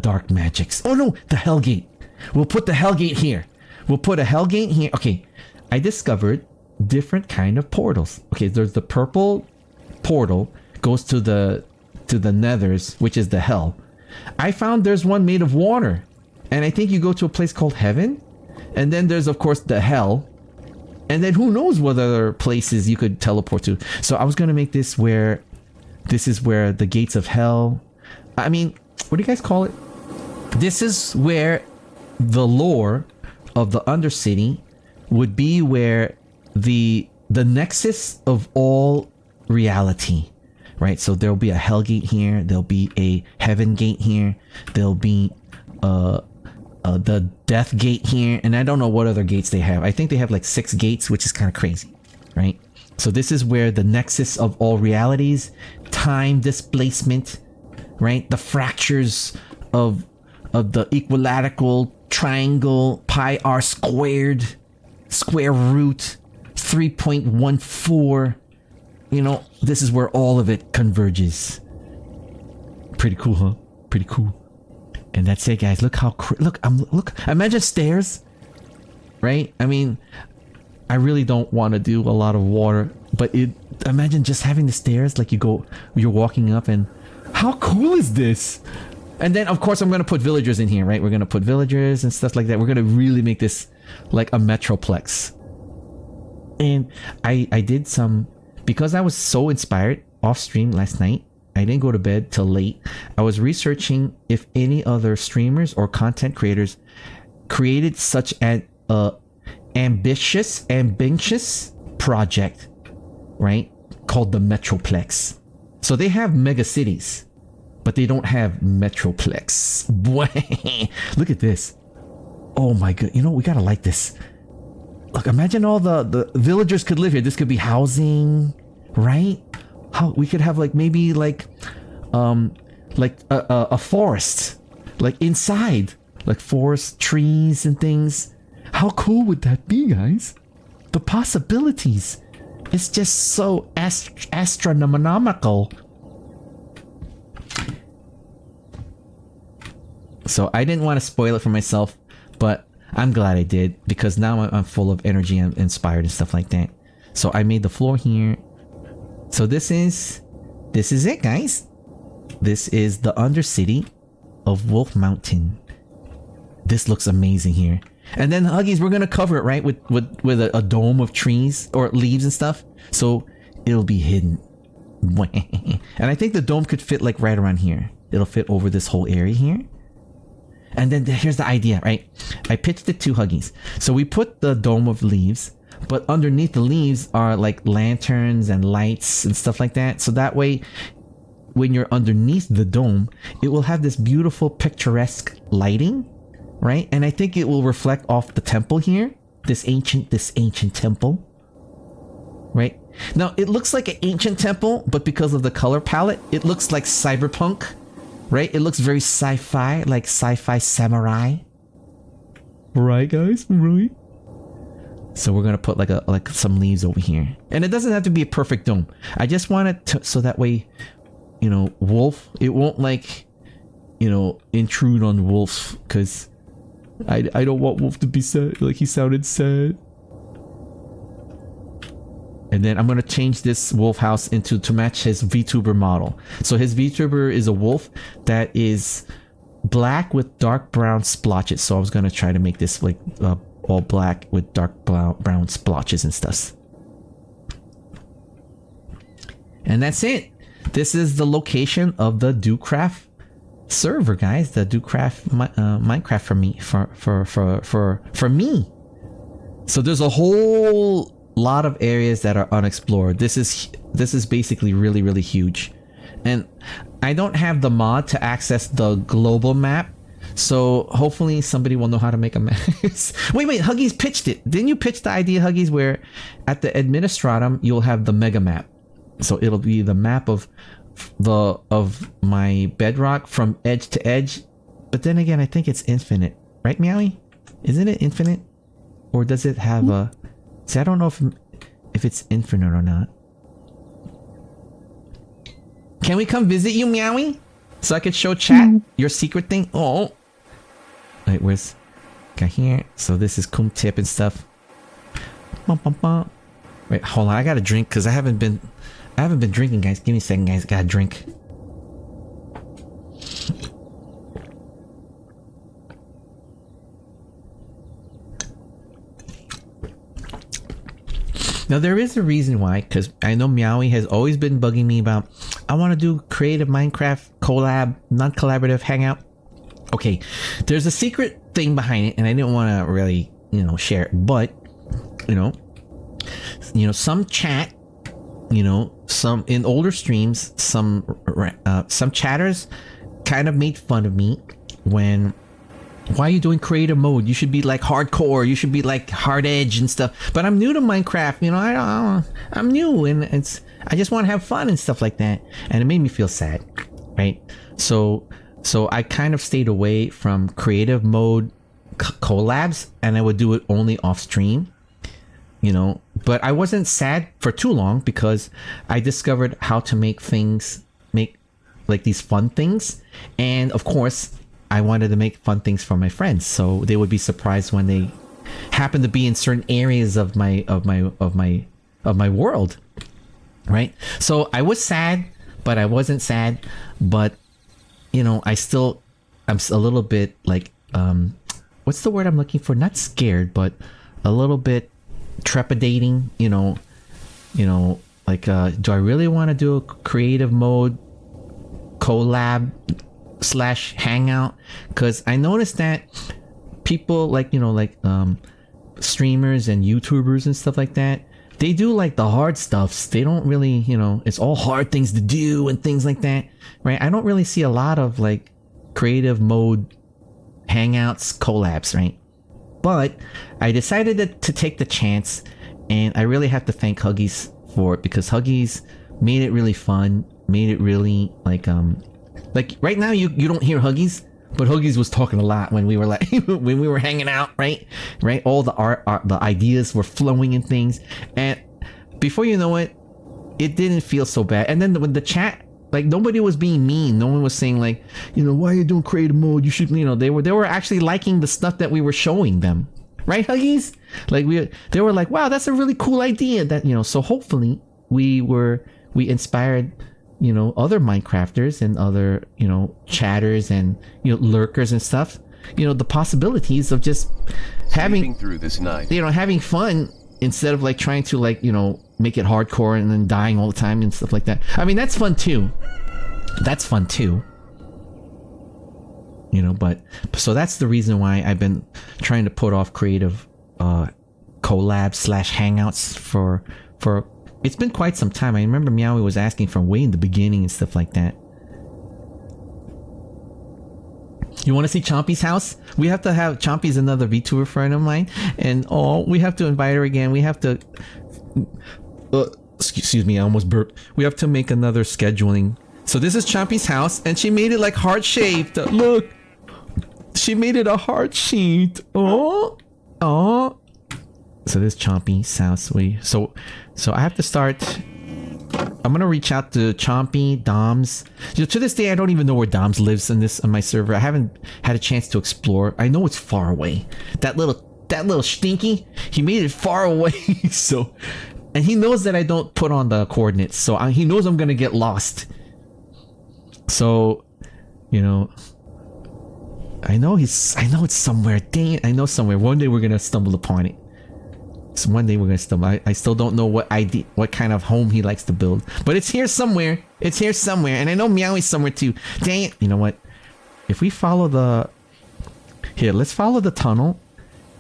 dark magics. Oh no, the Hellgate. We'll put the Hellgate here. We'll put a Hellgate here. Okay, I discovered different kind of portals. Okay, there's the purple portal, goes to the Nethers, which is the Hell. I found there's one made of water, and I think you go to a place called Heaven, and then there's of course the Hell, and then who knows what other places you could teleport to. So I was gonna make this where this is where the gates of Hell, I mean, what do you guys call it? This is where the lore of the Undercity would be, where the nexus of all reality, right? So there'll be a hell gate here, there'll be a heaven gate here, there'll be the death gate here, and I don't know what other gates they have. I think they have like 6 gates, which is kind of crazy, right? So this is where the nexus of all realities, time displacement, right? The fractures of the equilateral triangle, pi r squared, square root, 3.14. You know, this is where all of it converges. Pretty cool, huh? Pretty cool. And that's it, guys. Look how look. Imagine stairs, right? I mean, I really don't want to do a lot of water, but imagine just having the stairs, like you're walking up, and how cool is this? And then of course I'm gonna put villagers in here, right? We're gonna put villagers and stuff like that. We're gonna really make this like a metroplex. And I did some, because I was so inspired off stream last night. I didn't go to bed till late. I was researching if any other streamers or content creators created such an ambitious project, right? Called the Metroplex. So they have mega cities, but they don't have Metroplex. Boy, look at this. Oh my god. You know, we gotta like this. Look, imagine all the villagers could live here. This could be housing, right? How we could have like maybe like a forest, like inside, like forest trees and things. How cool would that be, guys? The possibilities. It's just so astronomical. So I didn't want to spoil it for myself, but I'm glad I did, because now I'm full of energy and inspired and stuff like that. So I made the floor here. So this is it, guys. This is the Undercity of Wolf Mountain. This looks amazing here. And then Huggies, we're gonna cover it, right, with a dome of trees or leaves and stuff, so it'll be hidden. And I think the dome could fit like right around here. It'll fit over this whole area here. And then here's the idea, right? I pitched it to Huggies. So we put the dome of leaves, but underneath the leaves are like lanterns and lights and stuff like that. So that way, when you're underneath the dome, it will have this beautiful picturesque lighting, right? And I think it will reflect off the temple here, this ancient temple, right? Now it looks like an ancient temple, but because of the color palette, it looks like cyberpunk, right? It looks very sci-fi, like sci-fi samurai, right, guys? Right. So we're gonna put like some leaves over here, and it doesn't have to be a perfect dome. I just want it to, so that way, you know, Wolf, it won't like, you know, intrude on Wolf, because I don't want Wolf to be sad. Like, he sounded sad. And then I'm gonna change this wolf house to match his VTuber model. So his VTuber is a wolf that is black with dark brown splotches. So I was gonna try to make this like all black with dark brown splotches and stuff. And that's it. This is the location of the DoCraft server, guys. The DoCraft Minecraft for me. So there's a whole lot of areas that are unexplored. This is basically really huge, and I don't have the mod to access the global map. So hopefully somebody will know how to make a map. wait, Huggies pitched it. Didn't you pitch the idea, Huggies, where at the administratum you'll have the mega map? So it'll be the map of my bedrock from edge to edge. But then again, I think it's infinite, right, Meowie? Isn't it infinite, or does it have a? See, I don't know if it's infinite or not. Can we come visit you, Meowie? So I could show chat your secret thing? Oh. Wait, where's... Got here. So this is Kum Tip and stuff. Bum, bum, bum. Wait, hold on. I gotta drink, because I haven't been drinking, guys. Give me a second, guys. Gotta drink. Now there is a reason why, because I know Meowie has always been bugging me about, I want to do creative Minecraft collab, non-collaborative hangout. Okay, there's a secret thing behind it, and I didn't want to really, you know, share it, but, you know, some chat, some in older streams, some chatters kind of made fun of me when, why are you doing creative mode? You should be like hardcore. You should be like hard edge and stuff. But I'm new to Minecraft. I'm new, and I just want to have fun and stuff like that. And it made me feel sad, right? So I kind of stayed away from creative mode collabs, and I would do it only off stream. But I wasn't sad for too long because I discovered how to make like these fun things, and of course I wanted to make fun things for my friends, so they would be surprised when they happen to be in certain areas of my world, right? So I was sad, but I wasn't sad, but I'm a little bit like what's the word I'm looking for? Not scared, but a little bit trepidating, like do I really want to do a creative mode collab / hangout? Because I noticed that people streamers and YouTubers and stuff like that, they do like the hard stuffs. They don't really, it's all hard things to do and things like that, right? I don't really see a lot of like creative mode hangouts collabs, right? But I decided to take the chance, and I really have to thank Huggies for it, because Huggies made it really fun, made it really like right now you don't hear Huggies, but Huggies was talking a lot when we were like when we were hanging out, right? All the art, the ideas were flowing and things, and before you know it, it didn't feel so bad. And then when the chat, like, nobody was being mean. No one was saying like, why are you doing creative mode? You should, they were actually liking the stuff that we were showing them, right, Huggies? Like they were like, wow, that's a really cool idea. That so hopefully we inspired other Minecrafters and other chatters and lurkers and stuff. The possibilities of just having through this night. Having fun instead of like trying to make it hardcore and then dying all the time and stuff like that. I mean, that's fun too. But so that's the reason why I've been trying to put off creative collabs / hangouts for it's been quite some time. I remember Meowie was asking from way in the beginning and stuff like that. You want to see Chompy's house? We have to have Chompy's another VTuber friend of mine, and we have to invite her again. We have to excuse me, I almost burped. We have to make another scheduling. So this is Chompy's house, and she made it like heart shaped. Look, she made it a heart shaped. Oh. So this is Chompy's house. So I have to start. I'm gonna reach out to Chompy, Doms. To this day, I don't even know where Doms lives on my server. I haven't had a chance to explore. I know it's far away. That little stinky, he made it far away. So, and he knows that I don't put on the coordinates, so he knows I'm gonna get lost. So, I know it's somewhere. Dang it, I know somewhere. One day we're gonna stumble upon it. So one day we're gonna stumble. I still don't know what kind of home he likes to build, but it's here somewhere. And I know Meowie's somewhere too. Dang it! You know what? If we follow let's follow the tunnel,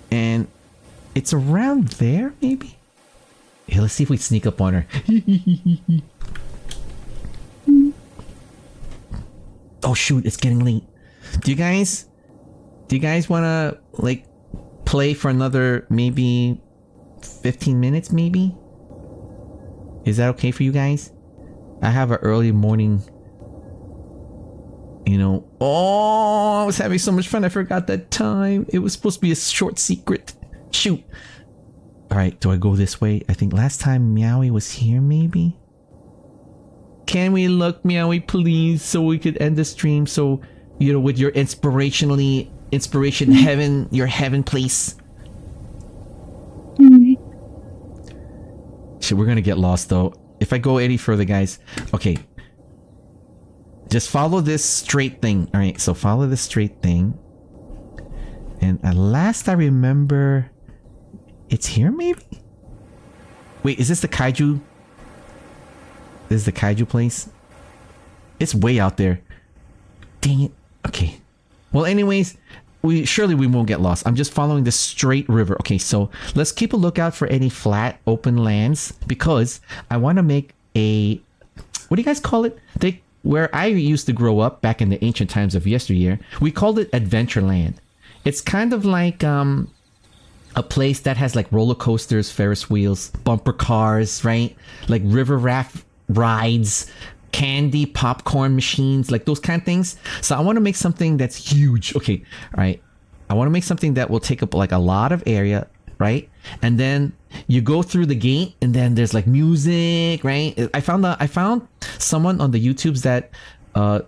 and it's around there maybe. Here, let's see if we sneak up on her. Oh shoot! It's getting late. Do you guys want to like play for another maybe 15 minutes maybe? Is that okay for you guys? I have an early morning, I was having so much fun, I forgot that time. It was supposed to be a short secret. Shoot. Alright, do I go this way? I think last time Meowie was here maybe? Can we look, Meowie, please, so we could end the stream, so with your inspiration heaven, your heaven place. Shit, we're gonna get lost though. If I go any further, guys. Okay. Just follow this straight thing. Alright, so follow this straight thing. And at last I remember, it's here maybe? Wait, is this the kaiju? This is the kaiju place? It's way out there. Dang it. Okay. Well, anyways, we won't get lost. I'm just following this straight river. Okay, so let's keep a lookout for any flat open lands because I want to make a, what do you guys call it? Where I used to grow up back in the ancient times of yesteryear, we called it Adventureland. It's kind of like a place that has like roller coasters, Ferris wheels, bumper cars, right? Like river raft rides, candy, popcorn machines, like those kind of things. So I want to make something that's huge. Okay, all right. I want to make something that will take up like a lot of area, right? And then you go through the gate, and then there's like music, right? I found someone on the YouTubes that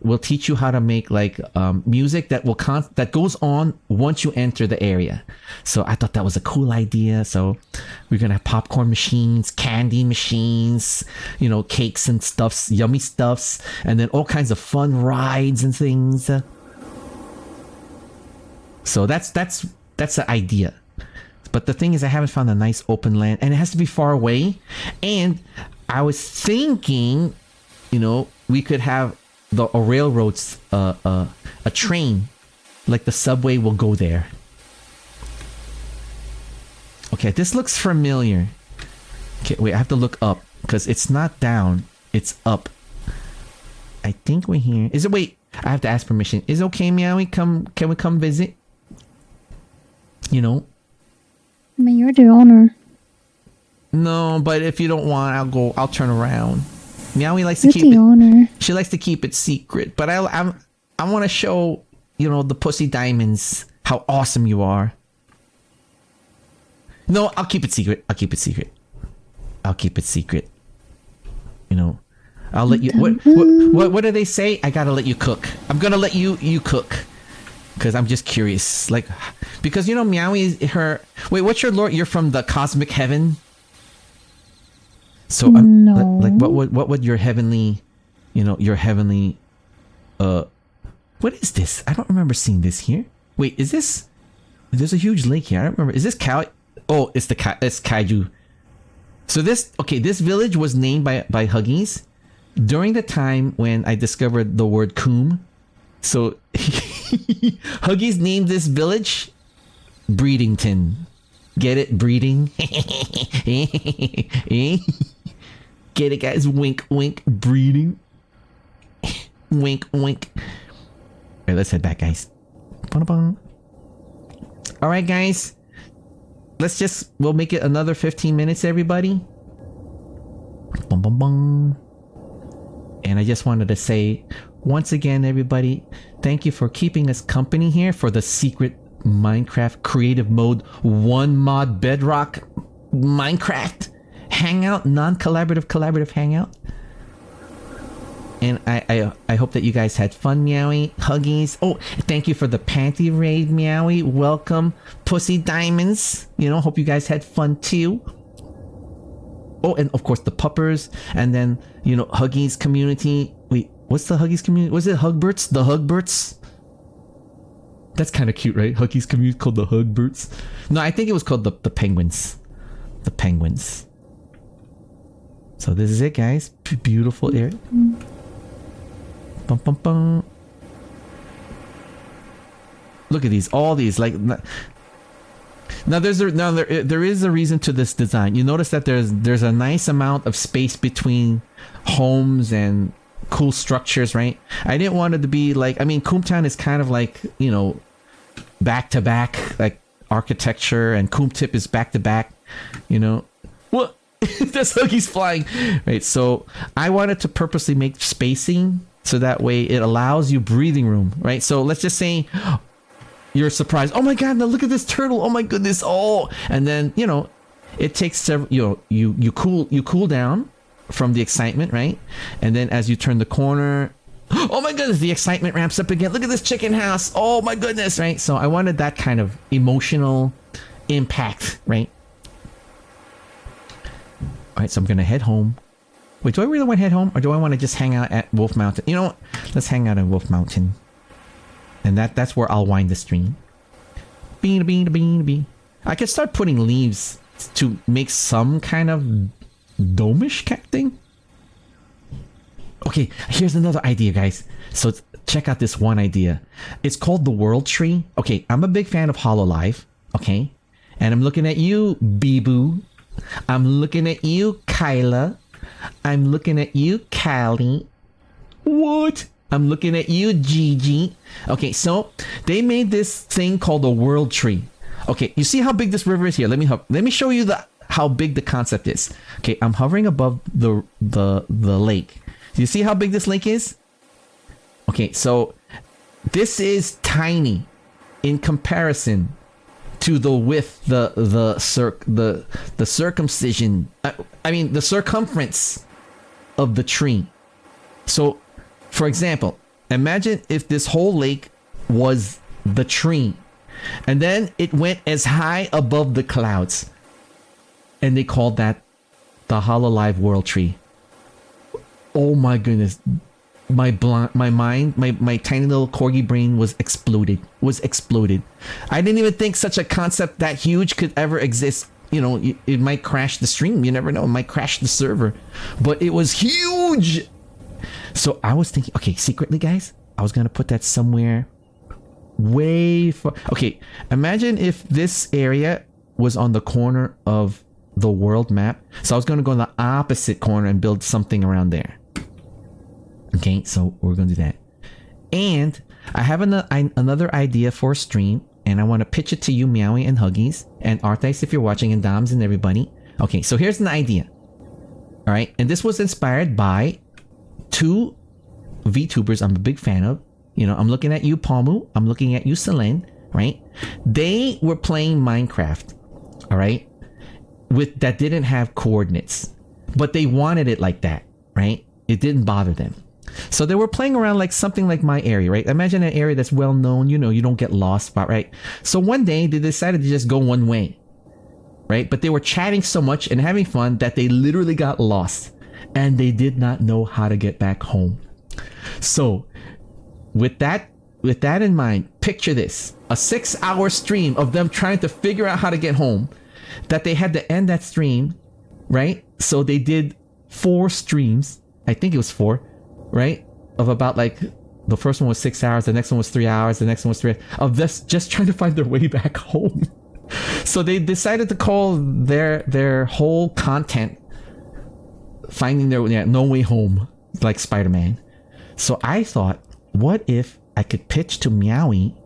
will teach you how to make like music that that goes on once you enter the area. So I thought that was a cool idea. So we're gonna have popcorn machines, candy machines, you know, cakes and stuffs, yummy stuffs, and then all kinds of fun rides and things. So that's the idea. But the thing is, I haven't found a nice open land, and it has to be far away. And I was thinking, you know, we could have a railroads, a train, like the subway will go there. Okay, this looks familiar. Okay, wait, I have to look up because it's not down, it's up. I think we're here. Is it? Wait, I have to ask permission. Is it okay, Meowie? Can we come visit? You know. I mean, you're the owner. No, but if you don't want, I'll turn around. Meowie likes to You're keep the it. owner. She likes to keep it secret, but I want to show, you know, the pussy diamonds how awesome you are. No, I'll keep it secret. I'll keep it secret. I'll keep it secret. You know, I'll let you. What do they say? I gotta let you cook. I'm gonna let you cook. Because I'm just curious, like, because you know, Meowie is her. Wait, what's your lore? You're from the cosmic heaven. So, No. like, what would your heavenly, you know, your heavenly, what is this? I don't remember seeing this here. Wait, is this? There's a huge lake here. I don't remember. Is this cow? Oh, it's it's kaiju. So this village was named by Huggies during the time when I discovered the word coom. So Huggies named this village Breedington. Get it? Breeding? Get it, guys? Wink, wink. Breeding. Wink, wink. Alright, let's head back, guys. Alright, guys. We'll make it another 15 minutes, everybody. And I just wanted to say, once again, everybody, thank you for keeping us company here for the secret Minecraft creative mode 1 mod bedrock Minecraft hangout, non-collaborative, collaborative hangout. And I hope that you guys had fun, Meowie. Huggies. Oh, thank you for the panty raid, Meowie. Welcome, Pussy Diamonds. You know, hope you guys had fun too. Oh, and of course the puppers, and then, you know, Huggies community. Wait, what's the Huggies community? Was it Hugberts? The Hugberts? That's kind of cute, right? Huggies community called the Hugberts. No, I think it was called the Penguins. The Penguins. So this is it, guys. Beautiful area. Bum, bum, bum. Look at these. All these, like. Now there is a reason to this design. You notice that there's a nice amount of space between homes and cool structures, right? I didn't want it to be like, I mean, Coomtown is kind of like, you know, back to back like architecture, and Coomtip is back to back, you know. What? That's Huggies flying, right? So I wanted to purposely make spacing so that way it allows you breathing room, right? So let's just say you're surprised. Oh my god! Now look at this turtle. Oh my goodness! Oh, and then, you know, it takes several. You know, you cool down from the excitement, right? And then as you turn the corner, oh my goodness, the excitement ramps up again. Look at this chicken house. Oh my goodness, right? So I wanted that kind of emotional impact, right? All right, so I'm gonna head home. Wait, do I really want to head home, or do I want to just hang out at Wolf Mountain? You know what? Let's hang out at Wolf Mountain. And that's where I'll wind the stream. Bean. I could start putting leaves to make some kind of dome-ish kind of thing. Okay, here's another idea, guys. So check out this one idea. It's called the World Tree. Okay, I'm a big fan of Hololive. Okay, and I'm looking at you, Bee-Boo. I'm looking at you, Kyla. I'm looking at you, Callie. What? I'm looking at you, Gigi. Okay, so they made this thing called the World Tree. Okay, you see how big this river is here? Let me show you how big the concept is. Okay, I'm hovering above the lake. You see how big this lake is? Okay, so this is tiny in comparison to the width, the circumcision. I mean the circumference of the tree. So, for example, imagine if this whole lake was the tree, and then it went as high above the clouds, and they called that the Hololive World Tree. Oh my goodness. My mind, my tiny little corgi brain was exploded. I didn't even think such a concept that huge could ever exist. You know, it might crash the stream. You never know. It might crash the server. But it was huge. So I was thinking, okay, secretly, guys, I was going to put that somewhere way far. Okay, imagine if this area was on the corner of the world map. So I was going to go in the opposite corner and build something around there. Okay, so we're going to do that. And I have another idea for a stream, and I want to pitch it to you, Meowie and Huggies, and Arthas if you're watching, and Doms and everybody. Okay, so here's an idea. All right, and this was inspired by two VTubers I'm a big fan of. You know, I'm looking at you, Palmu. I'm looking at you, Selene, right? They were playing Minecraft, all right, that didn't have coordinates, but they wanted it like that, right? It didn't bother them. So they were playing around like something like my area, right? Imagine an area that's well known, you know, you don't get lost spot, right? So one day they decided to just go one way, right? But they were chatting so much and having fun that they literally got lost and they did not know how to get back home. So with that in mind, picture this, a 6-hour stream of them trying to figure out how to get home, that they had to end that stream, right? So they did 4 streams. I think it was 4, right? Of about like, the first one was 6 hours, the next one was 3 hours, the next one was 3 hours, of this just trying to find their way back home. So they decided to call their whole content finding their no way home, like Spider-Man. So I thought, what if I could pitch to Meowie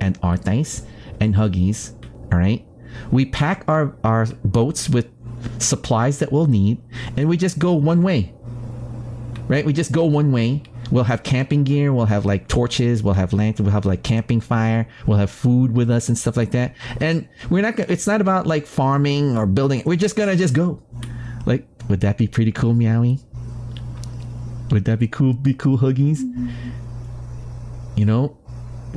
and Arthas and Huggies, all right? We pack our boats with supplies that we'll need, and we just go one way. Right? We just go one way. We'll have camping gear. We'll have like torches. We'll have lanterns. We'll have like camping fire. We'll have food with us and stuff like that. And we're not gonna, it's not about like farming or building. We're just gonna just go. Like, would that be pretty cool, Meowie? Would that be cool? Be cool, Huggies? You know?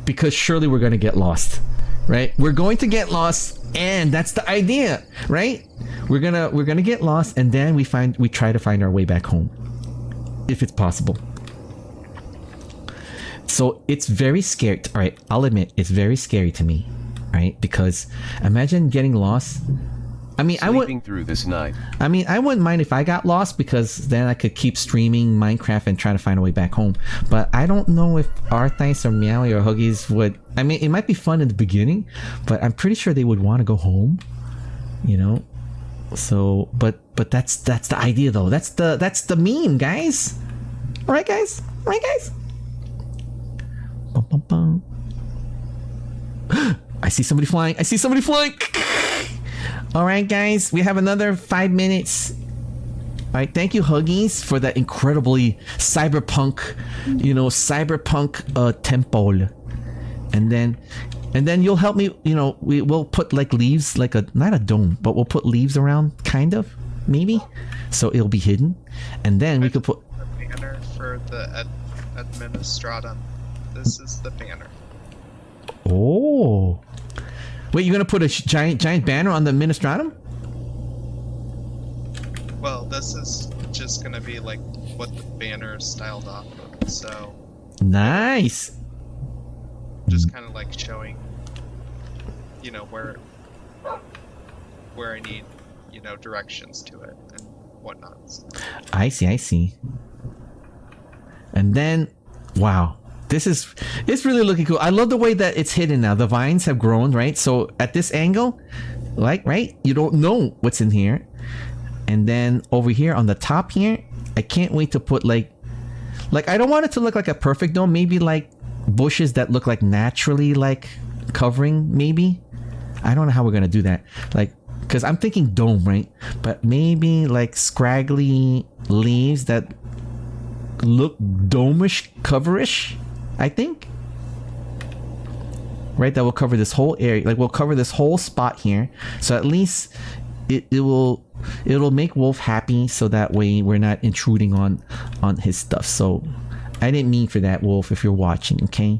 Because surely we're gonna get lost. Right? We're going to get lost, and that's the idea, right? We're gonna get lost, and then we try to find our way back home. If it's possible. So it's very scary. All right, I'll admit it's very scary to me, right? Because imagine getting lost. I mean, Sleeping through this night. I mean, I wouldn't mind if I got lost, because then I could keep streaming Minecraft and try to find a way back home. But I don't know if Arthas or Meowie or Huggies would. I mean, it might be fun in the beginning, but I'm pretty sure they would want to go home. You know. So, but that's the idea though. That's the meme, guys. All right, guys. All right, guys. Bum, bum, bum. I see somebody flying. All right, guys. We have another 5 minutes. All right. Thank you, Huggies, for that incredibly cyberpunk temple. And then you'll help me, you know, we'll put like leaves, like not a dome, but we'll put leaves around, kind of, maybe. So it'll be hidden. And then we could put a banner for the administratum. This is the banner. Oh. Wait, you're going to put a giant banner on the administratum? Well, this is just going to be like what the banner is styled off of. So nice. Just kind of like showing, you know, where I need, you know, directions to it and whatnot. So. I see. And then, wow, it's really looking cool. I love the way that it's hidden now. The vines have grown, right? So at this angle, like, right, you don't know what's in here. And then over here on the top here, I can't wait to put like I don't want it to look like a perfect dome. Maybe like bushes that look like naturally like covering, maybe. I don't know how we're gonna do that. Like, because I'm thinking dome, right? But maybe like scraggly leaves that look domeish, coverish, I think. Right, that will cover this whole area. Like, we'll cover this whole spot here. So at least it'll make Wolf happy, so that way we're not intruding on his stuff. So I didn't mean for that, Wolf, if you're watching, okay,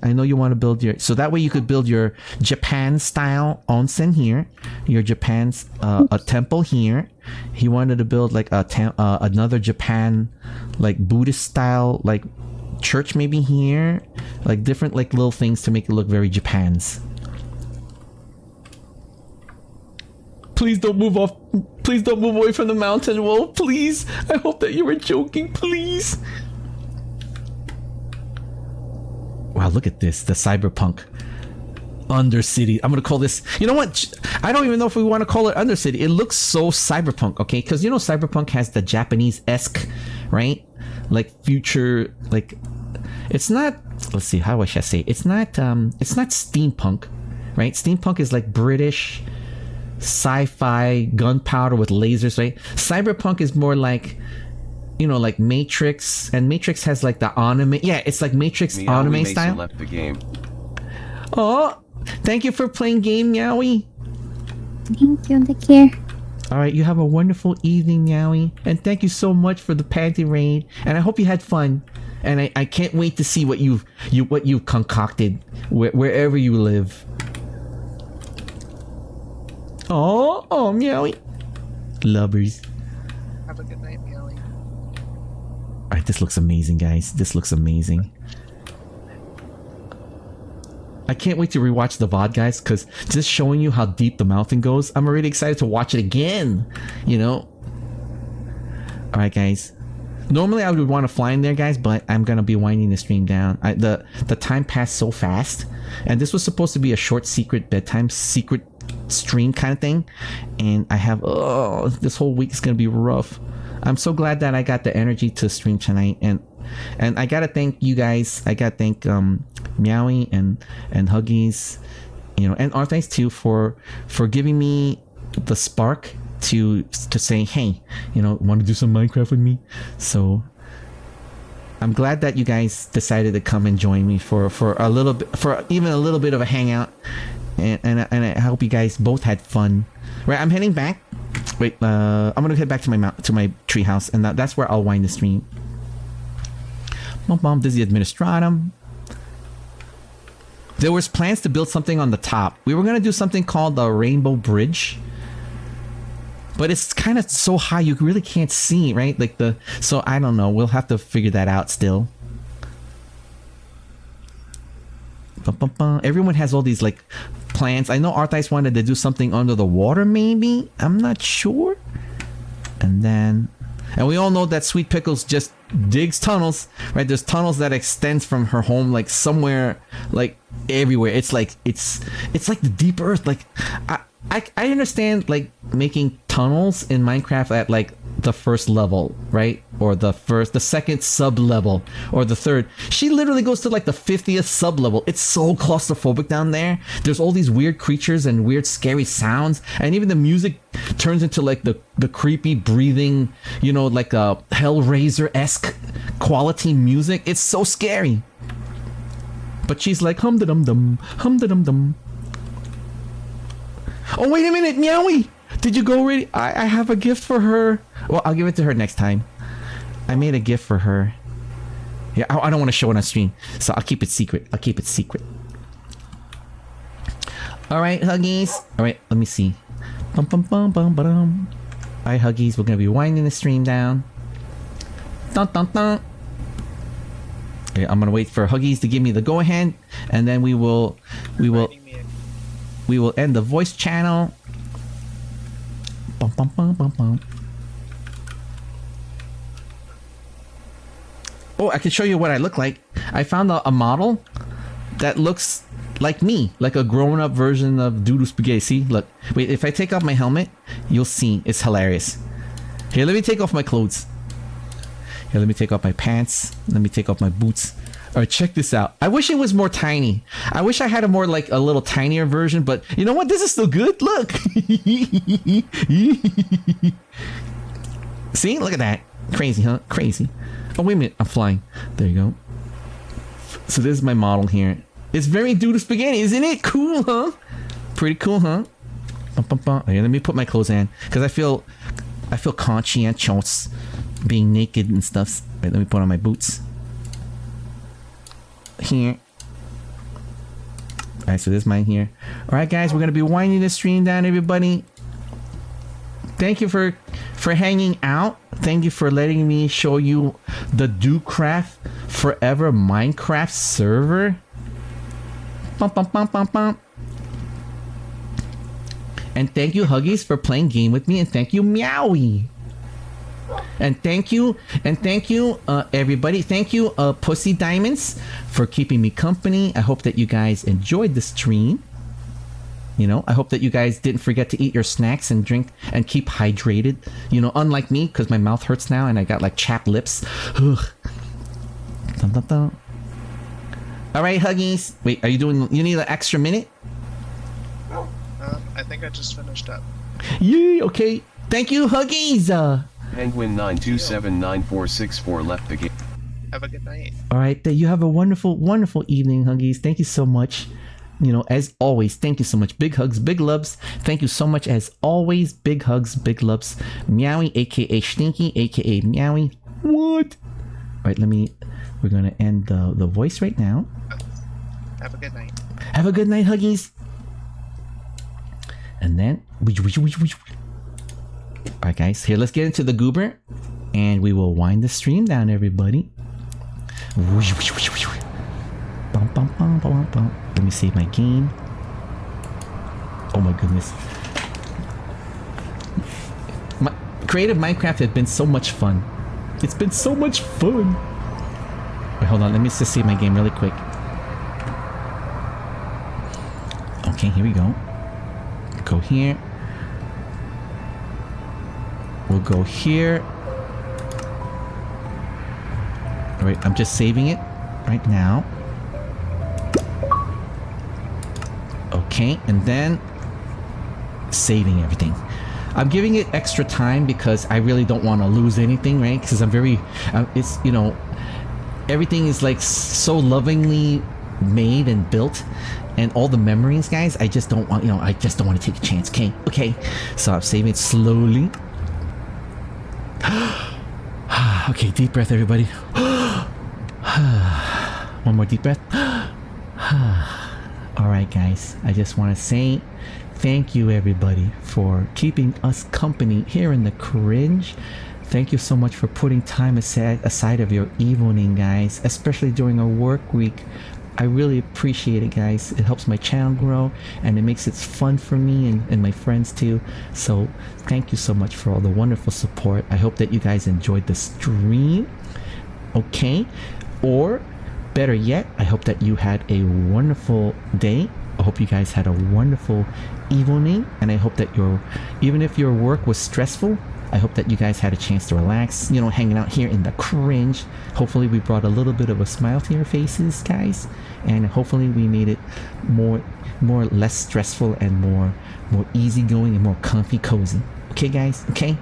I know you want to build your, so that way you could build your Japan style onsen here, your Japan's a temple here. He wanted to build like another Japan like Buddhist style like church maybe here, like different like little things to make it look very Japan's. Please don't move off. Please don't move away from the mountain, Wolf. Please. I hope that you were joking. Please. Wow, look at this. The cyberpunk Undercity. I'm going to call this... You know what? I don't even know if we want to call it Undercity. It looks so cyberpunk, okay? Because, you know, cyberpunk has the Japanese-esque, right? Like, future... Like, it's not... Let's see. How should I say? It's not steampunk, right? Steampunk is like British... sci-fi gunpowder with lasers, right? Cyberpunk is more like, you know, like Matrix, and Matrix has like the anime. Yeah, it's like Matrix anime style. Left the game. Oh, thank you for playing game, Meowie. Thank you. Take care. All right, you have a wonderful evening, Meowie, and thank you so much for the panty raid. And I hope you had fun. And I can't wait to see what you've concocted wherever you live. Oh, Meowie. Lovers. Have a good night, Meowie. Alright, this looks amazing, guys. This looks amazing. I can't wait to rewatch the VOD, guys, because just showing you how deep the mountain goes, I'm already excited to watch it again, you know? Alright, guys. Normally I would want to fly in there, guys, but I'm going to be winding the stream down. The time passed so fast, and this was supposed to be a short secret bedtime secret stream kind of thing, and I have this whole week is gonna be rough. I'm so glad that I got the energy to stream tonight, and I gotta thank you guys. I gotta thank Meowie and Huggies, you know, and Arthice too for giving me the spark to say, hey, you know, want to do some Minecraft with me? So I'm glad that you guys decided to come and join me for a little bit, for even a little bit of a hangout. And I hope you guys both had fun. Right, I'm heading back. Wait, I'm gonna head back to my treehouse, and that's where I'll wind the stream. Mom, this is the administratum. There was plans to build something on the top. We were gonna do something called the Rainbow Bridge, but it's kind of so high you really can't see, right? Like so I don't know. We'll have to figure that out still. Everyone has all these like plans. I know Arthice wanted to do something under the water, maybe. I'm not sure. And we all know that Sweet Pickles just digs tunnels, right? There's tunnels that extends from her home like somewhere, like everywhere. It's like like the deep earth. Like I understand like making tunnels in Minecraft at like the first level, right? Or the second sub level, or the third. She literally goes to like the 50th sub level. It's so claustrophobic down there. There's all these weird creatures and weird scary sounds, and even the music turns into like the creepy breathing, you know, like a Hellraiser-esque quality music. It's so scary. But she's like hum-da-dum-dum, hum-da-dum-dum. Oh, wait a minute, Meowie! Did you go already? I have a gift for her. Well, I'll give it to her next time. I made a gift for her. Yeah, I don't want to show it on stream, so I'll keep it secret. All right, Huggies. All right, let me see. Bum bum bum bum bum. All right, Huggies. We're gonna be winding the stream down. Dun dun dun. Okay, I'm gonna wait for Huggies to give me the go ahead, and then we will end the voice channel. Bum, bum, bum, bum, bum. Oh, I can show you what I look like. I found a model that looks like me, like a grown-up version of Doodoo Spaghetti. See, look. Wait, if I take off my helmet, you'll see. It's hilarious. Here, let me take off my clothes. Here, let me take off my pants. Let me take off my boots. All right, check this out. I wish it was more tiny. I wish I had a more like a little tinier version, but you know what? This is still good. Look. See? Look at that. Crazy, huh? Crazy. Oh, wait a minute. I'm flying. There you go. So this is my model here. It's very Doodoo Spaghetti, isn't it? Cool, huh? Pretty cool, huh? Bum, bum, bum. Okay, let me put my clothes on because I feel conscientious being naked and stuff. Wait, let me put on my boots. Here. Alright, so this is mine here. Alright guys, we're gonna be winding the stream down, everybody. Thank you for hanging out. Thank you for letting me show you the DoCraft Forever Minecraft server. Bum, bum, bum, bum, bum. And thank you, Huggies, for playing game with me, and thank you, Meowie. And thank you, everybody. Thank you, Pussy Diamonds, for keeping me company. I hope that you guys enjoyed the stream. You know, I hope that you guys didn't forget to eat your snacks and drink and keep hydrated. You know, unlike me, because my mouth hurts now and I got like chapped lips. Ugh. Dun, dun, dun. All right, Huggies. Wait, are you doing? You need an extra minute? I think I just finished up. Yay! Okay. Thank you, Huggies. Penguin 9279464 left the game. Have a good night. All right, that you have a wonderful, wonderful evening, Huggies. Thank you so much. You know, as always, thank you so much. Big hugs, big loves. Thank you so much, as always. Big hugs, big loves. Meowie, aka Stinky, aka Meowie. What? All right, we're gonna end the voice right now. Have a good night. Have a good night, Huggies. And then, alright guys, here, let's get into the goober and we will wind the stream down, everybody. Bum, bum, bum, bum, bum. Let me save my game. Oh my goodness. Creative Minecraft has been so much fun. It's been so much fun. Wait, hold on, let me just save my game really quick. Okay, here we go. Go here. We'll go here. Alright, I'm just saving it right now. Okay, and then saving everything. I'm giving it extra time because I really don't want to lose anything, right? Because I'm very, it's, you know, everything is like so lovingly made and built, and all the memories, guys, I just don't want, you know, I just don't want to take a chance. Okay, so I'm saving it slowly. Okay, deep breath, everybody. One more deep breath. All right, guys, I just want to say thank you, everybody, for keeping us company here in the cringe. Thank you so much for putting time aside of your evening, guys, especially during a work week. I really appreciate it, guys. It helps my channel grow and it makes it fun for me and my friends too. So thank you so much for all the wonderful support. I hope that you guys enjoyed the stream. Okay, or better yet, I hope that you had a wonderful day. I hope you guys had a wonderful evening, and I hope that even if your work was stressful, I hope that you guys had a chance to relax, you know, hanging out here in the cringe. Hopefully we brought a little bit of a smile to your faces, guys, and hopefully we made it more less stressful and more easygoing and more comfy cozy. Okay, guys? Okay?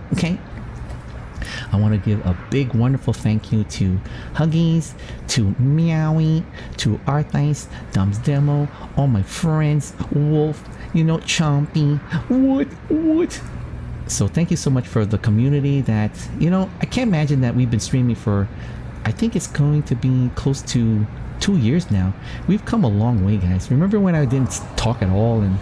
I want to give a big wonderful thank you to Huggies, to Meowie, to Arthice, Dumb's Demo, all my friends, Wolf, you know, Chompy, what? So thank you so much for the community that, you know, I can't imagine that we've been streaming for, I think it's going to be close to 2 years now. We've come a long way, guys. Remember when I didn't talk at all, and,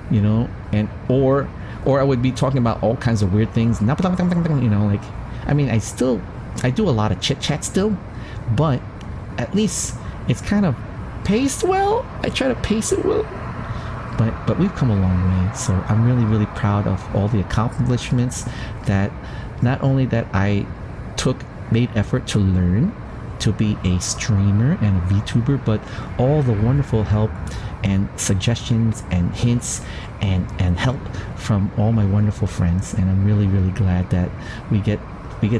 you know, and or I would be talking about all kinds of weird things, you know, like, I mean, I do a lot of chit chat still, but at least it's kind of paced well. I try to pace it well. But we've come a long way, so I'm really proud of all the accomplishments that not only that I made effort to learn, to be a streamer and a VTuber, but all the wonderful help and suggestions and hints and help from all my wonderful friends. And I'm really glad that we get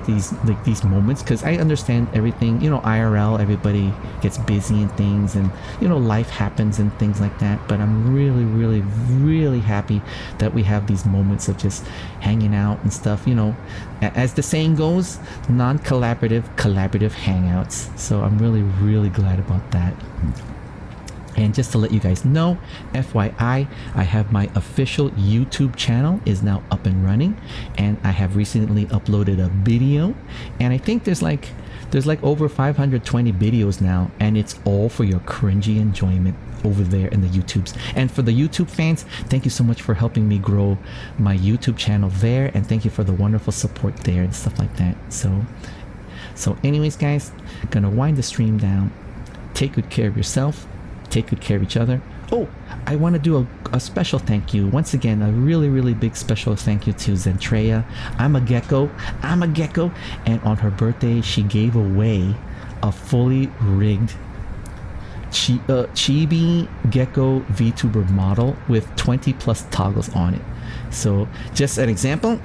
these moments, because I understand everything, IRL, everybody gets busy and things, and life happens and things like that, but I'm really happy that we have these moments of just hanging out and stuff, as the saying goes, non-collaborative, collaborative hangouts. So I'm really glad about that. And just to let you guys know, FYI, I have my official YouTube channel is now up and running, and I have recently uploaded a video, and I think there's like over 520 videos now, and it's all for your cringy enjoyment over there in the YouTubes. And for the YouTube fans, thank you so much for helping me grow my YouTube channel there, and thank you for the wonderful support there and stuff like that. So anyways, guys, gonna wind the stream down. Take good care of yourself. Take good care of each other. Oh, I want to do a special thank you. Once again, a really big special thank you to Zentreya. I'm a gecko. And on her birthday, she gave away a fully rigged chibi gecko VTuber model with 20 plus toggles on it. So just an example.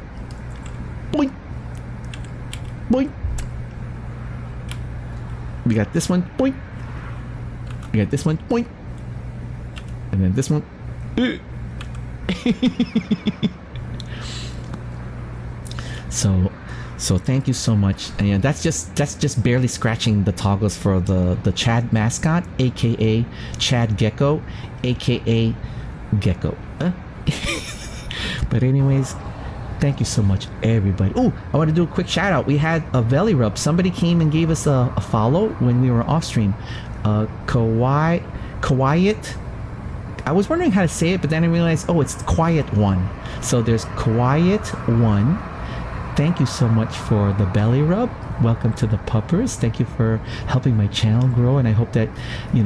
Boing. Boing. We got this one. Boing. We got this one, point, and then this one. So thank you so much. And that's just barely scratching the toggles for the Chad mascot, aka Chad Gecko, aka Gecko. But anyways, thank you so much, everybody. Oh, I want to do a quick shout out. We had a belly rub. Somebody came and gave us a follow when we were off stream. Quiet. I was wondering how to say it, but then I realized, it's Quiet One. So there's Quiet One. Thank you so much for the belly rub. Welcome to the puppers. Thank you for helping my channel grow, and I hope that you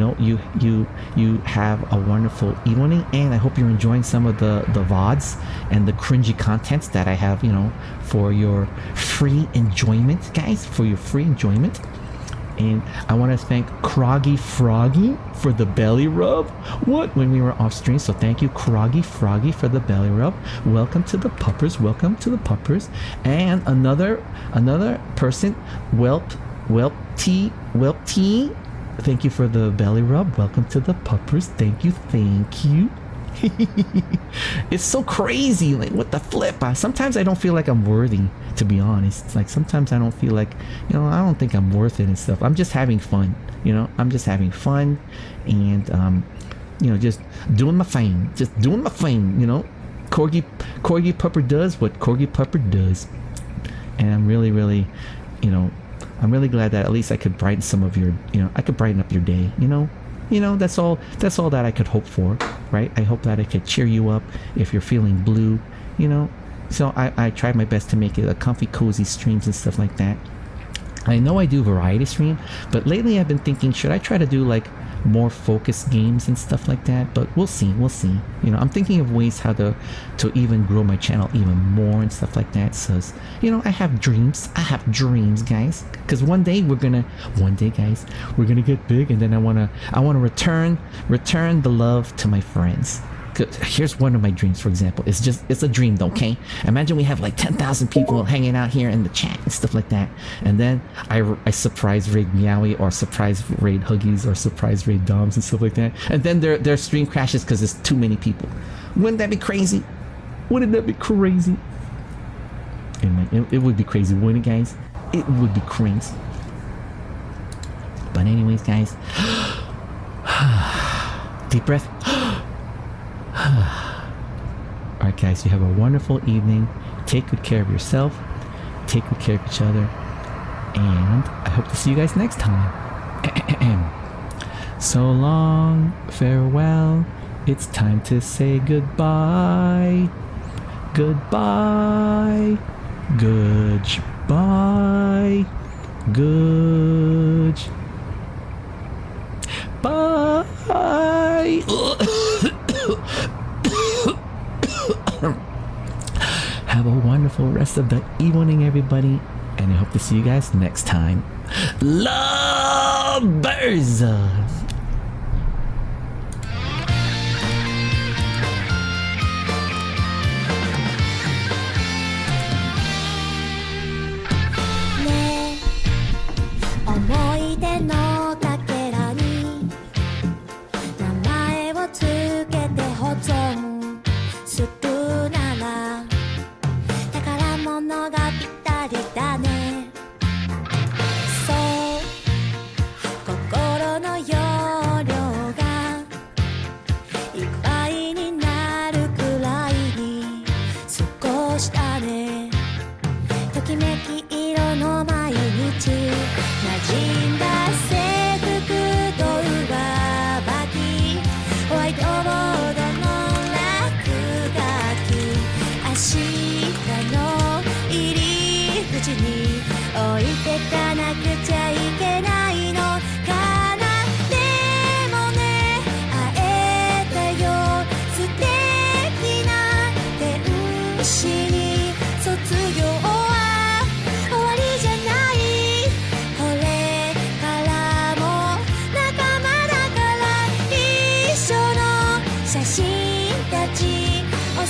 have a wonderful evening, and I hope you're enjoying some of the VODs and the cringy contents that I have, for your free enjoyment, guys, for your free enjoyment. And I want to thank Kroggy Froggy for the belly rub. When we were off stream. So thank you, Kroggy Froggy, for the belly rub. Welcome to the puppers. Welcome to the puppers. And another person, Welp T. Thank you for the belly rub. Welcome to the puppers. Thank you. It's so crazy, like what the flip. Sometimes I don't feel like I'm worthy, to be honest. It's like sometimes I don't feel like, I don't think I'm worth it and stuff. I'm just having fun, I'm just having fun, and just doing my thing, Corgi Pupper does what Corgi Pupper does. And I'm really I'm really glad that at least I could brighten some of your, I could brighten up your day, that's all that I could hope for, right? I hope that I could cheer you up if you're feeling blue, so I tried my best to make it a comfy, cozy streams and stuff like that. I know I do variety stream, but lately I've been thinking, should I try to do like more focused games and stuff like that? But we'll see. I'm thinking of ways how to even grow my channel even more and stuff like that. So I have dreams, guys, because one day, guys, we're gonna get big, and then I want to return the love to my friends. Here's one of my dreams, for example. It's a dream though, okay? Imagine we have like 10,000 people hanging out here in the chat and stuff like that, and then I surprise raid Meowie, or surprise raid Huggies, or surprise raid Doms and stuff like that, and then their stream crashes because there's too many people. Wouldn't that be crazy? Wouldn't that be crazy? It would be crazy, wouldn't it, guys? It would be crazy. But anyways, guys, deep breath. Alright, guys, you have a wonderful evening. Take good care of yourself. Take good care of each other. And I hope to see you guys next time. So long, farewell. It's time to say goodbye. Goodbye. Goodbye. Bye. Have a wonderful rest of the evening, everybody, and I hope to see you guys next time. Lovers!ねえ思い出のかけらに名前をつけて保存するなら宝物がぴったりだね。そう心の容量がいっぱいになるくらいに少しだね。ときめき色の毎日馴染んだ制服と上履きホワイトボードの落書き明日の入り口に置いてかなくちゃいけないのかな。でもね会えたよ素敵な天使に卒業は終わりじゃない。これからも仲間だから一緒の写真たち遅